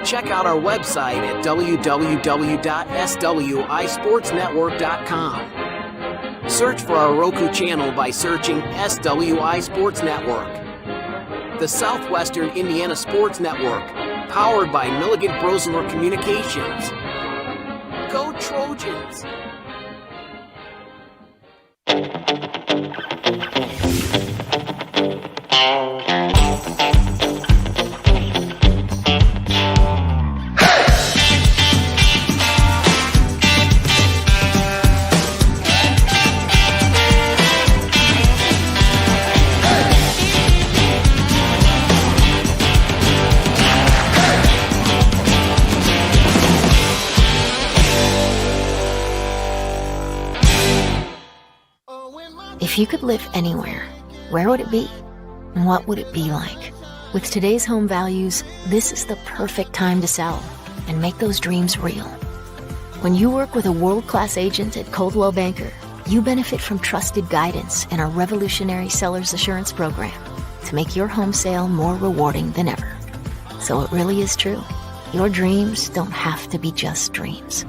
Check out our website at www.swisportsnetwork.com. Search for our Roku channel by searching SWI Sports Network. The Southwestern Indiana Sports Network, powered by Milligan Brosler Communications. Go Trojans! If you could live anywhere, where would it be? And what would it be like? With today's home values, this is the perfect time to sell and make those dreams real. When you work with a world-class agent at Coldwell Banker, you benefit from trusted guidance and our revolutionary seller's assurance program to make your home sale more rewarding than ever. So it really is true. Your dreams don't have to be just dreams.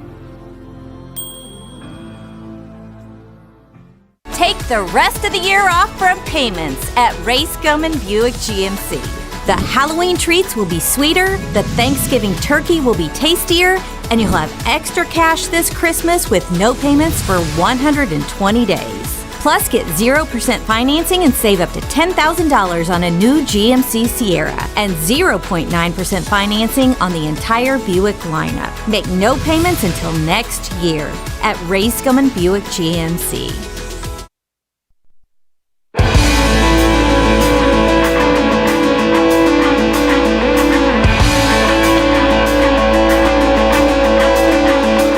Take the rest of the year off from payments at Ray Skillman Buick GMC. The Halloween treats will be sweeter, the Thanksgiving turkey will be tastier, and you'll have extra cash this Christmas with no payments for 120 days. Plus, get 0% financing and save up to $10,000 on a new GMC Sierra and 0.9% financing on the entire Buick lineup. Make no payments until next year at Ray Skillman Buick GMC.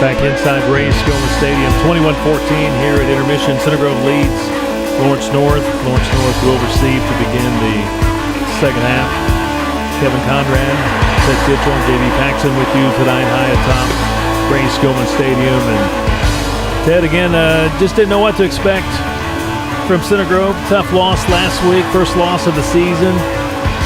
Back inside Ray Skillman Stadium, 21-14 here at intermission. Center Grove leads Lawrence North. Lawrence North will receive to begin the second half. Kevin Conrad, Ted Kitchell, and J.D. Paxson with you tonight high atop Ray Skillman Stadium. And Ted, again, just didn't know what to expect from Center Grove. Tough loss last week, first loss of the season.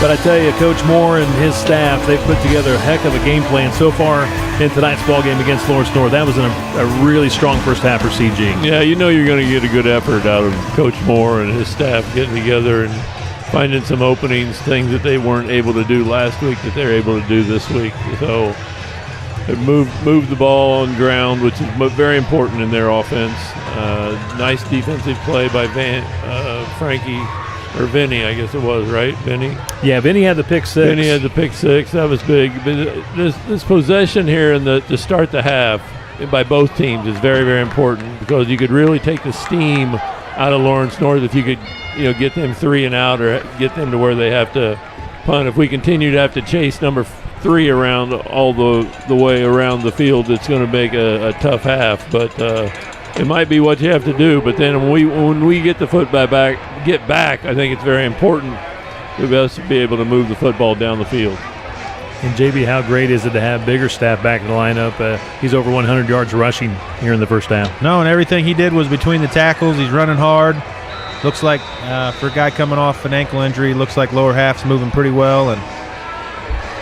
But I tell you, Coach Moore and his staff, they've put together a heck of a game plan so far in tonight's ball game against Lawrence North. That was a really strong first half for CG. Yeah, you know you're going to get a good effort out of Coach Moore and his staff getting together and finding some openings, things that they weren't able to do last week that they're able to do this week. So it moved the ball on ground, which is very important in their offense. Nice defensive play by Frankie. Or Vinny, I guess it was, right? Vinny? Yeah, Vinny had the pick six. Vinny had the pick six. That was big. But this possession here to start the half by both teams is very, very important because you could really take the steam out of Lawrence North if you could, get them 3 and out or get them to where they have to punt. If we continue to have to chase number 3 around all the way around the field, it's going to make a tough half. But it might be what you have to do, but then when we get the football back, I think it's very important for us to be able to move the football down the field. And JB, how great is it to have Biggerstaff back in the lineup? He's over 100 yards rushing here in the first half. No, and everything he did was between the tackles. He's running hard. Looks like for a guy coming off an ankle injury, looks like lower half's moving pretty well. And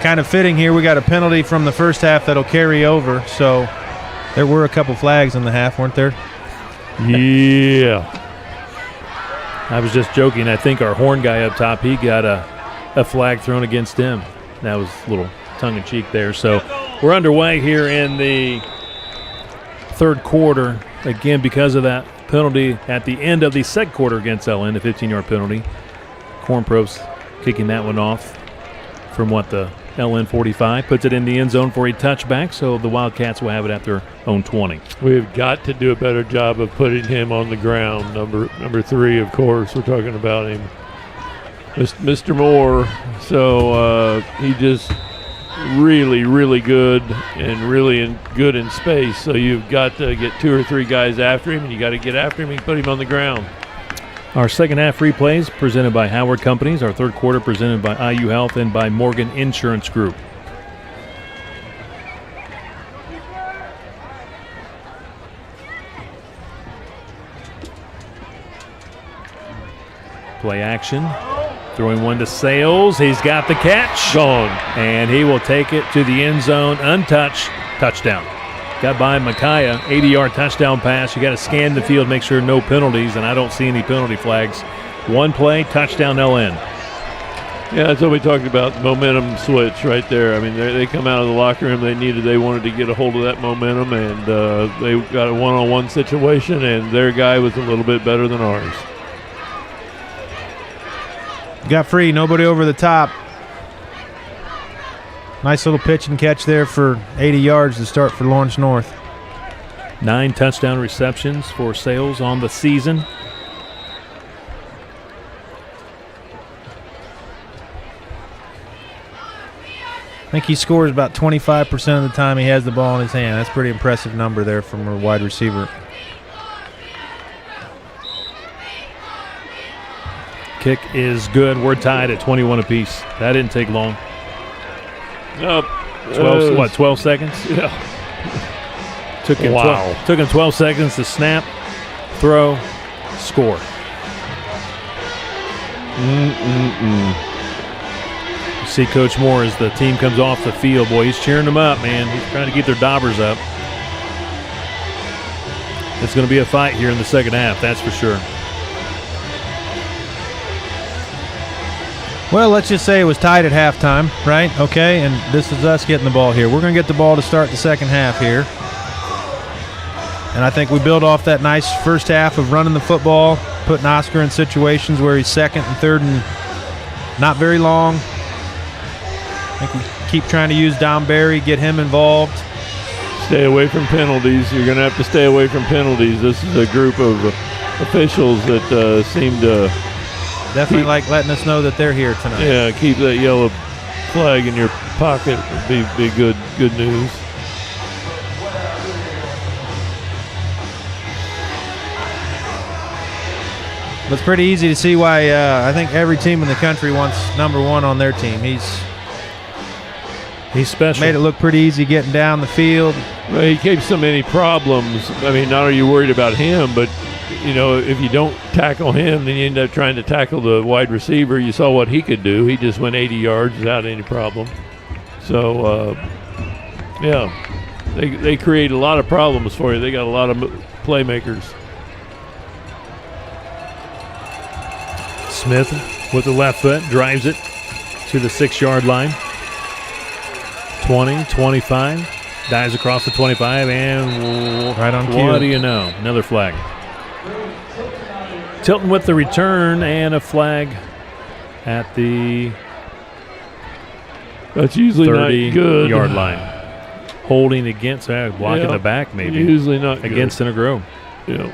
kind of fitting here, we got a penalty from the first half that'll carry over. So there were a couple flags in the half, weren't there? Yeah. I was just joking. I think our horn guy up top, he got a flag thrown against him. That was a little tongue-in-cheek there. So we're underway here in the third quarter. Again, because of that penalty at the end of the second quarter against LN, the 15-yard penalty. Cornpros kicking that one off from the LN 45, puts it in the end zone for a touchback, so the Wildcats will have it at their own 20. We've got to do a better job of putting him on the ground. Number 3, of course, we're talking about him. Mr. Moore, so he just really, really good and really good in space, so you've got to get 2 or 3 guys after him, and you got to get after him and put him on the ground. Our second half replays presented by Howard Companies. Our third quarter presented by IU Health and by Morgan Insurance Group. Play action. Throwing one to Sales. He's got the catch. Gone. And he will take it to the end zone untouched. Touchdown. Got by Micaiah, 80-yard touchdown pass. You got to scan the field, make sure no penalties, and I don't see any penalty flags. One play, touchdown LN. Yeah, that's what we talked about, momentum switch right there. I mean, they come out of the locker room, they wanted to get a hold of that momentum, and they got a one-on-one situation, and their guy was a little bit better than ours. Got free, nobody over the top. Nice little pitch and catch there for 80 yards to start for Lawrence North. 9 touchdown receptions for Sales on the season. I think he scores about 25% of the time he has the ball in his hand. That's a pretty impressive number there from a wide receiver. Kick is good. We're tied at 21 apiece. That didn't take long. 12 seconds? Yeah. Took him 12 seconds to snap, throw, score. You see Coach Moore as the team comes off the field. Boy, he's cheering them up, man. He's trying to keep their daubers up. It's going to be a fight here in the second half, that's for sure. Well, let's just say it was tied at halftime, right? Okay, and this is us getting the ball here. We're going to get the ball to start the second half here. And I think we build off that nice first half of running the football, putting Oscar in situations where he's second and third and not very long. I think we keep trying to use Downberry, get him involved. Stay away from penalties. You're going to have to stay away from penalties. This is a group of officials that seem to definitely like letting us know that they're here tonight. Yeah, keep that yellow flag in your pocket would be good news. It's pretty easy to see why I think every team in the country wants number 1 on their team. He's special. Made it look pretty easy getting down the field. Well, he gave so many problems. I mean, not are you worried about him, but if you don't tackle him, then you end up trying to tackle the wide receiver. You saw what he could do. He just went 80 yards without any problem. So, they create a lot of problems for you. They got a lot of playmakers. Smith with the left foot drives it to the 6-yard line. 20, 25. Dives across the 25 and right on cue. What do you know? Another flag. Tilton with the return and a flag at the that's usually not good 30-yard line. Holding against, blocking the back maybe. Usually not against Center Grove. Yeah.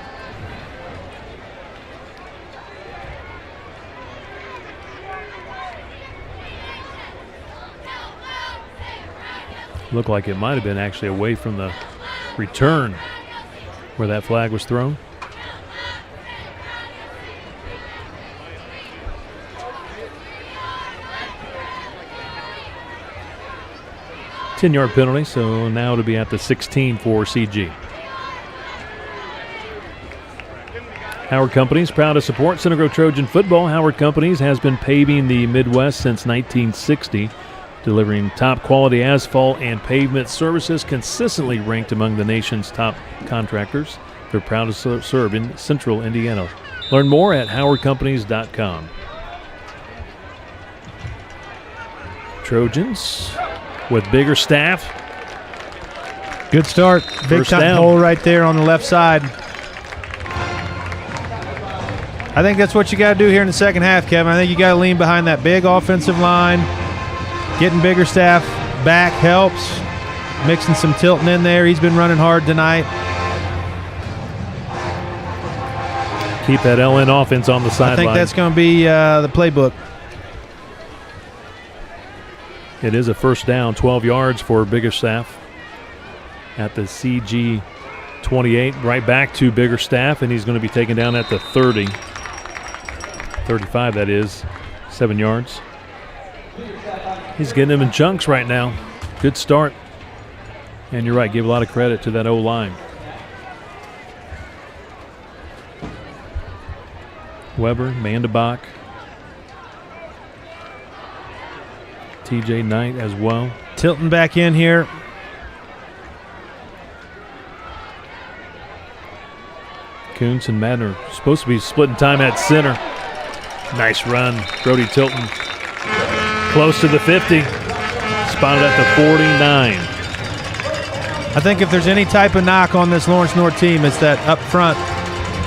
Looked like it might have been actually away from the return where that flag was thrown. Ten-yard penalty, so now to be at the 16 for CG. Howard Companies, proud to support Center Grove Trojan football. Howard Companies has been paving the Midwest since 1960, delivering top-quality asphalt and pavement services, consistently ranked among the nation's top contractors. They're proud to serve in Central Indiana. Learn more at howardcompanies.com. Trojans with bigger staff. Good start. Big time hole right there on the left side. I think that's what you got to do here in the second half, Kevin. I think you got to lean behind that big offensive line. Getting bigger staff back helps. Mixing some Tilton in there. He's been running hard tonight. Keep that LN offense on the sideline. I think that's going to be the playbook. It is a first down, 12 yards for Biggerstaff at the CG 28. Right back to Biggerstaff, and he's going to be taken down at the 30. 35, that is. 7 yards. He's getting them in chunks right now. Good start. And you're right, give a lot of credit to that O-line. Weber, Mandebach, TJ Knight as well. Tilton back in here. Kuntz and Madden are supposed to be splitting time at center. Nice run. Brody Tilton close to the 50. Spotted at the 49. I think if there's any type of knock on this Lawrence North team, it's that up front.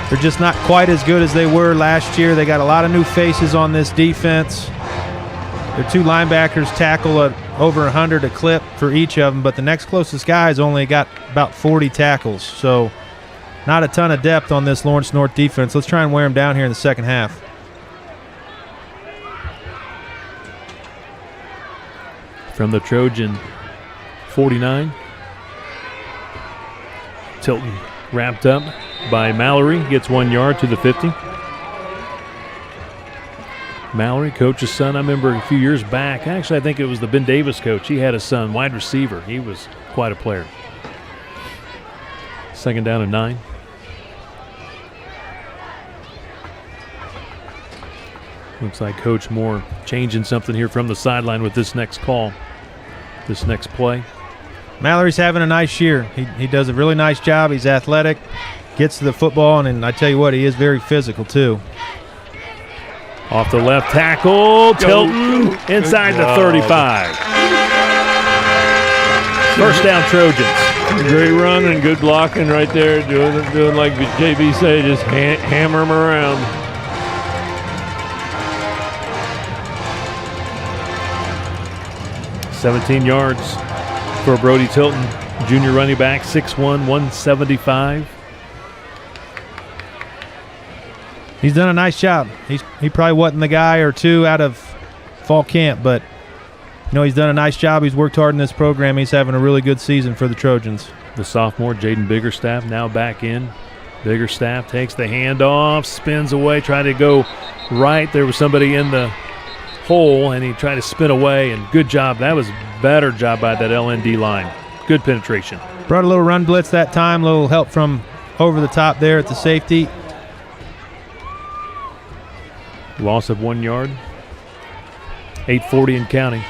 They're just not quite as good as they were last year. They got a lot of new faces on this defense. Their two linebackers tackle at over 100 a clip for each of them, but the next closest guy's only got about 40 tackles. So not a ton of depth on this Lawrence North defense. Let's try and wear them down here in the second half. From the Trojan 49. Tilton wrapped up by Mallory. Gets 1 yard to the 50. Mallory, coach's son. I remember a few years back, actually I think it was the Ben Davis coach. He had a son, wide receiver. He was quite a player. Second down and 9. Looks like Coach Moore changing something here from the sideline with this next call, this next play. Mallory's having a nice year. He does a really nice job. He's athletic, gets to the football, and I tell you what, he is very physical too. Off the left tackle, Tilton inside the 35. First down, Trojans. Great run and good blocking right there. Doing like JB said, just hammer them around. $17 yards for Brody Tilton, junior running back, 6'1", 175. He's done a nice job. He probably wasn't the guy or two out of fall camp, but he's done a nice job. He's worked hard in this program. He's having a really good season for the Trojans. The sophomore, Jaden Biggerstaff, now back in. Biggerstaff takes the handoff, spins away, trying to go right. There was somebody in the hole, and he tried to spin away, and good job. That was a better job by that LND line. Good penetration. Brought a little run blitz that time, a little help from over the top there at the safety. Loss of 1 yard. 8:40 and counting.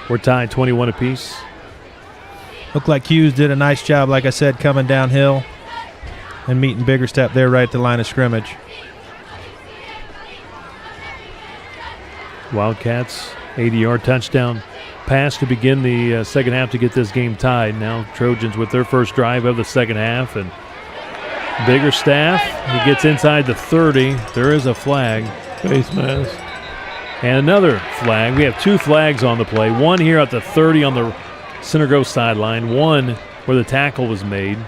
We're tied 21 apiece. Looked like Hughes did a nice job, like I said, coming downhill and meeting Biggerstep there right at the line of scrimmage. Wildcats, 80-yard touchdown pass to begin the second half to get this game tied. Now Trojans with their first drive of the second half, and Biggerstaff, he gets inside the 30. There is a flag. Face mask. And another flag. We have 2 flags on the play. One here at the 30 on the Center Grove sideline. One where the tackle was made,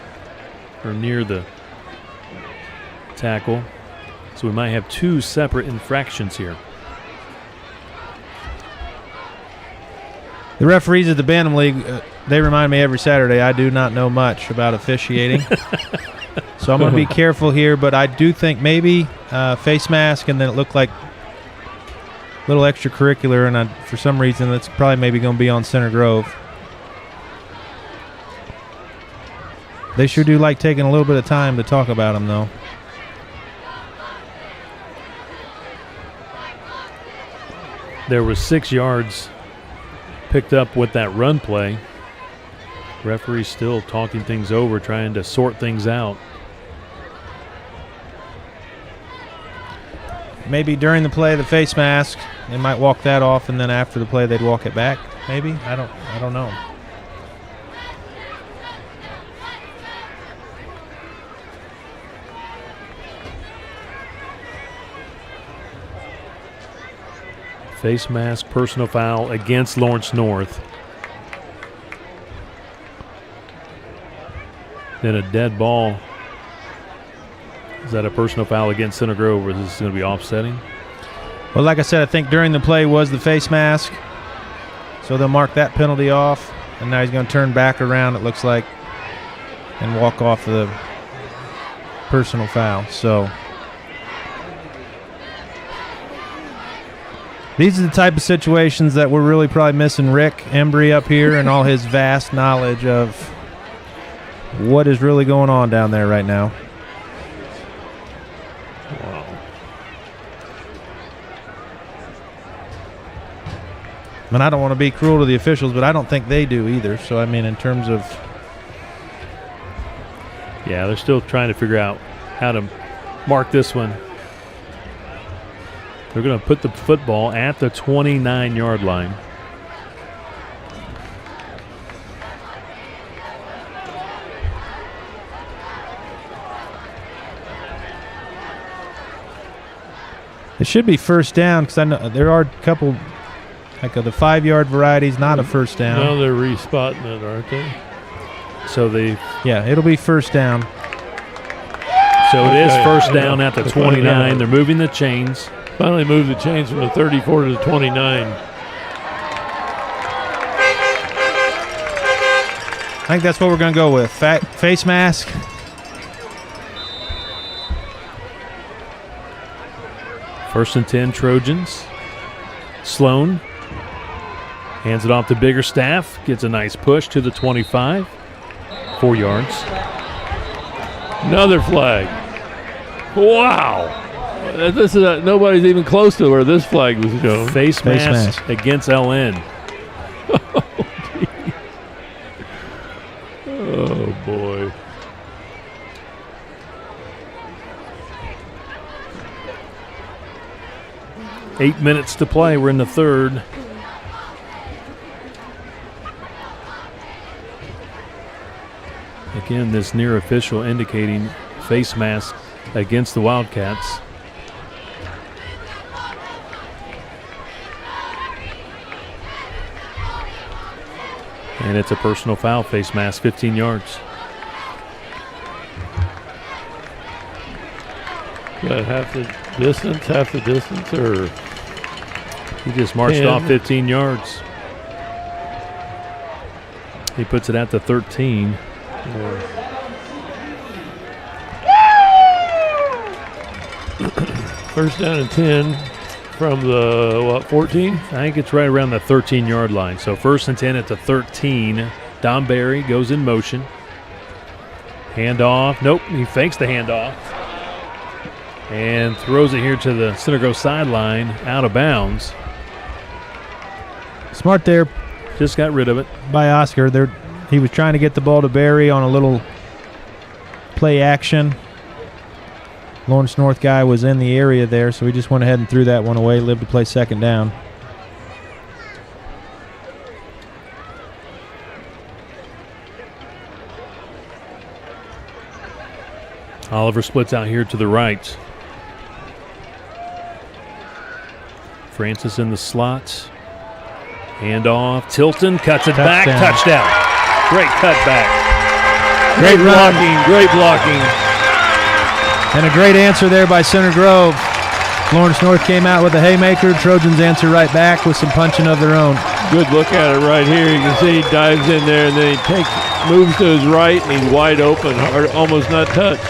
or near the tackle. So we might have 2 separate infractions here. The referees at the Bantam League, they remind me every Saturday I do not know much about officiating. So I'm going to be careful here, but I do think maybe face mask, and then it looked like a little extracurricular, and for some reason that's probably maybe going to be on Center Grove. They sure do like taking a little bit of time to talk about them, though. There was 6 yards picked up with that run play. Referee still talking things over, trying to sort things out. Maybe during the play, the face mask, they might walk that off, and then after the play, they'd walk it back. Maybe I don't know. Face mask, personal foul against Lawrence North. Then a dead ball. Is that a personal foul against Center Grove, or is this going to be offsetting? Well, like I said, I think during the play was the face mask. So they'll mark that penalty off. And now he's going to turn back around, it looks like, and walk off the personal foul. So these are the type of situations that we're really probably missing Rick Embry up here and all his vast knowledge of what is really going on down there right now. Wow. And I don't want to be cruel to the officials, but I don't think they do either. So, I mean, in terms of... Yeah, they're still trying to figure out how to mark this one. They're going to put the football at the 29-yard line. It should be first down, because I know there are a couple, like the 5-yard varieties, not a first down. No, they're respotting it, aren't they? So yeah, it'll be first down. So it is first down at the 29. They're moving the chains. Finally moved the chains from the 34 to the 29. I think that's what we're going to go with. Face mask. First and 10, Trojans. Sloan hands it off to Biggerstaff. Gets a nice push to the 25. 4 yards. Another flag. Wow. This is nobody's even close to where this flag was going. Face mask against LN. Oh, boy. Eight minutes to play. We're in the third. Again, this near official indicating face mask against the Wildcats. And it's a personal foul, face mask, 15 yards. Got half the distance, or he just marched 10. off 15 yards. He puts it at the 13. First down and 10 from the, 14? I think it's right around the 13-yard line. So first and 10 at the 13. Don Barry goes in motion. Handoff. Nope, he fakes the handoff. and throws it here to the Center Grove sideline, out of bounds. Smart there. Just got rid of it. By Oscar. He was trying to get the ball to Barry on a little play action. Lawrence North guy was in the area there, so he just went ahead and threw that one away, lived to play second down. Oliver splits out here to the right. Francis in the slot. Hand off. Tilton cuts it back. Touchdown. Great cutback. Great blocking. Great blocking. And a great answer there by Center Grove. Lawrence North came out with a haymaker. Trojans answer right back with some punching of their own. Good look at it right here. You can see he dives in there and then he moves to his right and he's wide open, almost not touched.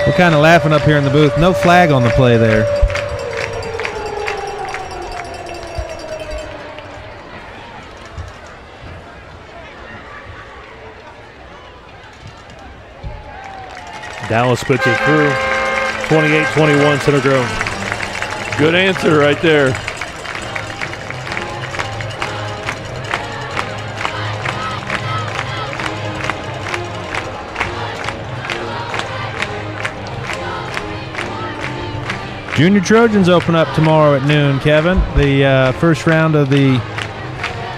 We're kind of laughing up here in the booth. No flag on the play there. Dallas puts it through. 28-21 Center Grove. Good answer right there. Junior Trojans open up tomorrow at noon, Kevin. The first round of the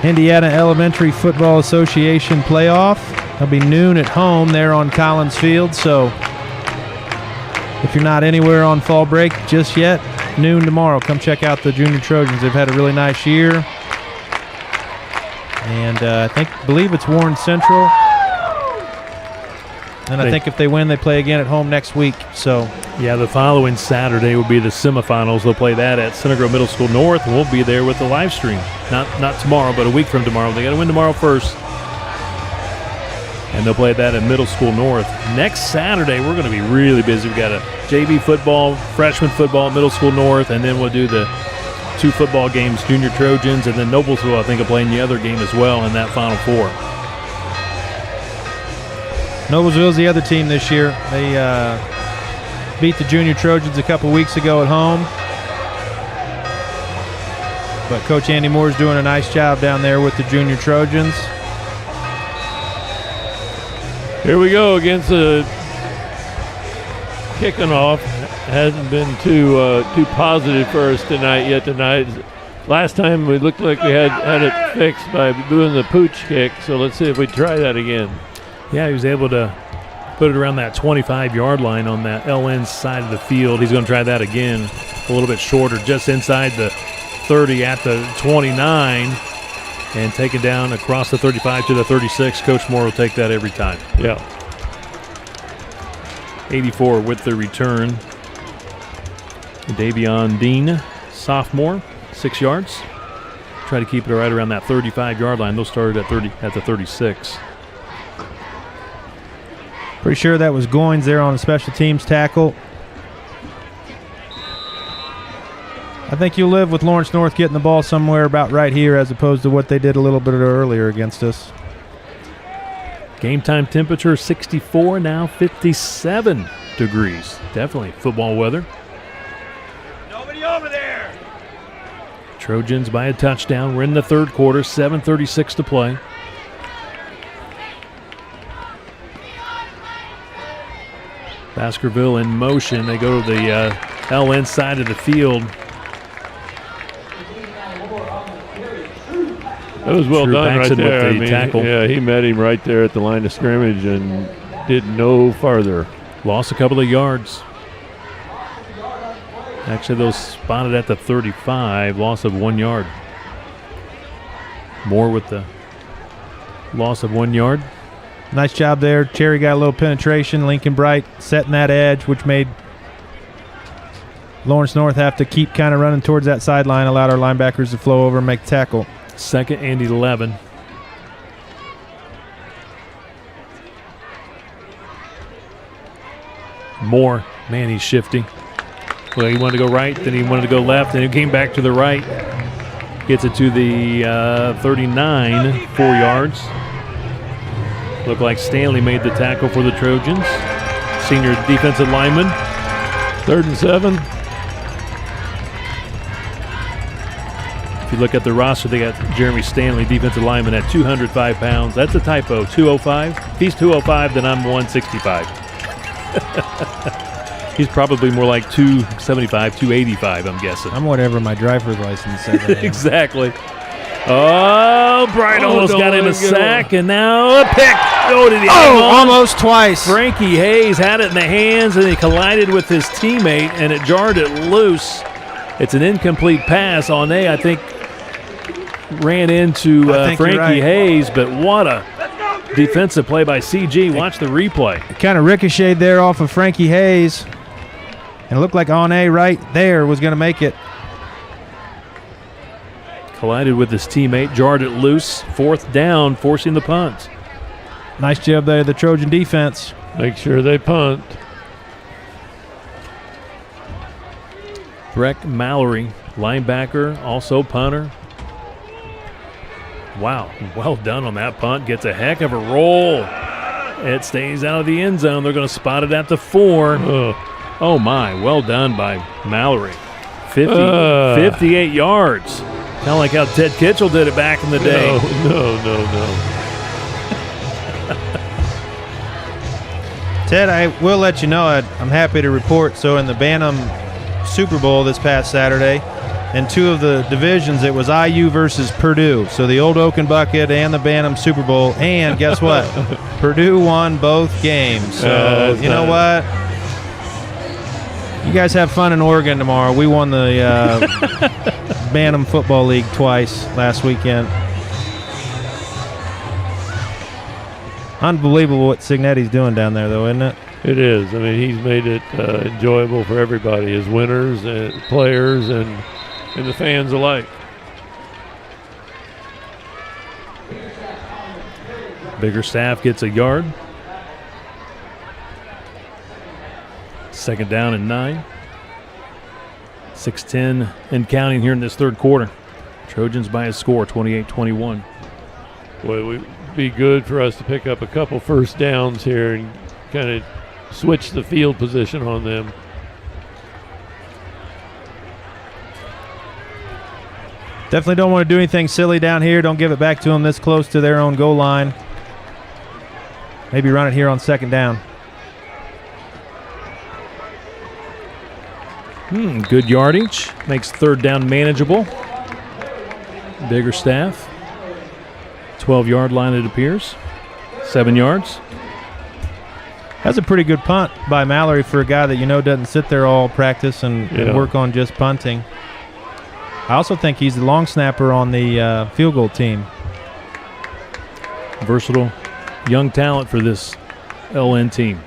Indiana Elementary Football Association playoff. It'll be noon at home there on Collins Field, so if you're not anywhere on fall break just yet, noon tomorrow. Come check out the Junior Trojans. They've had a really nice year. And I believe it's Warren Central. And I think if they win, they play again at home next week. So yeah, the following Saturday will be the semifinals. They'll play that at Center Grove Middle School North, and we'll be there with the live stream. Not tomorrow, but a week from tomorrow. They got to win tomorrow first. And they'll play that at Middle School North. Next Saturday, we're going to be really busy. We've got a JV football, freshman football at Middle School North, and then we'll do the 2 football games, Junior Trojans, and then Noblesville, I think, will play in the other game as well in that Final Four. Noblesville's the other team this year. They beat the Junior Trojans a couple weeks ago at home. But Coach Andy Moore's doing a nice job down there with the Junior Trojans. Here we go against the kicking off. Hasn't been too positive for us tonight. Last time we looked like we had it fixed by doing the pooch kick, so let's see if we try that again. Yeah, he was able to put it around that 25-yard line on that LN side of the field. He's going to try that again, a little bit shorter, just inside the 30 at the 29. And take it down across the 35 to the 36. Coach Moore will take that every time. Yeah. 84 with the return. Davion Dean, sophomore, 6 yards. Try to keep it right around that 35-yard line. They'll start at the 36. Pretty sure that was Goins there on a special teams tackle. I think you'll live with Lawrence North getting the ball somewhere about right here as opposed to what they did a little bit earlier against us. Game time temperature 64, now 57 degrees. Definitely football weather. Nobody over there. Trojans by a touchdown. We're in the third quarter, 7:36 to play. Baskerville in motion. They go to the LN side of the field. That was well done right there. Tackle. Yeah, he met him right there at the line of scrimmage and did no farther. Lost a couple of yards. Actually, those spotted at the 35, loss of 1 yard. Moore with the loss of 1 yard. Nice job there. Cherry got a little penetration. Lincoln Bright setting that edge, which made Lawrence North have to keep kind of running towards that sideline, allowed our linebackers to flow over and make the tackle. 2nd and 11. Moore, man, he's shifty. Well, he wanted to go right, then he wanted to go left, and he came back to the right. Gets it to the 39, 4 yards. Looked like Stanley made the tackle for the Trojans. Senior defensive lineman. 3rd and 7. If you look at the roster, they got Jeremy Stanley, defensive lineman, at 205 pounds. That's a typo, 205. If he's 205, then I'm 165. He's probably more like 275, 285, I'm guessing. I'm whatever my driver's license says. Exactly. Oh, Brian almost got him a sack, and now a pick. Oh, did he? Almost twice. Frankie Hayes had it in the hands, and he collided with his teammate, and it jarred it loose. It's an incomplete pass. Oné, I think, ran into Frankie Hayes, but what a defensive play by CG. Watch the replay. It kind of ricocheted there off of Frankie Hayes, and it looked like Oné right there was going to make it. Collided with his teammate, jarred it loose. 4th down, forcing the punt. Nice job there, the Trojan defense. Make sure they punt. Breck Mallory, linebacker, also punter. Wow, well done on that punt. Gets a heck of a roll. It stays out of the end zone. They're going to spot it at the 4. Oh, my. Well done by Mallory. 58 yards. Kind of like how Ted Kitchell did it back in the day. No. Ted, I will let you know, I'm happy to report. So in the Bantam Super Bowl this past Saturday, in 2 of the divisions, it was IU versus Purdue. So the Old Oaken Bucket and the Bantam Super Bowl. And guess what? Purdue won both games. So you know what? You guys have fun in Oregon tomorrow. We won the Bantam Football League twice last weekend. Unbelievable what Signetti's doing down there, though, isn't it? It is. I mean, he's made it enjoyable for everybody, his winners, and players, and the fans alike. Biggerstaff gets a yard. 2nd down and 9. 6:10 and counting here in this 3rd quarter. Trojans by a score, 28-21. Boy, it would be good for us to pick up a couple first downs here and kind of switch the field position on them. Definitely don't want to do anything silly down here. Don't give it back to them this close to their own goal line. Maybe run it here on 2nd down. Good yardage. Makes 3rd down manageable. Biggerstaff. 12-yard line, it appears. 7 yards. That's a pretty good punt by Mallory for a guy that doesn't sit there all practice and work on just punting. I also think he's the long snapper on the field goal team. Versatile young talent for this LN team.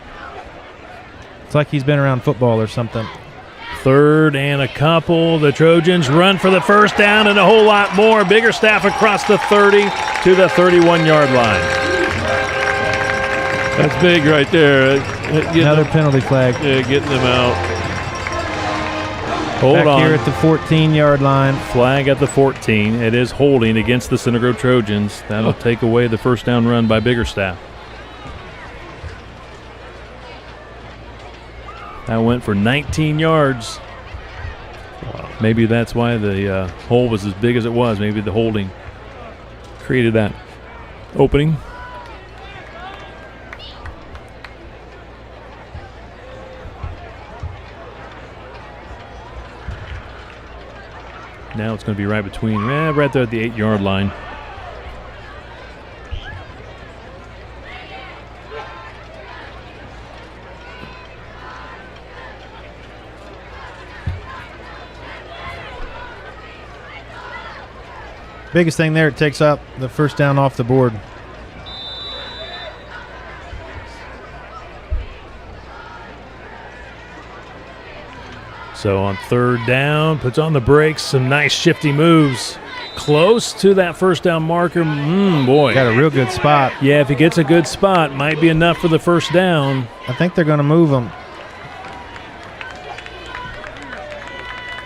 It's like he's been around football or something. 3rd and a couple. The Trojans run for the 1st down and a whole lot more. Biggerstaff across the 30 to the 31-yard line. That's big right there. Another penalty flag. Yeah, getting them out. Hold Back on. here at the 14-yard line. Flag at the 14. It is holding against the Center Grove Trojans. That'll take away the 1st down run by Biggerstaff. That went for 19 yards. Wow. Maybe that's why the hole was as big as it was. Maybe the holding created that opening. Now it's going to be right between, right there at the 8-yard line. Biggest thing there, it takes up the 1st down off the board. So on 3rd down, puts on the brakes, some nice shifty moves. Close to that 1st down marker. Boy. Got a real good spot. Yeah, if he gets a good spot, might be enough for the 1st down. I think they're going to move him.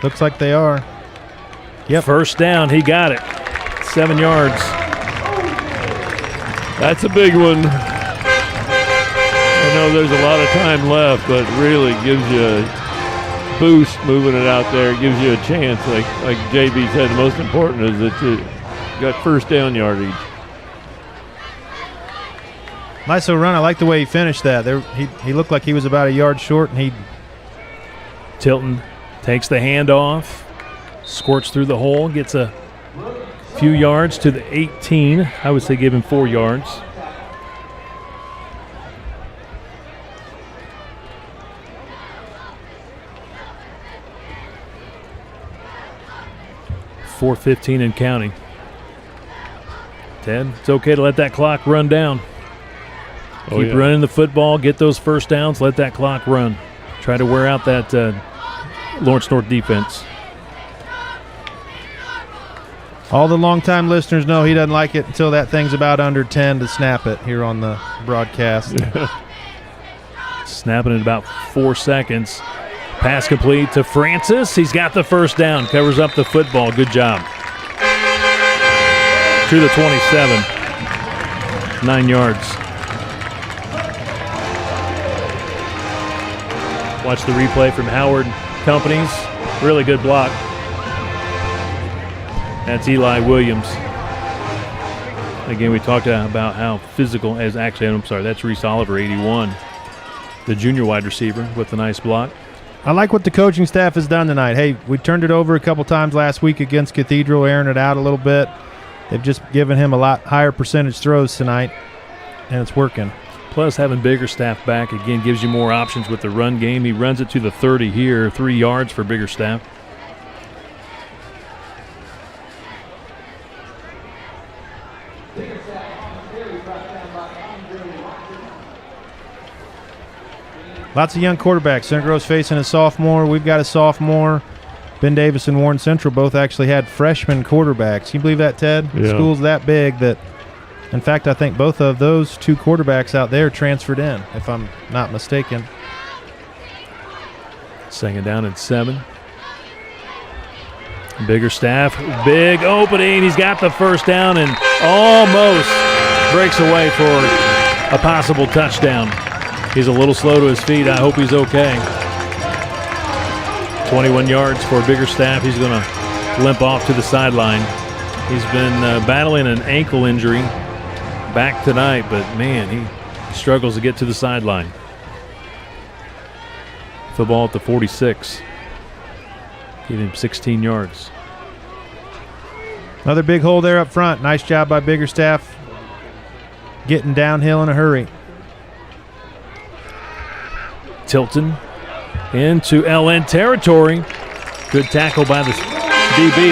Looks like they are. Yep. 1st down, he got it. 7 yards. That's a big one. I know there's a lot of time left, but really gives you a boost moving it out there. It gives you a chance. Like JB said, the most important is that you got first down yardage. Nice little run. I like the way he finished that. He looked like he was about a yard short, and Tilton takes the handoff, squirts through the hole, gets a few yards to the 18. I would say give him 4 yards. .4:15 and counting. Ted, it's okay to let that clock run down. Keep running the football, get those first downs, let that clock run. Try to wear out that Lawrence North defense. All the longtime listeners know he doesn't like it until that thing's about under 10 to snap it here on the broadcast. Snapping it about 4 seconds. Pass complete to Francis. He's got the first down, covers up the football. Good job. To the 27. 9 yards. Watch the replay from Howard Companies. Really good block. That's Eli Williams. Again, we talked about how physical that's Reese Oliver, 81. The junior wide receiver with a nice block. I like what the coaching staff has done tonight. Hey, we turned it over a couple times last week against Cathedral, airing it out a little bit. They've just given him a lot higher percentage throws tonight, and it's working. Plus, having Biggerstaff back, again, gives you more options with the run game. He runs it to the 30 here, 3 yards for Biggerstaff. Lots of young quarterbacks. Center Grove's facing a sophomore. We've got a sophomore. Ben Davis and Warren Central both actually had freshman quarterbacks. Can you believe that, Ted? Yeah. The school's that big that, in fact, I think both of those 2 quarterbacks out there transferred in, if I'm not mistaken. 2nd down and 7. Biggerstaff, big opening. He's got the first down and almost breaks away for a possible touchdown. He's a little slow to his feet. I hope he's okay. 21 yards for Biggerstaff. He's going to limp off to the sideline. He's been battling an ankle injury back tonight, but man, he struggles to get to the sideline. Football at the 46. Give him 16 yards. Another big hole there up front. Nice job by Biggerstaff getting downhill in a hurry. Tilton into LN territory. Good tackle by the DB.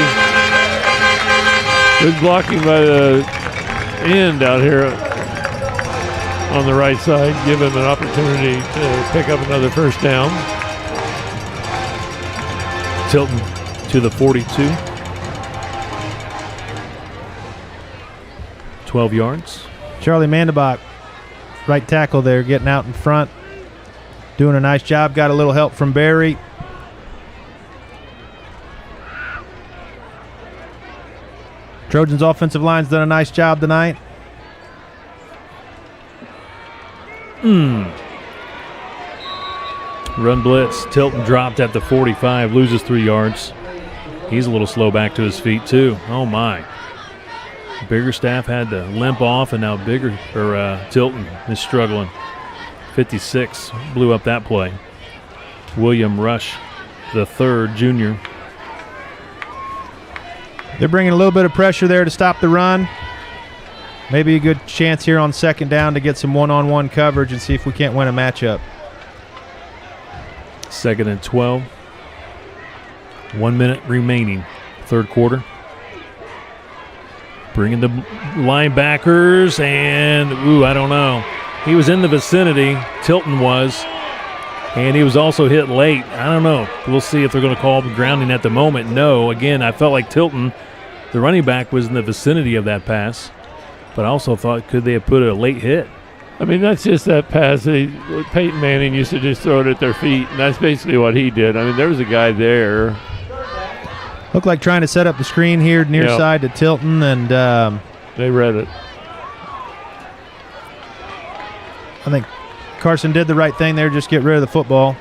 Good blocking by the end out here on the right side. Give him an opportunity to pick up another first down. Tilton to the 42. 12 yards. Charlie Mandebach, right tackle there, getting out in front. Doing a nice job. Got a little help from Barry. Trojans' offensive line's done a nice job tonight. Run blitz. Tilton dropped at the 45. Loses 3 yards. He's a little slow back to his feet, too. Oh, my. Biggerstaff had to limp off, and now Tilton is struggling. 56 blew up that play. William Rush, the third junior. They're bringing a little bit of pressure there to stop the run. Maybe a good chance here on 2nd down to get some one-on-one coverage and see if we can't win a matchup. 2nd and 12. 1 minute remaining. 3rd quarter. Bringing the linebackers and, I don't know. He was in the vicinity, Tilton was, and he was also hit late. I don't know. We'll see if they're going to call grounding at the moment. No, again, I felt like Tilton, the running back, was in the vicinity of that pass, but I also thought, could they have put a late hit? I mean, that's just that pass. Peyton Manning used to just throw it at their feet, and that's basically what he did. I mean, there was a guy there. Looked like trying to set up the screen here near side to Tilton, and they read it. I think Carson did the right thing there, just get rid of the football.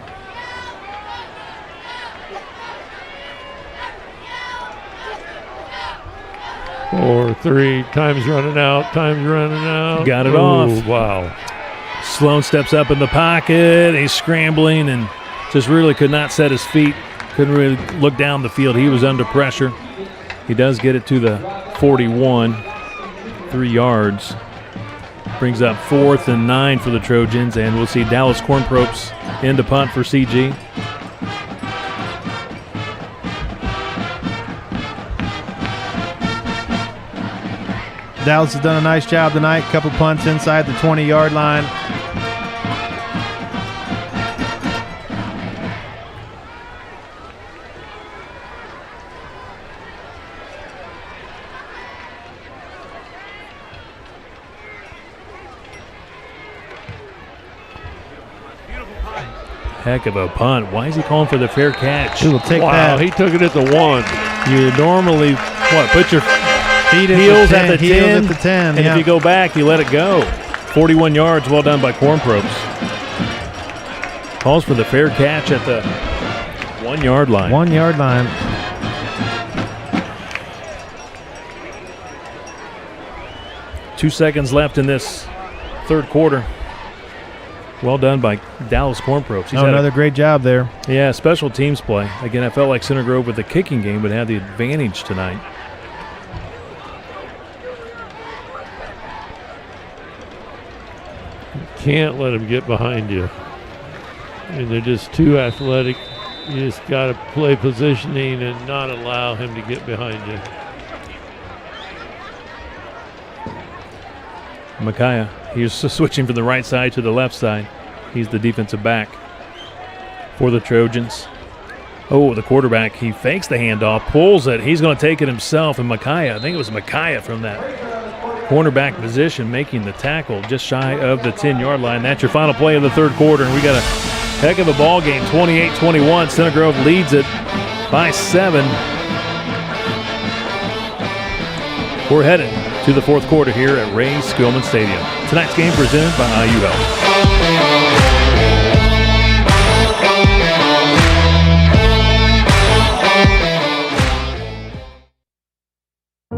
Four, three, time's running out, Got it Ooh, off. Wow. Sloan steps up in the pocket. He's scrambling and just really could not set his feet. Couldn't really look down the field. He was under pressure. He does get it to the 41, 3 yards. Brings up 4th and 9 for the Trojans, and we'll see Dallas Cornpropes in to punt for CG. Dallas has done a nice job tonight. Couple punts inside the 20-yard line. Heck of a punt. Why is he calling for the fair catch? He will take Wow, that. he took it at the 1. You normally, put your Feet heels at the 10, heels at the 10, and yeah. if you go back, you let it go. 41 yards, well done by Cornpropes. Calls for the fair catch at the 1-yard line. 1-yard line. Two seconds left in this third quarter. Well done by Dallas Cornpropes. He's had Another great job there. Yeah, special teams play. Again, I felt like Center Grove with the kicking game would have the advantage tonight. Can't let him get behind you. And they're just too athletic. You just got to play positioning and not allow him to get behind you. Micaiah, he's switching from the right side to the left side. He's the defensive back for the Trojans. Oh, the quarterback, he fakes the handoff, pulls it. He's going to take it himself. And Micaiah, I think it was Micaiah from that cornerback position making the tackle just shy of the 10-yard line. That's your final play of the third quarter. And we got a heck of a ball game, 28-21. Center Grove leads it by 7. We're headed to the fourth quarter here at Ray Skillman Stadium. Tonight's game presented by IU Health.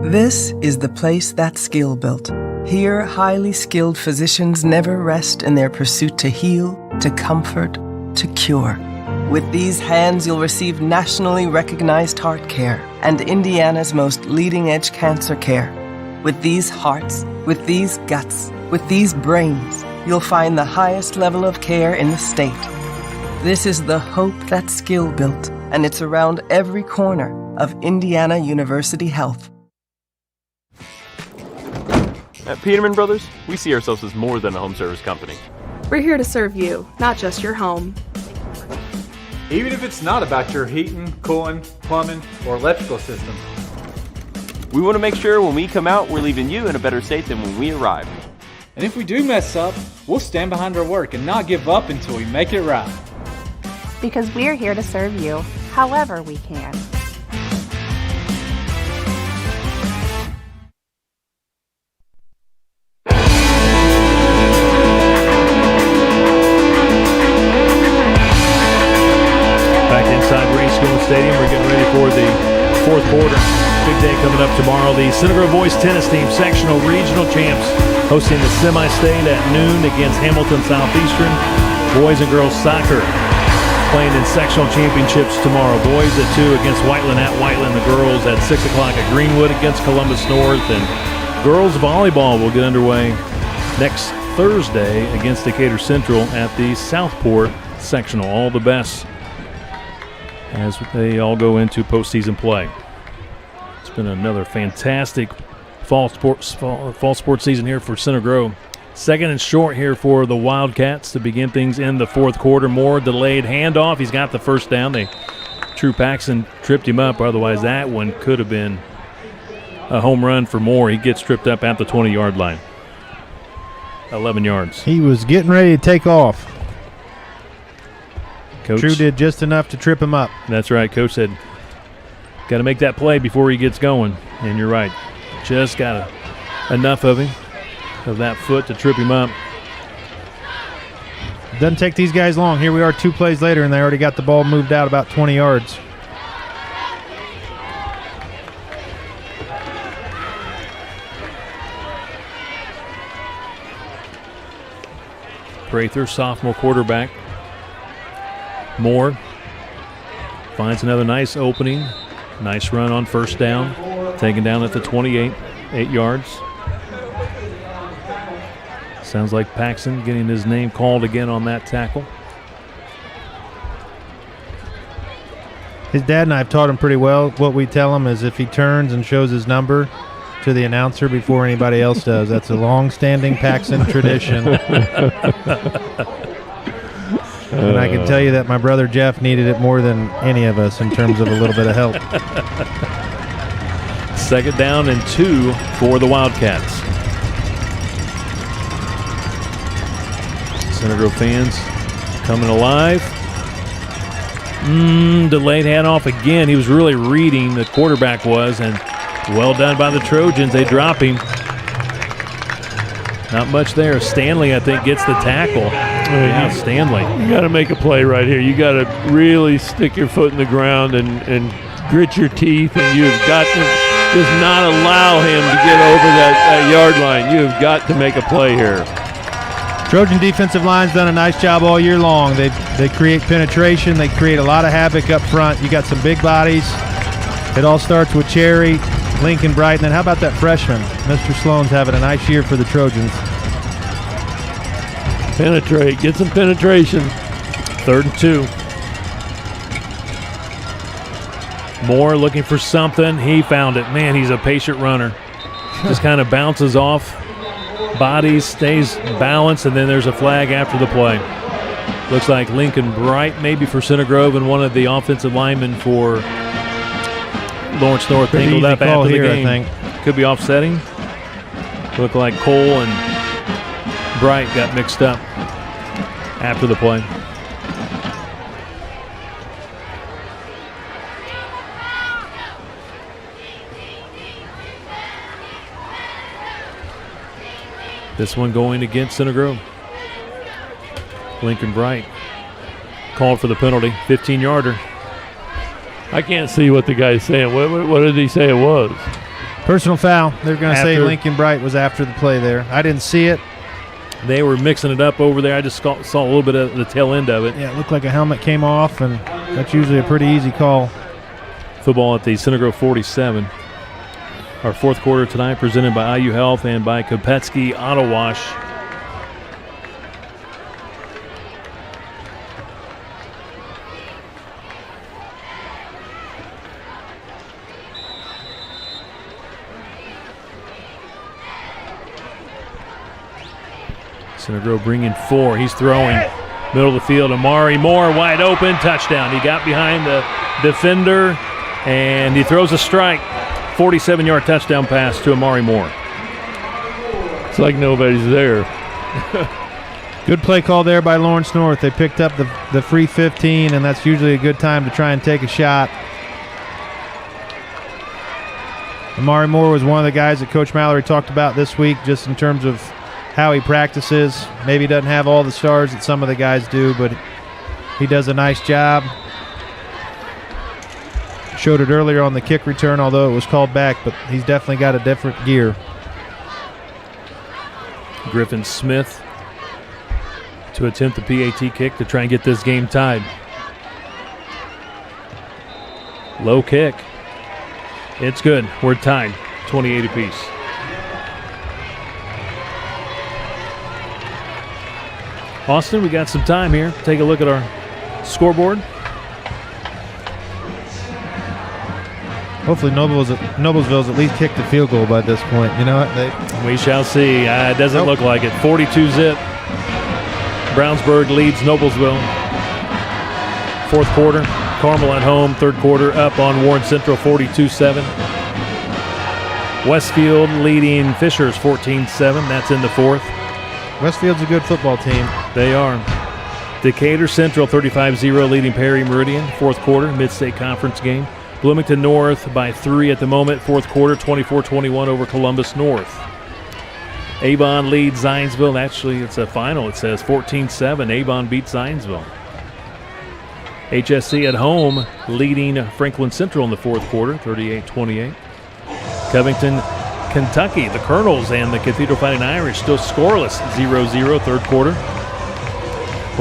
This is the place that's skill built. Here, highly skilled physicians never rest in their pursuit to heal, to comfort, to cure. With these hands, you'll receive nationally recognized heart care and Indiana's most leading-edge cancer care. With these hearts, with these guts, with these brains, you'll find the highest level of care in the state. This is the hope that's skill built, and it's around every corner of Indiana University Health. At Peterman Brothers, we see ourselves as more than a home service company. We're here to serve you, not just your home. Even if it's not about your heating, cooling, plumbing, or electrical system. We want to make sure when we come out, we're leaving you in a better state than when we arrived. And if we do mess up, we'll stand behind our work and not give up until we make it right. Because we're here to serve you, however we can. Stadium. We're getting ready for the fourth quarter. Big day coming up tomorrow. The Center Grove Boys Tennis Team, sectional regional champs, hosting the semi-state at noon against Hamilton Southeastern. Boys and girls soccer playing in sectional championships tomorrow. Boys at 2 against Whiteland at Whiteland. The girls at 6 o'clock at Greenwood against Columbus North. And girls volleyball will get underway next Thursday against Decatur Central at the Southport sectional. All the best as they all go into postseason play. It's been another fantastic fall sports season here for Center Grove. Second and short here for the Wildcats to begin things in the fourth quarter. More delayed handoff. He's got the first down. True Paxson tripped him up. Otherwise, that one could have been a home run for Moore. He gets tripped up at the 20-yard line. 11 yards. He was getting ready to take off. Coach, True did just enough to trip him up. That's right. Coach said, got to make that play before he gets going. And you're right. Just got enough of him, of that foot to trip him up. doesn't take these guys long. Here we are 2 plays later, and they already got the ball moved out about 20 yards. Prather, sophomore quarterback. Moore finds another nice opening. Nice run on first down. Taken down at the 28, 8 yards. Sounds like Paxson getting his name called again on that tackle. His dad and I have taught him pretty well. What we tell him is if he turns and shows his number to the announcer before anybody else does. That's a long-standing Paxson tradition. And I can tell you that my brother Jeff needed it more than any of us in terms of a little bit of help. 2nd down and 2 for the Wildcats. Center Grove fans coming alive. Delayed handoff again. He was really reading, the quarterback was, and well done by the Trojans. They drop him. Not much there. Stanley, I think, gets the tackle. Yeah, Stanley. You got to make a play right here. You got to really stick your foot in the ground and grit your teeth, and you've got to just not allow him to get over that yard line. You have got to make a play here. Trojan defensive line's done a nice job all year long. They create penetration. They create a lot of havoc up front. You got some big bodies. It all starts with Cherry, Lincoln Bright, and then how about that freshman? Mr. Sloan's having a nice year for the Trojans. Penetrate. Get some penetration. 3rd and 2. Moore looking for something. He found it. Man, he's a patient runner. Just kind of bounces off bodies, stays balanced, and then there's a flag after the play. Looks like Lincoln Bright maybe for Center Grove and one of the offensive linemen for Lawrence North tangled up after the game. I think. Could be offsetting. Looked like Cole and Bright got mixed up after the play. This one going against Center Grove. Lincoln Bright called for the penalty, 15-yarder. I can't see what the guy's saying. What did he say it was? Personal foul. They're going to say Lincoln Bright was after the play there. I didn't see it. They were mixing it up over there. I just saw a little bit of the tail end of it. Yeah, it looked like a helmet came off, and that's usually a pretty easy call. Football at the Center Grove 47. Our 4th quarter tonight presented by IU Health and by Kopetsky Auto Wash. Center Grove bringing 4. He's throwing. Middle of the field, Amari Moore wide open, touchdown. He got behind the defender, and he throws a strike. 47-yard touchdown pass to Amari Moore. It's like nobody's there. Good play call there by Lawrence North. They picked up the free 15, and that's usually a good time to try and take a shot. Amari Moore was one of the guys that Coach Mallory talked about this week just in terms of how he practices. Maybe he doesn't have all the stars that some of the guys do, but he does a nice job. Showed it earlier on the kick return, although it was called back, but he's definitely got a different gear. Griffin Smith to attempt the PAT kick to try and get this game tied. Low kick. It's good. We're tied, 28 apiece. Austin, we got some time here. Take a look at our scoreboard. Hopefully Noblesville's at least kicked the field goal by this point. You know what? We shall see. It doesn't look like it. 42-zip. Brownsburg leads Noblesville. 4th quarter. Carmel at home. 3rd quarter up on Warren Central 42-7. Westfield leading Fishers 14-7. That's in the 4th. Westfield's a good football team. They are. Decatur Central 35-0 leading Perry Meridian. 4th quarter. Mid-state conference game. Bloomington North by 3 at the moment. 4th quarter, 24-21 over Columbus North. Avon leads Zionsville. Actually, it's a final. It says 14-7. Avon beats Zionsville. HSC at home leading Franklin Central in the fourth quarter, 38-28. Covington, Kentucky, the Colonels and the Cathedral Fighting Irish still scoreless, 0-0 third quarter.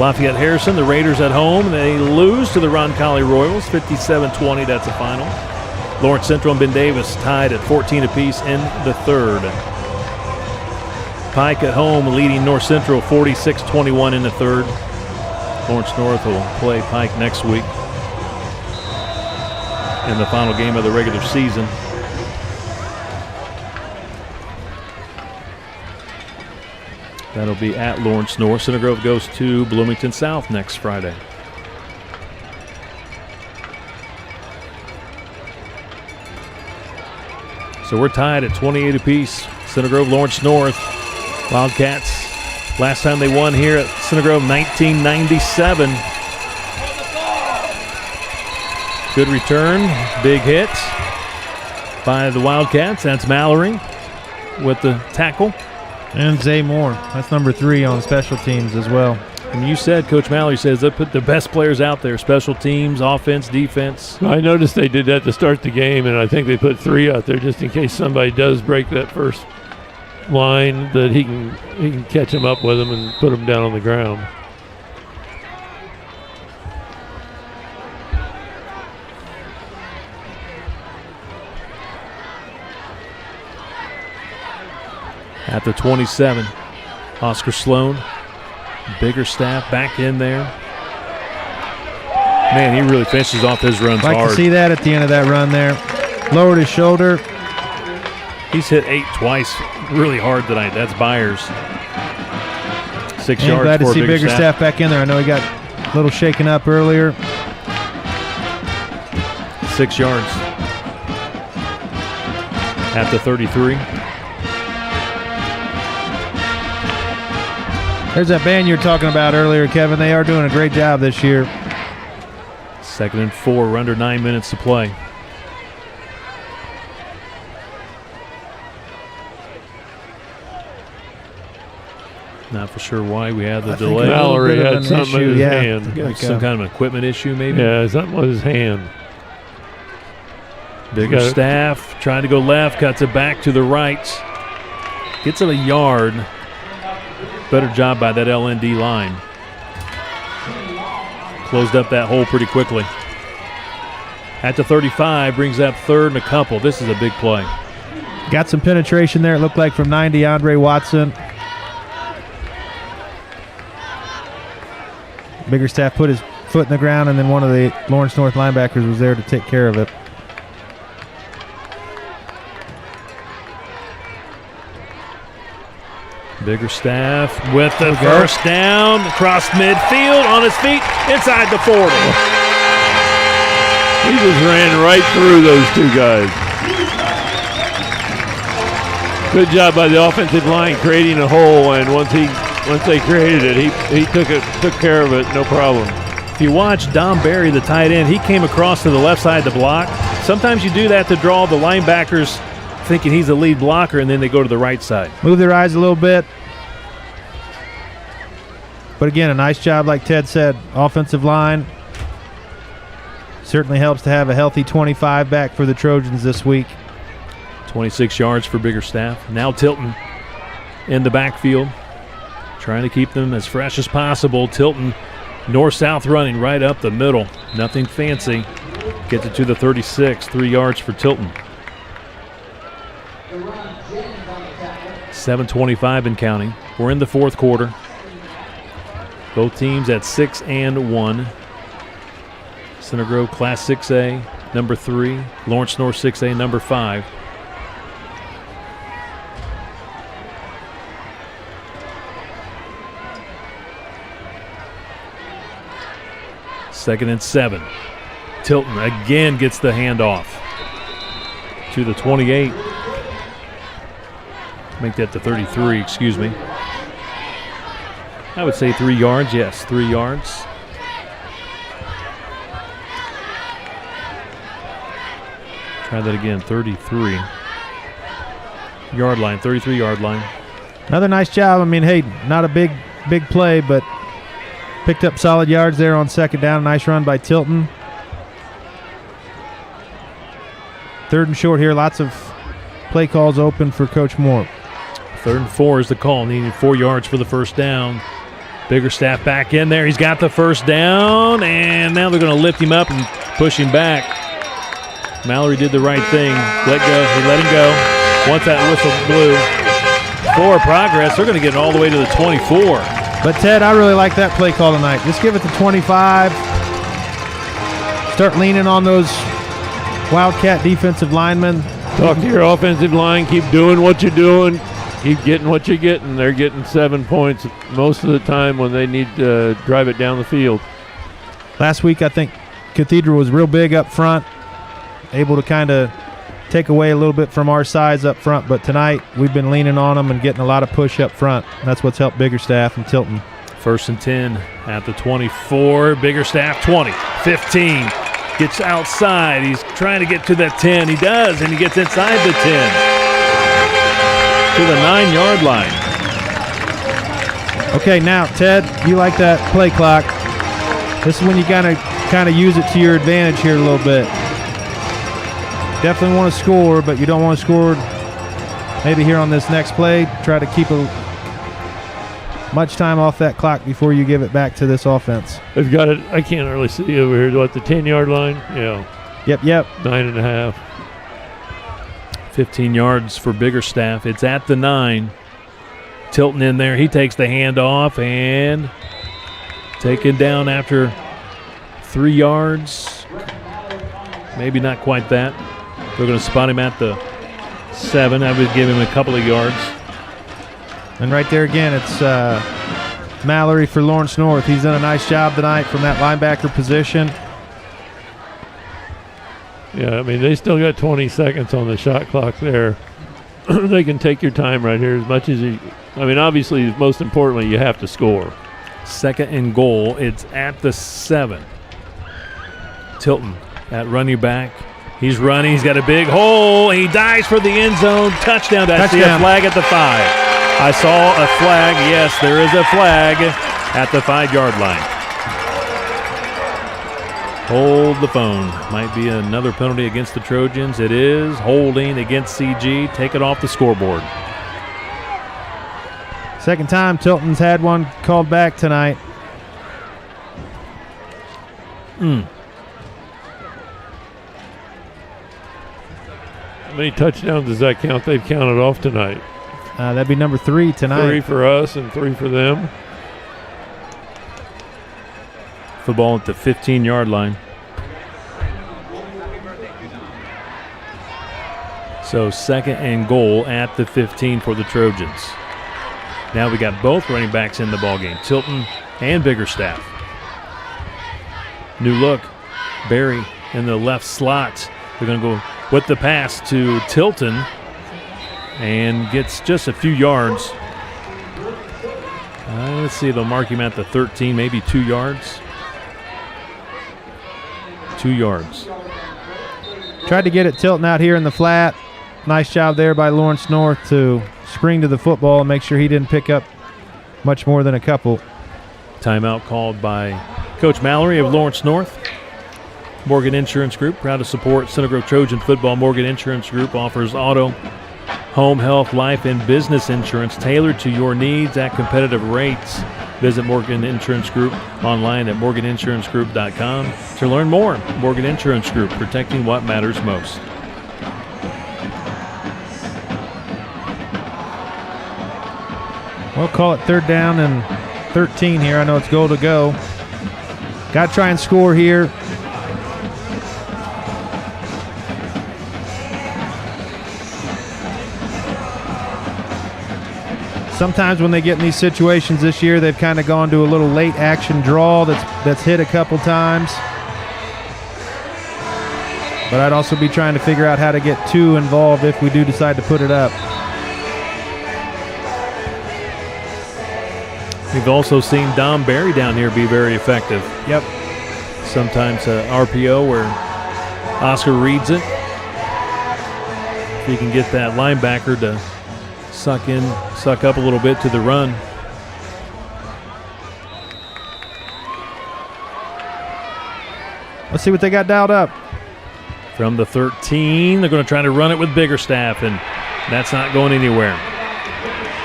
Lafayette Harrison, the Raiders at home, they lose to the Roncalli Royals, 57-20, that's the final. Lawrence Central and Ben Davis tied at 14 apiece in the third. Pike at home leading North Central 46-21 in the third. Lawrence North will play Pike next week in the final game of the regular season. That'll be at Lawrence North. Center Grove goes to Bloomington South next Friday. So we're tied at 28 apiece. Center Grove, Lawrence North. Wildcats, last time they won here at Center Grove, 1997. Good return, big hit by the Wildcats. That's Mallory with the tackle. And Zay Moore, that's number 3 on special teams as well. And you said, Coach Mallory says they put the best players out there, special teams, offense, defense. I noticed they did that to start the game, and I think they put 3 out there just in case somebody does break that first line, that he can catch him up with him and put him down on the ground. At the 27, Oscar Sloan, Biggerstaff back in there. Man, he really finishes off his runs hard. Like to see that at the end of that run there. Lowered his shoulder. He's hit 8 twice really hard tonight. That's Byers. 6 and yards. Glad to see Biggerstaff back in there. I know he got a little shaken up earlier. 6 yards. At the 33. There's that band you were talking about earlier, Kevin. They are doing a great job this year. 2nd and 4. We're under 9 minutes to play. Not for sure why we had the delay. Mallory had something in his hand. Like some kind of equipment issue, maybe? Yeah, something with his hand. Biggerstaff trying to go left, cuts it back to the right. Gets it a yard. Better job by that LND line. Closed up that hole pretty quickly. At the 35, brings up 3rd and a couple. This is a big play. Got some penetration there, it looked like, from 9 DeAndre Watson. Biggerstaff put his foot in the ground, and then one of the Lawrence North linebackers was there to take care of it. Biggerstaff with the first down, across midfield, on his feet, inside the 40. He just ran right through those 2 guys. Good job by the offensive line creating a hole, and once they created it, he took care of it, no problem. If you watch Dom Berry, the tight end, he came across to the left side to block. Sometimes you do that to draw the linebackers thinking he's the lead blocker, and then they go to the right side. Move their eyes a little bit. But again, a nice job, like Ted said, offensive line. Certainly helps to have a healthy 25 back for the Trojans this week. 26 yards for Biggerstaff. Now Tilton in the backfield, trying to keep them as fresh as possible. Tilton north-south running right up the middle. Nothing fancy. Gets it to the 36, 3 yards for Tilton. 7:25 and counting. We're in the fourth quarter. Both teams at 6-1. Center Grove Class 6A, number 3. Lawrence North 6A, number 5. Second and 7. Tilton again gets the handoff to the 28. Make that the 33, excuse me. I would say 3 yards, yes, 3 yards. Try that again, 33. Yard line, 33-yard line. Another nice job. I mean, hey, not a big play, but picked up solid yards there on second down. Nice run by Tilton. Third and short here. Lots of play calls open for Coach Moore. 3rd and 4 is the call. Needing 4 yards for the first down. Biggerstaff back in there. He's got the first down, and now they're going to lift him up and push him back. Mallory did the right thing. He let him go. Once that whistle blew, forward progress, they're going to get it all the way to the 24. But, Ted, I really like that play call tonight. Just give it to 25. Start leaning on those Wildcat defensive linemen. Talk to your offensive line. Keep doing what you're doing. Keep getting what you're getting. They're getting 7 points most of the time when they need to drive it down the field. Last week, I think Cathedral was real big up front, able to kind of take away a little bit from our size up front. But tonight, we've been leaning on them and getting a lot of push up front. That's what's helped Biggerstaff and Tilton. 1st and 10 at the 24. Biggerstaff 20, 15. Gets outside. He's trying to get to that 10. He does, and he gets inside the 10. To the 9-yard line. Okay, now, Ted, you like that play clock. This is when you gotta kind of use it to your advantage here a little bit. Definitely want to score, but you don't want to score maybe here on this next play. Try to keep much time off that clock before you give it back to this offense. They've got it. I can't really see over here. What, the 10-yard line? Yeah. Yep. 9.5. 15 yards for Biggerstaff. It's at the 9. Tilton in there. He takes the handoff and taken down after 3 yards. Maybe not quite that. They're going to spot him at the 7. I would give him a couple of yards. And right there again, it's Mallory for Lawrence North. He's done a nice job tonight from that linebacker position. Yeah, I mean, they still got 20 seconds on the shot clock there. They can take your time right here as much as you. I mean, obviously, most importantly, you have to score. 2nd and goal. It's at the 7. Tilton at running back. He's running. He's got a big hole. He dives for the end zone. Touchdown. I see a flag at the 5. I saw a flag. Yes, there is a flag at the 5-yard line. Hold the phone. Might be another penalty against the Trojans. It is holding against CG. Take it off the scoreboard. Second time Tilton's had one called back tonight. How many touchdowns does that count? They've counted off tonight. That'd be number 3 tonight. 3 for us and 3 for them. Football at the 15-yard line. So 2nd and goal at the 15 for the Trojans. Now we got both running backs in the ballgame, Tilton and Biggerstaff. New look, Barry in the left slot. They're going to go with the pass to Tilton and gets just a few yards. Let's see, they'll mark him at the 13, maybe 2 yards. 2 yards. Tried to get it Tilton out here in the flat. Nice job there by Lawrence North to spring to the football and make sure he didn't pick up much more than a couple. Timeout called by Coach Mallory of Lawrence North. Morgan Insurance Group, proud to support Center Grove Trojan football. Morgan Insurance Group offers auto, home, health, life, and business insurance tailored to your needs at competitive rates. Visit Morgan Insurance Group online at morganinsurancegroup.com to learn more. Morgan Insurance Group, protecting what matters most. We'll call it 3rd down and 13 here. I know it's goal to go. Got to try and score here. Sometimes when they get in these situations this year, they've kind of gone to a little late action draw that's hit a couple times. But I'd also be trying to figure out how to get 2 involved if we do decide to put it up. We've also seen Dom Barry down here be very effective. Yep. Sometimes RPO where Oscar reads it. If he can get that linebacker to suck up a little bit to the run. Let's see what they got dialed up. From the 13, they're going to try to run it with Biggerstaff, and that's not going anywhere.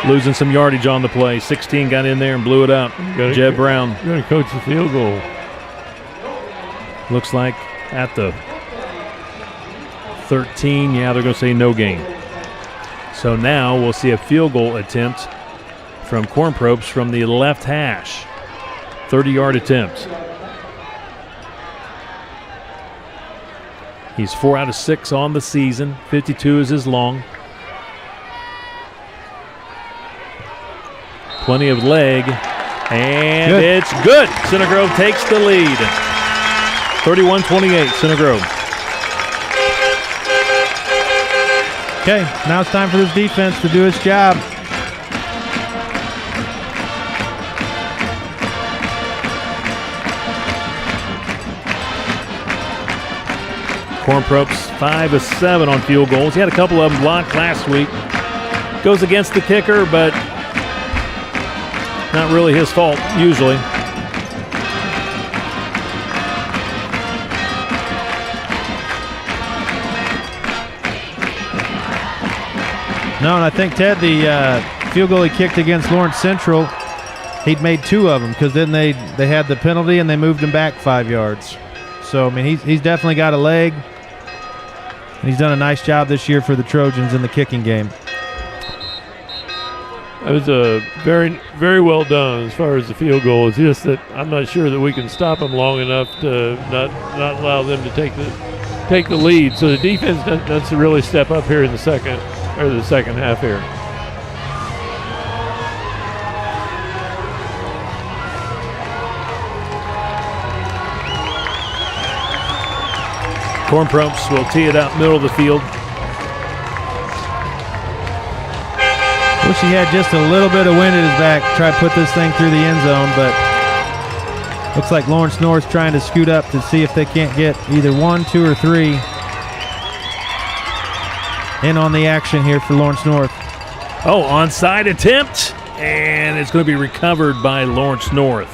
Losing some yardage on the play. 16 got in there and blew it up. Jeb Brown. You're going to coach the field goal. Looks like at the 13, yeah, they're going to say no gain. So now we'll see a field goal attempt from Corn Probes from the left hash. 30-yard attempt. He's 4 out of 6 on the season. 52 is his long. Plenty of leg. And good. It's good. Center Grove takes the lead. 31-28, Center Grove. Okay, now it's time for this defense to do its job. Corn Probes 5 of 7 on field goals. He had a couple of them blocked last week. Goes against the kicker, but not really his fault usually. No, and I think, Ted, the field goal he kicked against Lawrence Central, he'd made 2 of them because then they had the penalty and they moved him back 5 yards. So, I mean, he's definitely got a leg. And he's done a nice job this year for the Trojans in the kicking game. It was a very, very well done as far as the field goal. It's just that I'm not sure that we can stop them long enough to not allow them to take the lead. So the defense needs to really step up here in the second half here. Corn Probes will tee it out middle of the field. Wish he had just a little bit of wind at his back to try to put this thing through the end zone, but looks like Lawrence North's trying to scoot up to see if they can't get either 1, 2, or 3 in on the action here for Lawrence North. Oh, onside attempt, and it's going to be recovered by Lawrence North.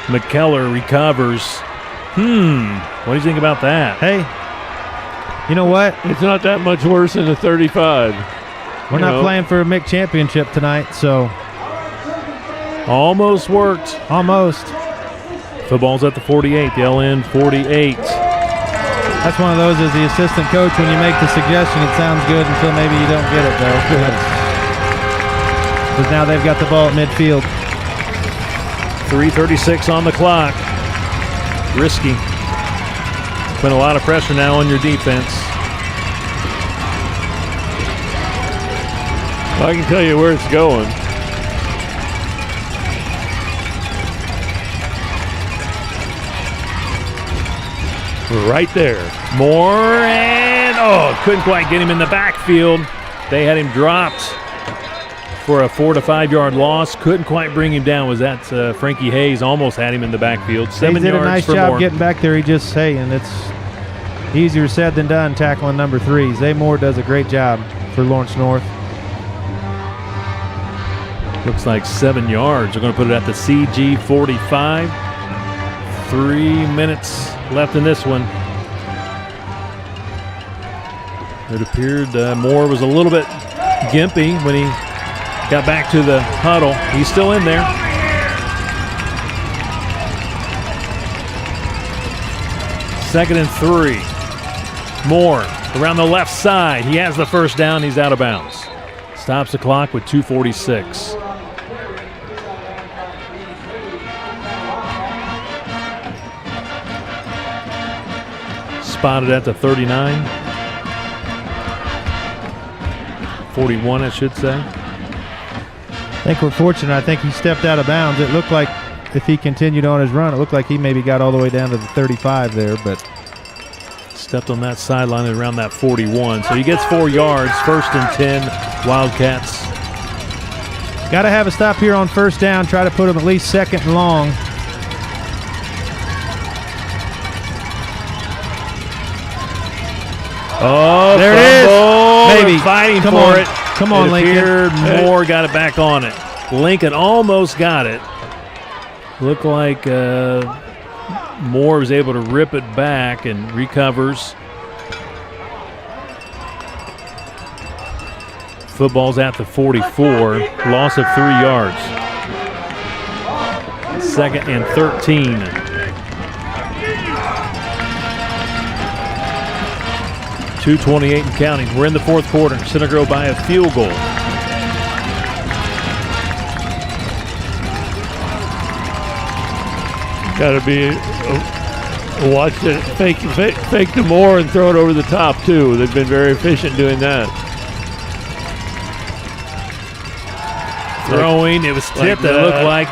McKellar recovers. What do you think about that? Hey, you know what? It's not that much worse than a 35. We're not playing for a MIC championship tonight, so. Almost worked. Almost. Football's at the 48, the LN 48. That's one of those as the assistant coach, when you make the suggestion, it sounds good until maybe you don't get it, though. Because now they've got the ball at midfield. 3:36 on the clock. Risky. Putting a lot of pressure now on your defense. I can tell you where it's going. Right there. Moore, and couldn't quite get him in the backfield. They had him dropped for a 4 to 5 yard loss. Couldn't quite bring him down. Was that Frankie Hayes? Almost had him in the backfield. 7 yards. He did a nice job Moore. Getting back there. He just and it's easier said than done tackling number 3. Zay Moore does a great job for Lawrence North. Looks like 7 yards. They're going to put it at the CG 45. 3 minutes left in this one. It appeared Moore was a little bit gimpy when he got back to the huddle. He's still in there. Second and 3. Moore around the left side. He has the first down. He's out of bounds. Stops the clock with 2:46. Spotted at the 39. 41, I should say. I think we're fortunate. I think he stepped out of bounds. It looked like if he continued on his run, it looked like he maybe got all the way down to the 35 there, but stepped on that sideline at around that 41. So he gets 4 yards, 1st and 10, Wildcats. Got to have a stop here on first down, try to put him at least 2nd and long. Oh, there it is. Maybe fighting for it. Come on, Lincoln. Moore got it back on it. Lincoln almost got it. Looked like Moore was able to rip it back and recovers. Football's at the 44. Loss of 3 yards. 2nd and 13. .228 and counting. We're in the 4th quarter. Center Grove by a field goal. Got to be watch it. Fake to Moore and throw it over the top too. They've been very efficient doing that. Throwing. It was tipped. It looked like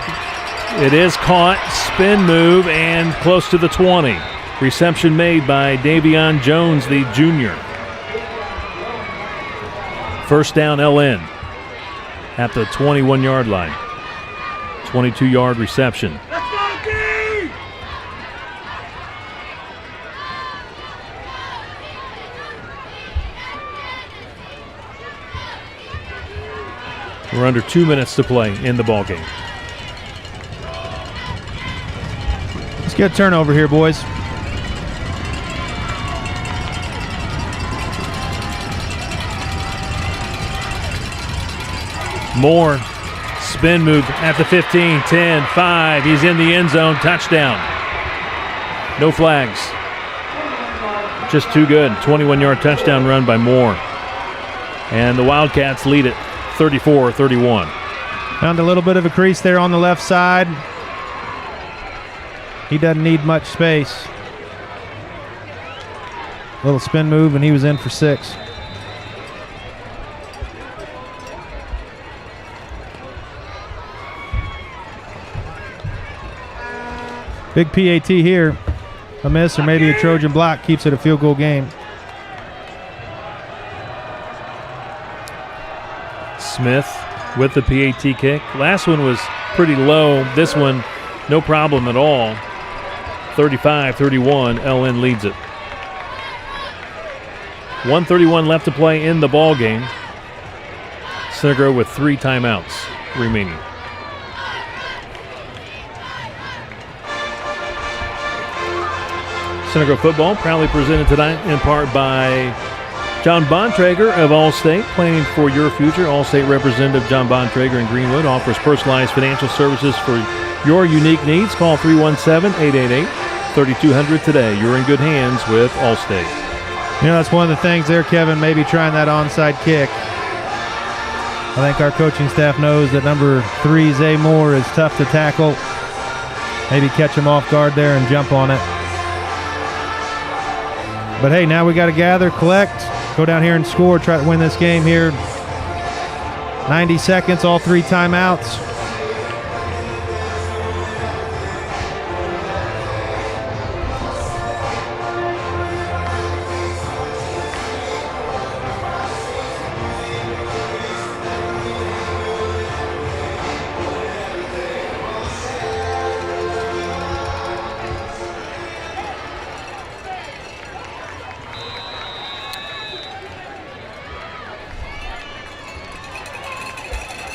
it is caught. Spin move and close to the 20. Reception made by Davion Jones, the junior. First down, LN at the 21-yard line. 22-yard reception. We're under 2 minutes to play in the ballgame. Let's get a turnover here, boys. Moore, spin move at the 15, 10, 5. He's in the end zone. Touchdown. No flags. Just too good. 21-yard touchdown run by Moore. And the Wildcats lead it 34-31. Found a little bit of a crease there on the left side. He doesn't need much space. Little spin move, and he was in for 6. Big PAT here. A miss or maybe a Trojan block keeps it a field goal game. Smith with the PAT kick. Last one was pretty low. This one, no problem at all. 35-31, LN leads it. 1:31 left to play in the ball game. Center Grove with 3 timeouts remaining. Center Grove football proudly presented tonight in part by John Bontrager of Allstate. Planning for your future. Allstate representative John Bontrager in Greenwood offers personalized financial services for your unique needs. Call 317-888-3200 today. You're in good hands with Allstate. You know, that's one of the things there, Kevin, maybe trying that onside kick. I think our coaching staff knows that number 3, Zay Moore, is tough to tackle. Maybe catch him off guard there and jump on it. But hey, now we got to gather, collect, go down here and score, try to win this game here. 90 seconds, all 3 timeouts.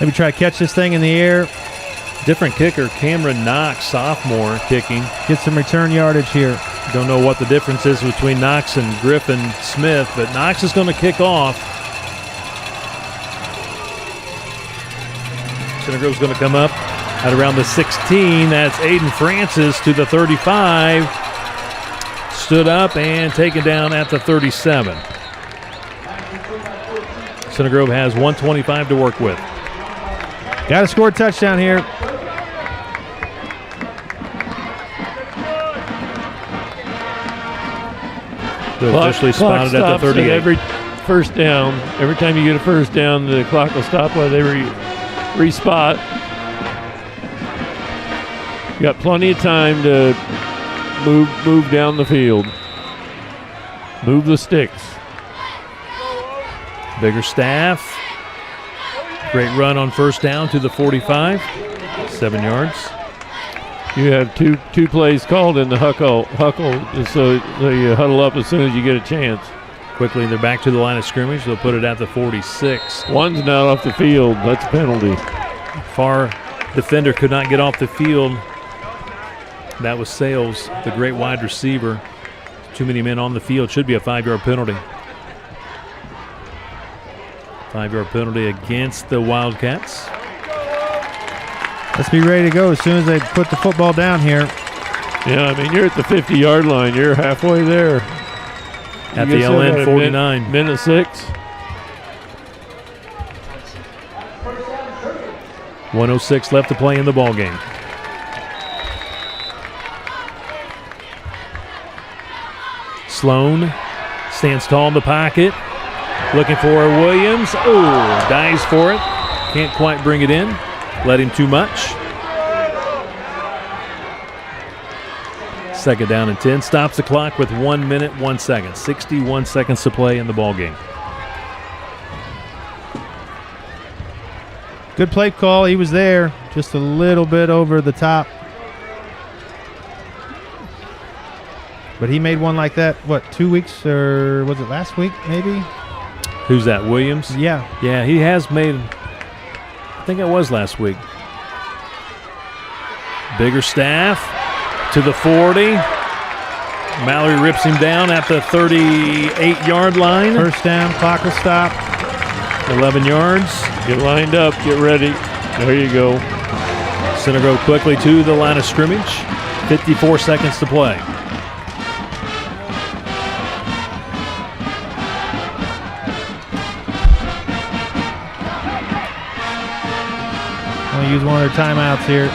Maybe try to catch this thing in the air. Different kicker, Cameron Knox, sophomore, kicking. Get some return yardage here. Don't know what the difference is between Knox and Griffin Smith, but Knox is going to kick off. Center Grove's going to come up at around the 16. That's Aiden Francis to the 35. Stood up and taken down at the 37. Center Grove has 1:25 to work with. Got to score a touchdown here. Officially spotted at the 38. Every first down, every time you get a first down, the clock will stop while they respot. You got plenty of time to move down the field. Move the sticks. Bigger staff. Great run on first down to the 45. 7 yards. You have two plays called in the huckle, so you huddle up as soon as you get a chance. Quickly, they're back to the line of scrimmage. They'll put it at the 46. One's not off the field. That's a penalty. Far defender could not get off the field. That was Sales, the great wide receiver. Too many men on the field. Should be a 5-yard penalty. 5-yard penalty against the Wildcats. Let's be ready to go as soon as they put the football down here. Yeah, I mean, you're at the 50-yard line. You're halfway there. At the LN 49. Minute 6. 1:06 left to play in the ballgame. Sloan stands tall in the pocket. Looking for Williams. Oh, dives for it. Can't quite bring it in. Let him too much. Second down and 10. Stops the clock with 1 minute, 1 second. 61 seconds to play in the ballgame. Good play call. He was there. Just a little bit over the top. But he made one like that, 2 weeks, or was it last week maybe? Who's that, Williams? Yeah. Yeah, he has made, I think it was last week. Bigger staff to the 40. Mallory rips him down at the 38-yard line. First down, clock will stop. 11 yards. Get lined up, get ready. There you go. Center Grove quickly to the line of scrimmage. 54 seconds to play. Use one of their timeouts here.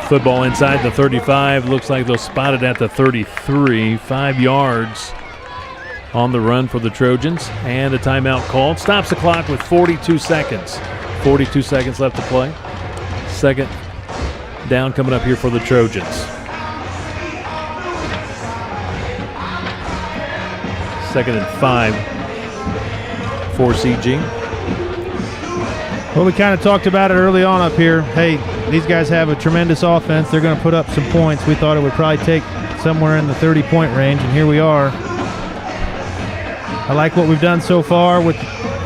Football inside the 35. Looks like they'll spot it at the 33. 5 yards on the run for the Trojans. And a timeout called. Stops the clock with 42 seconds. 42 seconds left to play. Second down coming up here for the Trojans. Second and 5 for CG. Well, we kind of talked about it early on up here. Hey, these guys have a tremendous offense. They're going to put up some points. We thought it would probably take somewhere in the 30-point range, and here we are. I like what we've done so far with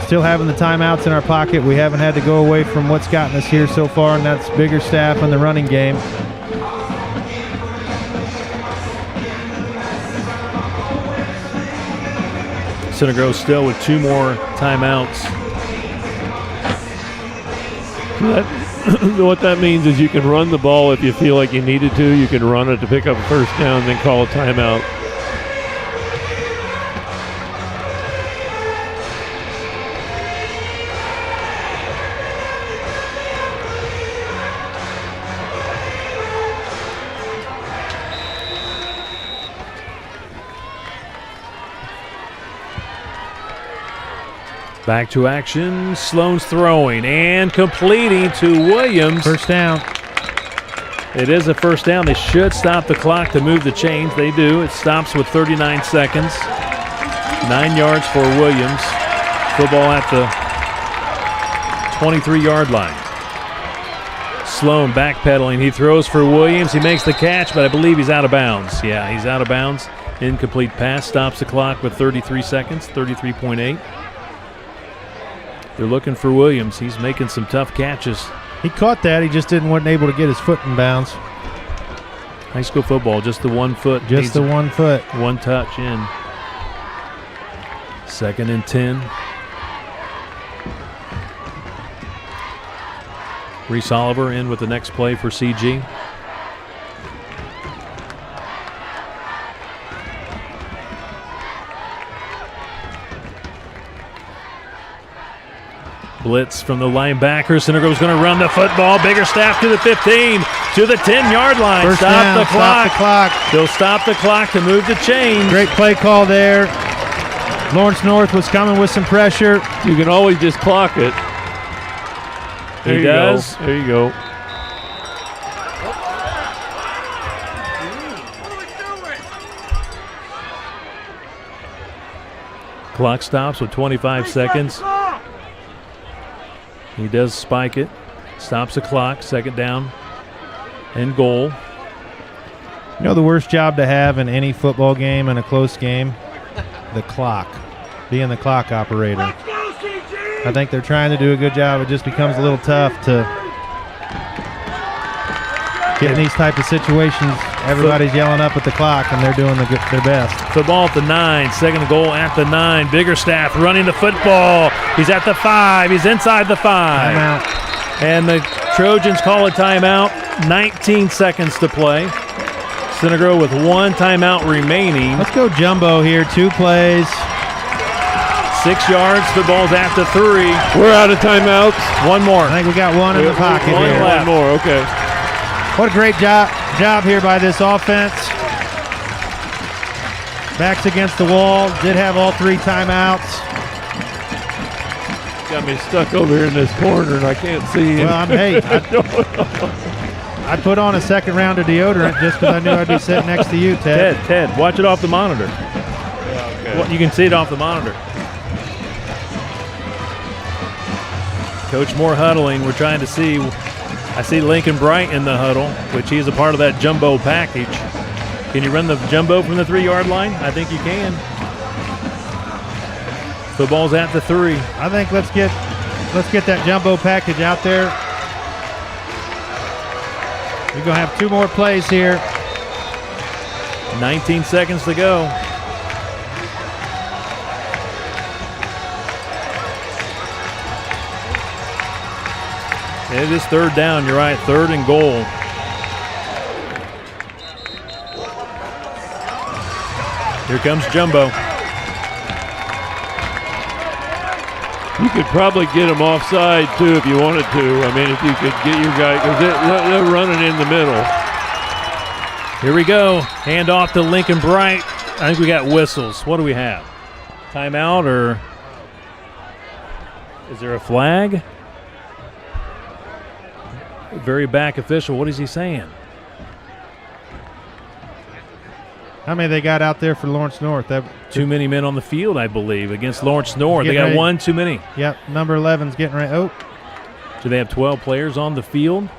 still having the timeouts in our pocket. We haven't had to go away from what's gotten us here so far, and that's bigger staff in the running game. Center Grove still with 2 more timeouts. What that means is you can run the ball if you feel like you needed to. You can run it to pick up a first down and then call a timeout. Back to action. Sloan's throwing and completing to Williams. First down. It is a first down. They should stop the clock to move the chains. They do. It stops with 39 seconds. 9 yards for Williams. Football at the 23-yard line. Sloan backpedaling. He throws for Williams. He makes the catch, but I believe he's out of bounds. Yeah, he's out of bounds. Incomplete pass. Stops the clock with 33 seconds, 33.8. They're looking for Williams. He's making some tough catches. He caught that. He just wasn't able to get his foot in bounds. High school football, just the 1 foot. Just the 1 foot. 1 touch in. Second and 10. Reese Oliver in with the next play for CG. Blitz from the linebacker. Center Grove's going to run the football. Bigger staff to the 15, to the 10-yard line. First Stop down, the clock. Stop the clock. They'll stop the clock to move the chains. Great play call there. Lawrence North was coming with some pressure. You can always just clock it. There He you does. Go. There you go. Clock stops with 25 seconds. He does spike it. Stops the clock. Second down and goal. You know the worst job to have in any football game and a close game? The clock. Being the clock operator. I think they're trying to do a good job. It just becomes a little tough to get in these type of situations. Everybody's yelling up at the clock, and they're doing their best. Football at the 9, second and goal at the 9. Biggerstaff running the football. He's at the 5. He's inside the 5. Timeout. And the Trojans call a timeout. 19 seconds to play. Center Grove with 1 timeout remaining. Let's go jumbo here. 2 plays. 6 yards. Football's at the 3. We're out of timeouts. 1 more. I think we got 1 in the pocket One here. left. 1 more, okay. What a great job here by this offense. Backs against the wall. Did have all 3 timeouts. Got me stuck over here in this corner, and I can't see him. Well, I put on a second round of deodorant just because I knew I'd be sitting next to you, Ted. Ted, watch it off the monitor. Yeah, okay. Well, you can see it off the monitor. Coach Moore huddling. We're trying to see. I see Lincoln Bright in the huddle, which he is a part of that jumbo package. Can you run the jumbo from the 3-yard line? I think you can. Football's at the 3. I think let's get that jumbo package out there. We're going to have 2 more plays here. 19 seconds to go. It is 3rd down. You're right. 3rd and goal. Here comes Jumbo. You could probably get them offside, too, if you wanted to. I mean, if you could get your guy, because they're running in the middle. Here we go. Hand off to Lincoln Bright. I think we got whistles. What do we have? Timeout, or is there a flag? Very back official. What is he saying? How many they got out there for Lawrence North? Too many men on the field, I believe, against Lawrence North. They got ready. 1 too many. Yep, number 11's getting ready. Oh. Do they have 12 players on the field?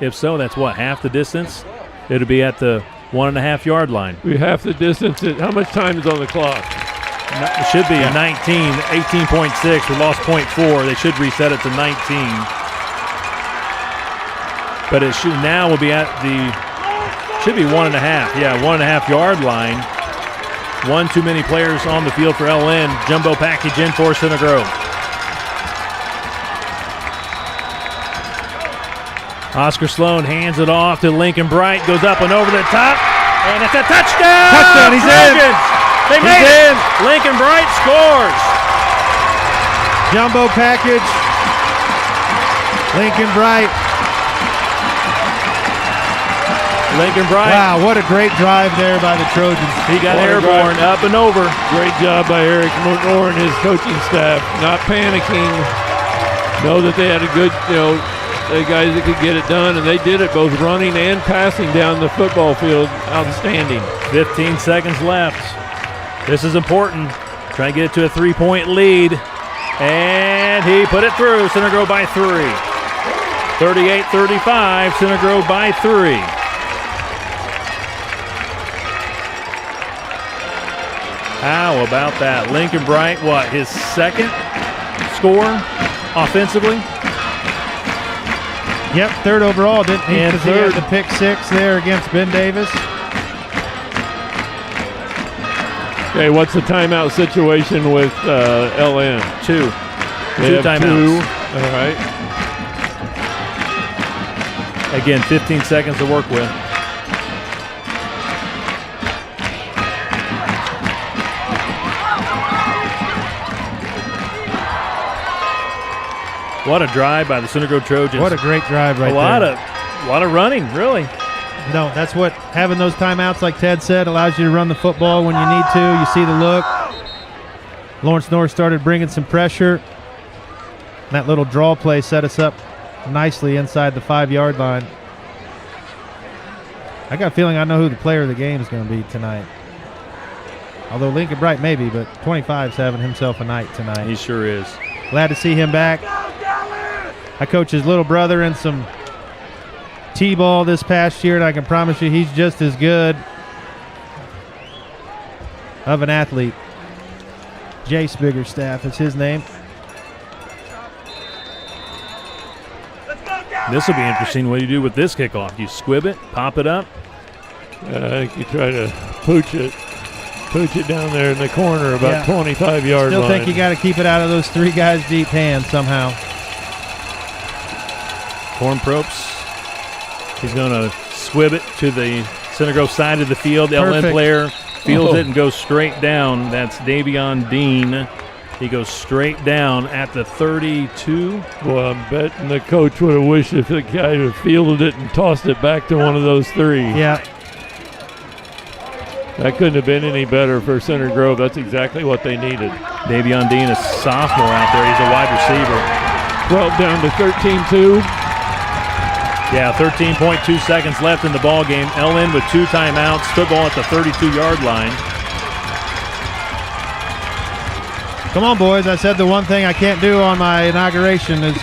If so, that's what, half the distance? It'll be at the 1.5-yard line. We half the distance. How much time is on the clock? It should be 19, 18.6. We lost 0.4. They should reset it to 19. But it should now will be at the should be 1.5. Yeah, 1.5-yard line. 1 too many players on the field for LN. Jumbo package in for Center Grove. Oscar Sloan hands it off to Lincoln Bright. Goes up and over the top. And it's a touchdown! Touchdown, he's Trojans. in! They made it! Lincoln Bright scores! Jumbo package. Lincoln Bright. Lincoln Bright. Wow, what a great drive there by the Trojans. He got airborne, up and over. Great job by Eric Moore and his coaching staff. Not panicking. Know that they had a good, the guys that could get it done, and they did it both running and passing down the football field. Outstanding. 15 seconds left. This is important. Trying to get it to a 3-point lead. And he put it through. Center Grove by 3. 38-35. Center Grove by 3. How about that? Lincoln Bright, what, his second score offensively? Yep, 3rd overall, didn't he? And 'Cause he had 3rd. the pick 6 there against Ben Davis. Okay, what's the timeout situation with LN? 2. They 2 have timeouts. 2. All right. Again, 15 seconds to work with. What a drive by the Center Grove Trojans. What a great drive right there. A lot of running, really. No, that's what having those timeouts, like Ted said, allows you to run the football when you need to. You see the look. Lawrence North started bringing some pressure. That little draw play set us up nicely inside the 5-yard line. I got a feeling I know who the player of the game is going to be tonight. Although Lincoln Bright maybe, but 25's having himself a night tonight. He sure is. Glad to see him back. I coach his little brother in some T-ball this past year, and I can promise you he's just as good of an athlete. Jace Biggerstaff is his name. This will be interesting. What do you do with this kickoff? Do you squib it, pop it up? I think you try to pooch it down there in the corner about 25-yard line. Still think you got to keep it out of those 3 guys deep hands somehow. Corn Propes. He's going to squib it to the Center Grove side of the field. The LN player fields it and goes straight down. That's Davion Dean. He goes straight down at the 32. Well, I'm betting the coach would have wished if the guy had fielded it and tossed it back to one of those 3. Yeah. That couldn't have been any better for Center Grove. That's exactly what they needed. Davion Dean, a sophomore out there. He's a wide receiver. 12 down to 13-2. Yeah, 13.2 seconds left in the ball game. LN with 2 timeouts. Football at the 32-yard line. Come on, boys. I said the one thing I can't do on my inauguration is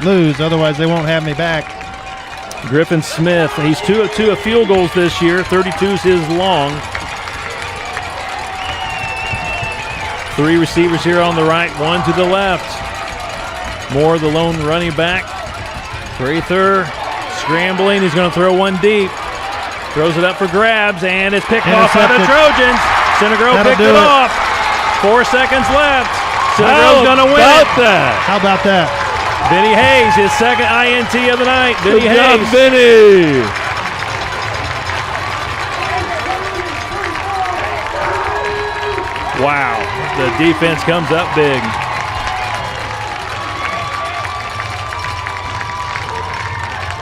lose. Otherwise, they won't have me back. Griffin Smith, he's 2 of 2 of field goals this year. 32 is his long. 3 receivers here on the right, 1 to the left. Moore, the lone running back. Prather scrambling. He's going to throw one deep. Throws it up for grabs, and it's picked off by the Trojans. Center Grove picked it off. 4 seconds left. Center Grove's going to win it. How about that? Vinny Hayes, his second INT of the night. Vinny Good job, Hayes. Vinny. Wow, the defense comes up big.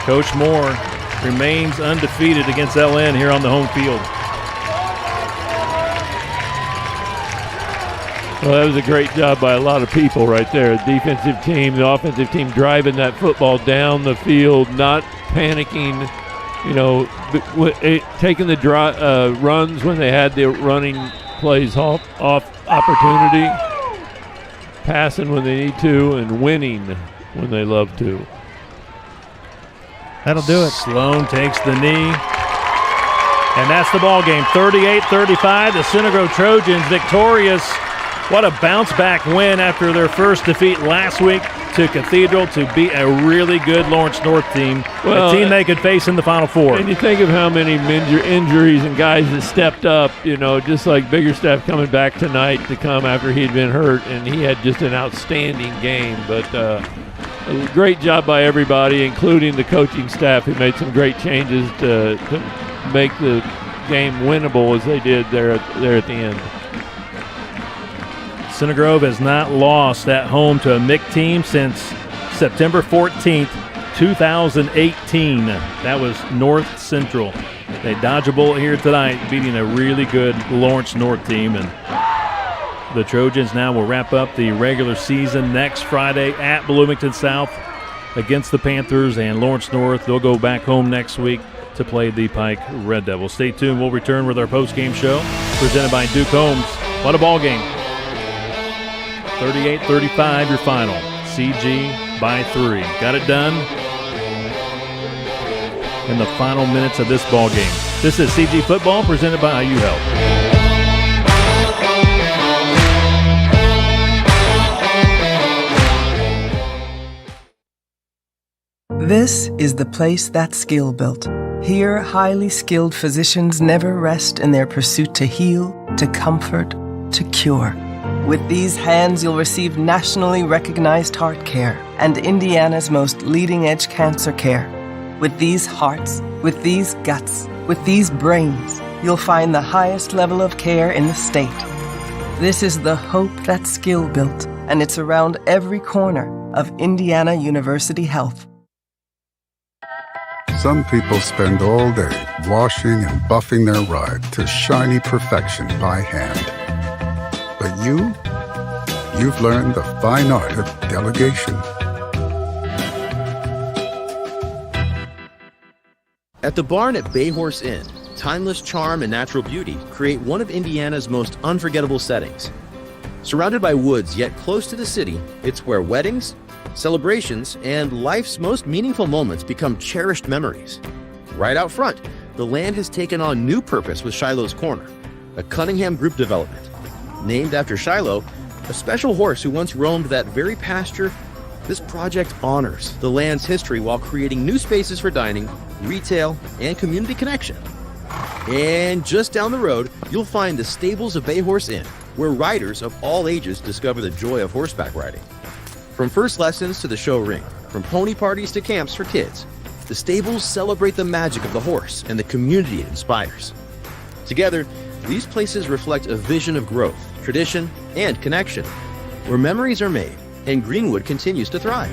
Coach Moore remains undefeated against LN here on the home field. Well, that was a great job by a lot of people right there. The defensive team, the offensive team driving that football down the field, not panicking, taking the runs when they had the running plays off opportunity, passing when they need to, and winning when they love to. That'll do it. Sloan takes the knee. And that's the ball game. 38-35. The Center Grove Trojans victorious. What a bounce-back win after their first defeat last week to Cathedral to beat a really good Lawrence North team, a team they could face in the Final Four. And you think of how many injuries and guys that stepped up, just like Biggerstaff coming back tonight to come after he'd been hurt, and he had just an outstanding game. But a great job by everybody, including the coaching staff, who made some great changes to make the game winnable as they did there at the end. Center Grove has not lost at home to a MIC team since September 14th, 2018. That was North Central. They dodge a bullet here tonight, beating a really good Lawrence North team. And the Trojans now will wrap up the regular season next Friday at Bloomington South against the Panthers and Lawrence North. They'll go back home next week to play the Pike Red Devils. Stay tuned. We'll return with our post-game show presented by Duke Homes. What a ball game. 38-35 your final. CG by 3. Got it done in the final minutes of this ball game. This is CG Football presented by IU Health. This is the place that's skill built. Here, highly skilled physicians never rest in their pursuit to heal, to comfort, to cure. With these hands, you'll receive nationally recognized heart care and Indiana's most leading-edge cancer care. With these hearts, with these guts, with these brains, you'll find the highest level of care in the state. This is the hope that's skill built, and it's around every corner of Indiana University Health. Some people spend all day washing and buffing their ride to shiny perfection by hand. But you've learned the fine art of delegation. At the barn at Bayhorse Inn, timeless charm and natural beauty create one of Indiana's most unforgettable settings. Surrounded by woods yet close to the city, it's where weddings, Celebrations and life's most meaningful moments become cherished memories. Right out front, the land has taken on new purpose with Shiloh's Corner, a Cunningham Group development. Named after Shiloh, a special horse who once roamed that very pasture, this project honors the land's history while creating new spaces for dining, retail, and community connection. And just down the road, you'll find the stables of Bayhorse Inn, where riders of all ages discover the joy of horseback riding. From first lessons to the show ring, from pony parties to camps for kids, the stables celebrate the magic of the horse and the community it inspires. Together, these places reflect a vision of growth, tradition, and connection, where memories are made and Greenwood continues to thrive.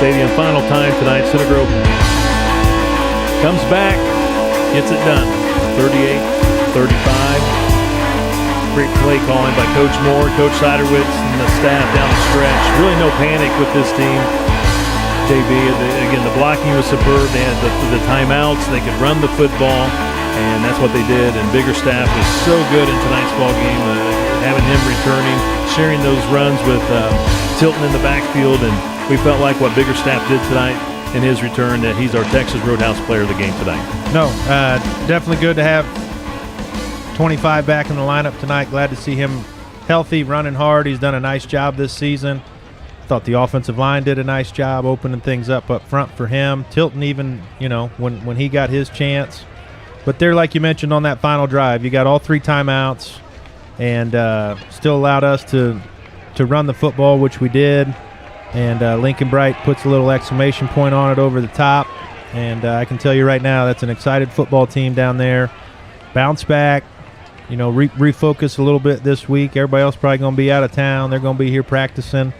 Stadium, final time tonight. Center Grove comes back, gets it done, 38-35. Great play calling by Coach Moore, Coach Siderwitz, and the staff down the stretch. Really no panic with this team. JB, again, the blocking was superb. They had the timeouts. They could run the football, and that's what they did. And Biggerstaff was so good in tonight's ball game, having him returning, sharing those runs with Tilton in the backfield, and we felt like what Biggerstaff did tonight in his return, that he's our Texas Roadhouse player of the game tonight. No, definitely good to have 25 back in the lineup tonight. Glad to see him healthy, running hard. He's done a nice job this season. Thought the offensive line did a nice job opening things up front for him. Tilton even, when he got his chance. But there, like you mentioned on that final drive, you got all 3 timeouts and still allowed us to run the football, which we did. And Lincoln Bright puts a little exclamation point on it over the top. And I can tell you right now, that's an excited football team down there. Bounce back, refocus a little bit this week. Everybody else probably going to be out of town. They're going to be here practicing.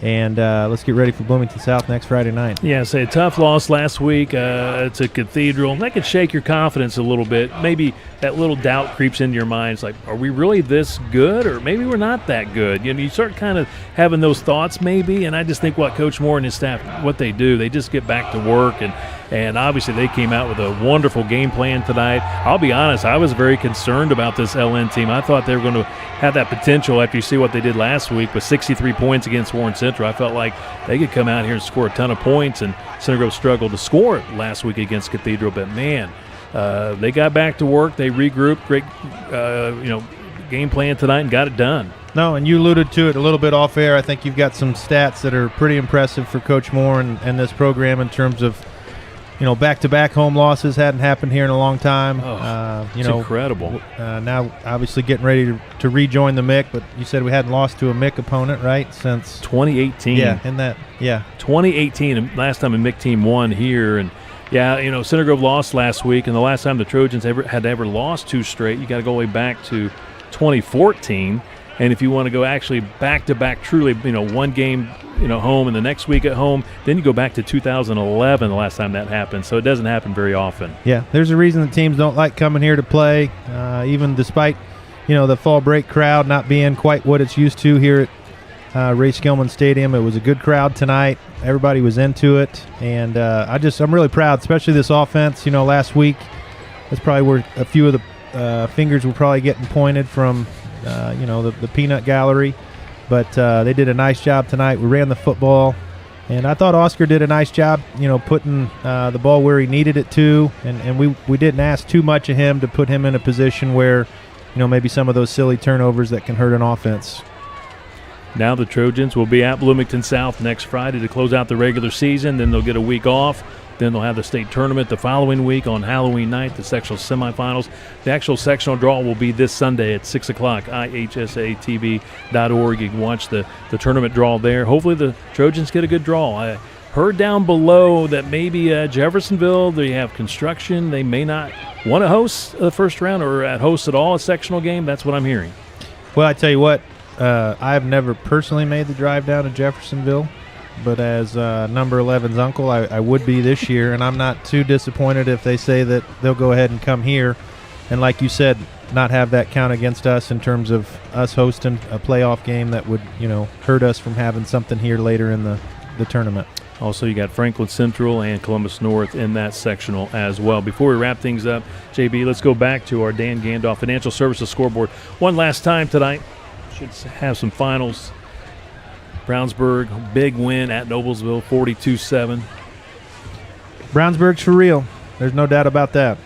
And let's get ready for Bloomington South next Friday night. Yeah, a tough loss last week. It's a Cathedral. That could shake your confidence a little bit. Maybe that little doubt creeps into your mind. It's like, are we really this good, or maybe we're not that good? You start kind of having those thoughts maybe, and I just think what Coach Moore and his staff, what they do, they just get back to work, and obviously they came out with a wonderful game plan tonight. I'll be honest, I was very concerned about this LN team. I thought they were going to have that potential after you see what they did last week with 63 points against Warren Central. I felt like they could come out here and score a ton of points, and Center Grove struggled to score last week against Cathedral. But, man, they got back to work. They regrouped. Great, game plan tonight and got it done. No, and you alluded to it a little bit off air. I think you've got some stats that are pretty impressive for Coach Moore and this program in terms of, back-to-back home losses hadn't happened here in a long time. It's incredible. Now, obviously, getting ready to rejoin the MIC, but you said we hadn't lost to a MIC opponent, right, since 2018. Yeah, 2018. Last time a MIC team won here, and Center Grove lost last week, and the last time the Trojans had ever lost 2 straight, you got to go way back to 2014. And if you want to go actually back-to-back, truly, one game, home and the next week at home, then you go back to 2011, the last time that happened. So it doesn't happen very often. Yeah, there's a reason the teams don't like coming here to play, even despite, the fall break crowd not being quite what it's used to here at Ray Skillman Stadium. It was a good crowd tonight. Everybody was into it. And I'm really proud, especially this offense. Last week, that's probably where a few of the fingers were probably getting pointed from, the peanut gallery. But they did a nice job tonight. We ran the football, and I thought Oscar did a nice job, putting the ball where he needed it to. And we didn't ask too much of him to put him in a position where, maybe some of those silly turnovers that can hurt an offense. Now the Trojans will be at Bloomington South next Friday to close out the regular season. Then they'll get a week off. Then they'll have the state tournament the following week on Halloween night, the sectional semifinals. The actual sectional draw will be this Sunday at 6 o'clock, ihsatv.org. You can watch the tournament draw there. Hopefully the Trojans get a good draw. heard down below that maybe Jeffersonville, they have construction. They may not want to host the first round or host at all a sectional game. That's what I'm hearing. Well, I tell you what, I've never personally made the drive down to Jeffersonville, but as number 11's uncle, I would be this year, and I'm not too disappointed if they say that they'll go ahead and come here. And like you said, not have that count against us in terms of us hosting a playoff game that would, hurt us from having something here later in the tournament. Also, you got Franklin Central and Columbus North in that sectional as well. Before we wrap things up, JB, let's go back to our Dan Gandolf Financial Services scoreboard one last time tonight. Should have some finals. Brownsburg, big win at Noblesville, 42-7. Brownsburg's for real. There's no doubt about that.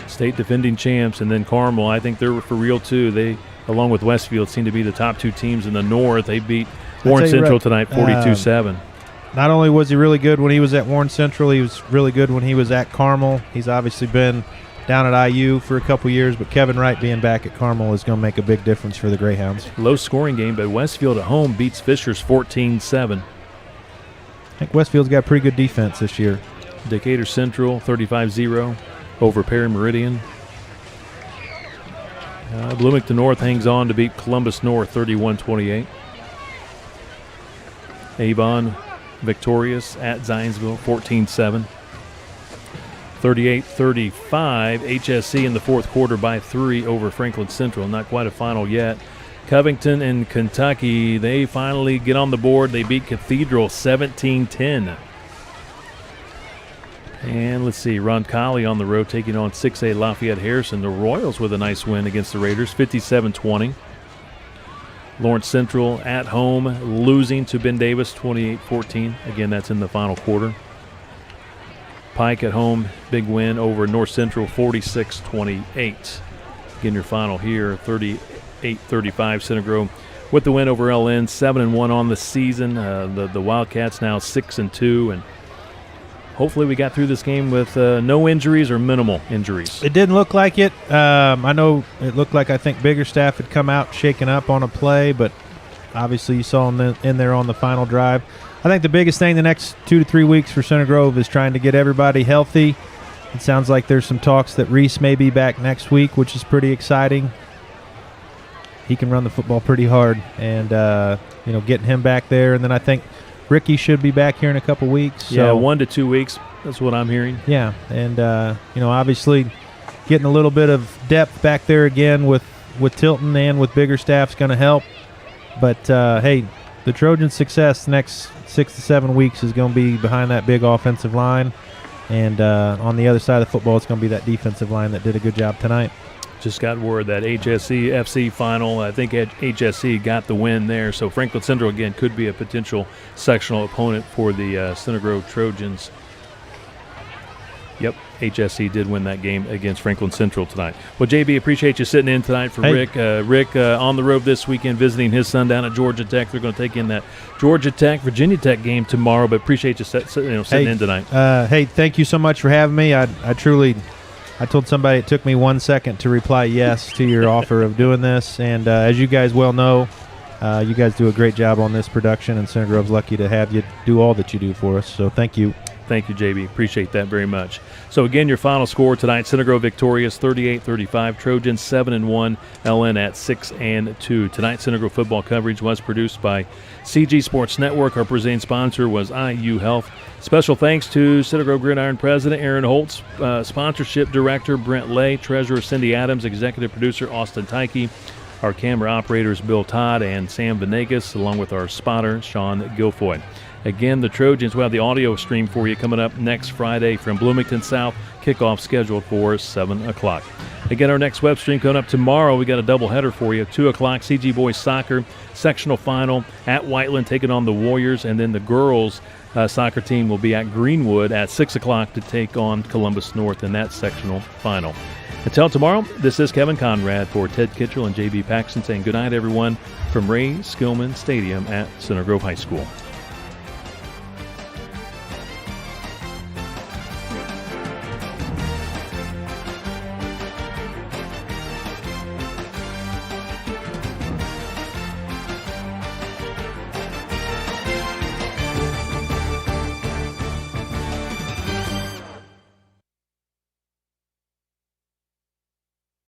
State defending champs, and then Carmel, I think they're for real too. They, along with Westfield, seem to be the top two teams in the North. They beat Warren Central tonight, 42-7. Not only was he really good when he was at Warren Central, he was really good when he was at Carmel. He's obviously been down at IU for a couple years, but Kevin Wright being back at Carmel is going to make a big difference for the Greyhounds. Low-scoring game, but Westfield at home beats Fishers 14-7. I think Westfield's got pretty good defense this year. Decatur Central, 35-0 over Perry Meridian. Bloomington North hangs on to beat Columbus North 31-28. Avon victorious at Zionsville 14-7. 38-35, HSC in the fourth quarter by 3 over Franklin Central. Not quite a final yet. Covington and Kentucky, they finally get on the board. They beat Cathedral 17-10. And let's see, Roncalli on the road taking on 6A Lafayette Harrison. The Royals with a nice win against the Raiders, 57-20. Lawrence Central at home losing to Ben Davis 28-14. Again, that's in the final quarter. Pike at home, big win over North Central 46-28. Again, your final here, 38-35 Center Grove with the win over LN, 7-1 on the season. The Wildcats now 6-2, and hopefully we got through this game with no injuries or minimal injuries. It didn't look like it. I know it looked like I think Biggerstaff had come out shaken up on a play, but obviously you saw him in there on the final drive. I think the biggest thing the next 2 to 3 weeks for Center Grove is trying to get everybody healthy. It sounds like there's some talks that Reese may be back next week, which is pretty exciting. He can run the football pretty hard, and getting him back there. And then I think Ricky should be back here in a couple weeks. Yeah, 1 to 2 weeks. That's what I'm hearing. Yeah, and obviously getting a little bit of depth back there again with Tilton and with Biggerstaff's going to help. But hey, the Trojans' success the next 6 to 7 weeks is going to be behind that big offensive line, and on the other side of the football, it's going to be that defensive line that did a good job tonight. Just got word that HSC FC final. I think HSC got the win there. So Franklin Central, again, could be a potential sectional opponent for the Center Grove Trojans. Yep, HSC did win that game against Franklin Central tonight. Well, JB, appreciate you sitting in tonight for Rick. Rick on the road this weekend visiting his son down at Georgia Tech. They're going to take in that Georgia Tech, Virginia Tech game tomorrow, but appreciate you sitting in tonight. Hey, thank you so much for having me. I told somebody it took me 1 second to reply yes to your offer of doing this. And as you guys well know, you guys do a great job on this production, and Center Grove's lucky to have you do all that you do for us. So thank you. Thank you, JB. Appreciate that very much. So, again, your final score tonight, Center Grove victorious 38-35, Trojans 7-1, LN at 6-2. Tonight's Center Grove football coverage was produced by CG Sports Network. Our presenting sponsor was IU Health. Special thanks to Center Grove Gridiron President Aaron Holtz, Sponsorship Director Brent Lay, Treasurer Cindy Adams, Executive Producer Austin Tyke. Our camera operators Bill Todd and Sam Venegas, along with our spotter Sean Guilfoy. Again, the Trojans will have the audio stream for you coming up next Friday from Bloomington South. Kickoff scheduled for 7 o'clock. Again, our next web stream coming up tomorrow. We got a doubleheader for you. 2 o'clock, CG Boys Soccer sectional final at Whiteland taking on the Warriors. And then the girls soccer team will be at Greenwood at 6 o'clock to take on Columbus North in that sectional final. Until tomorrow, this is Kevin Conrad for Ted Kitchell and JB Paxton saying good night, everyone, from Ray Skillman Stadium at Center Grove High School.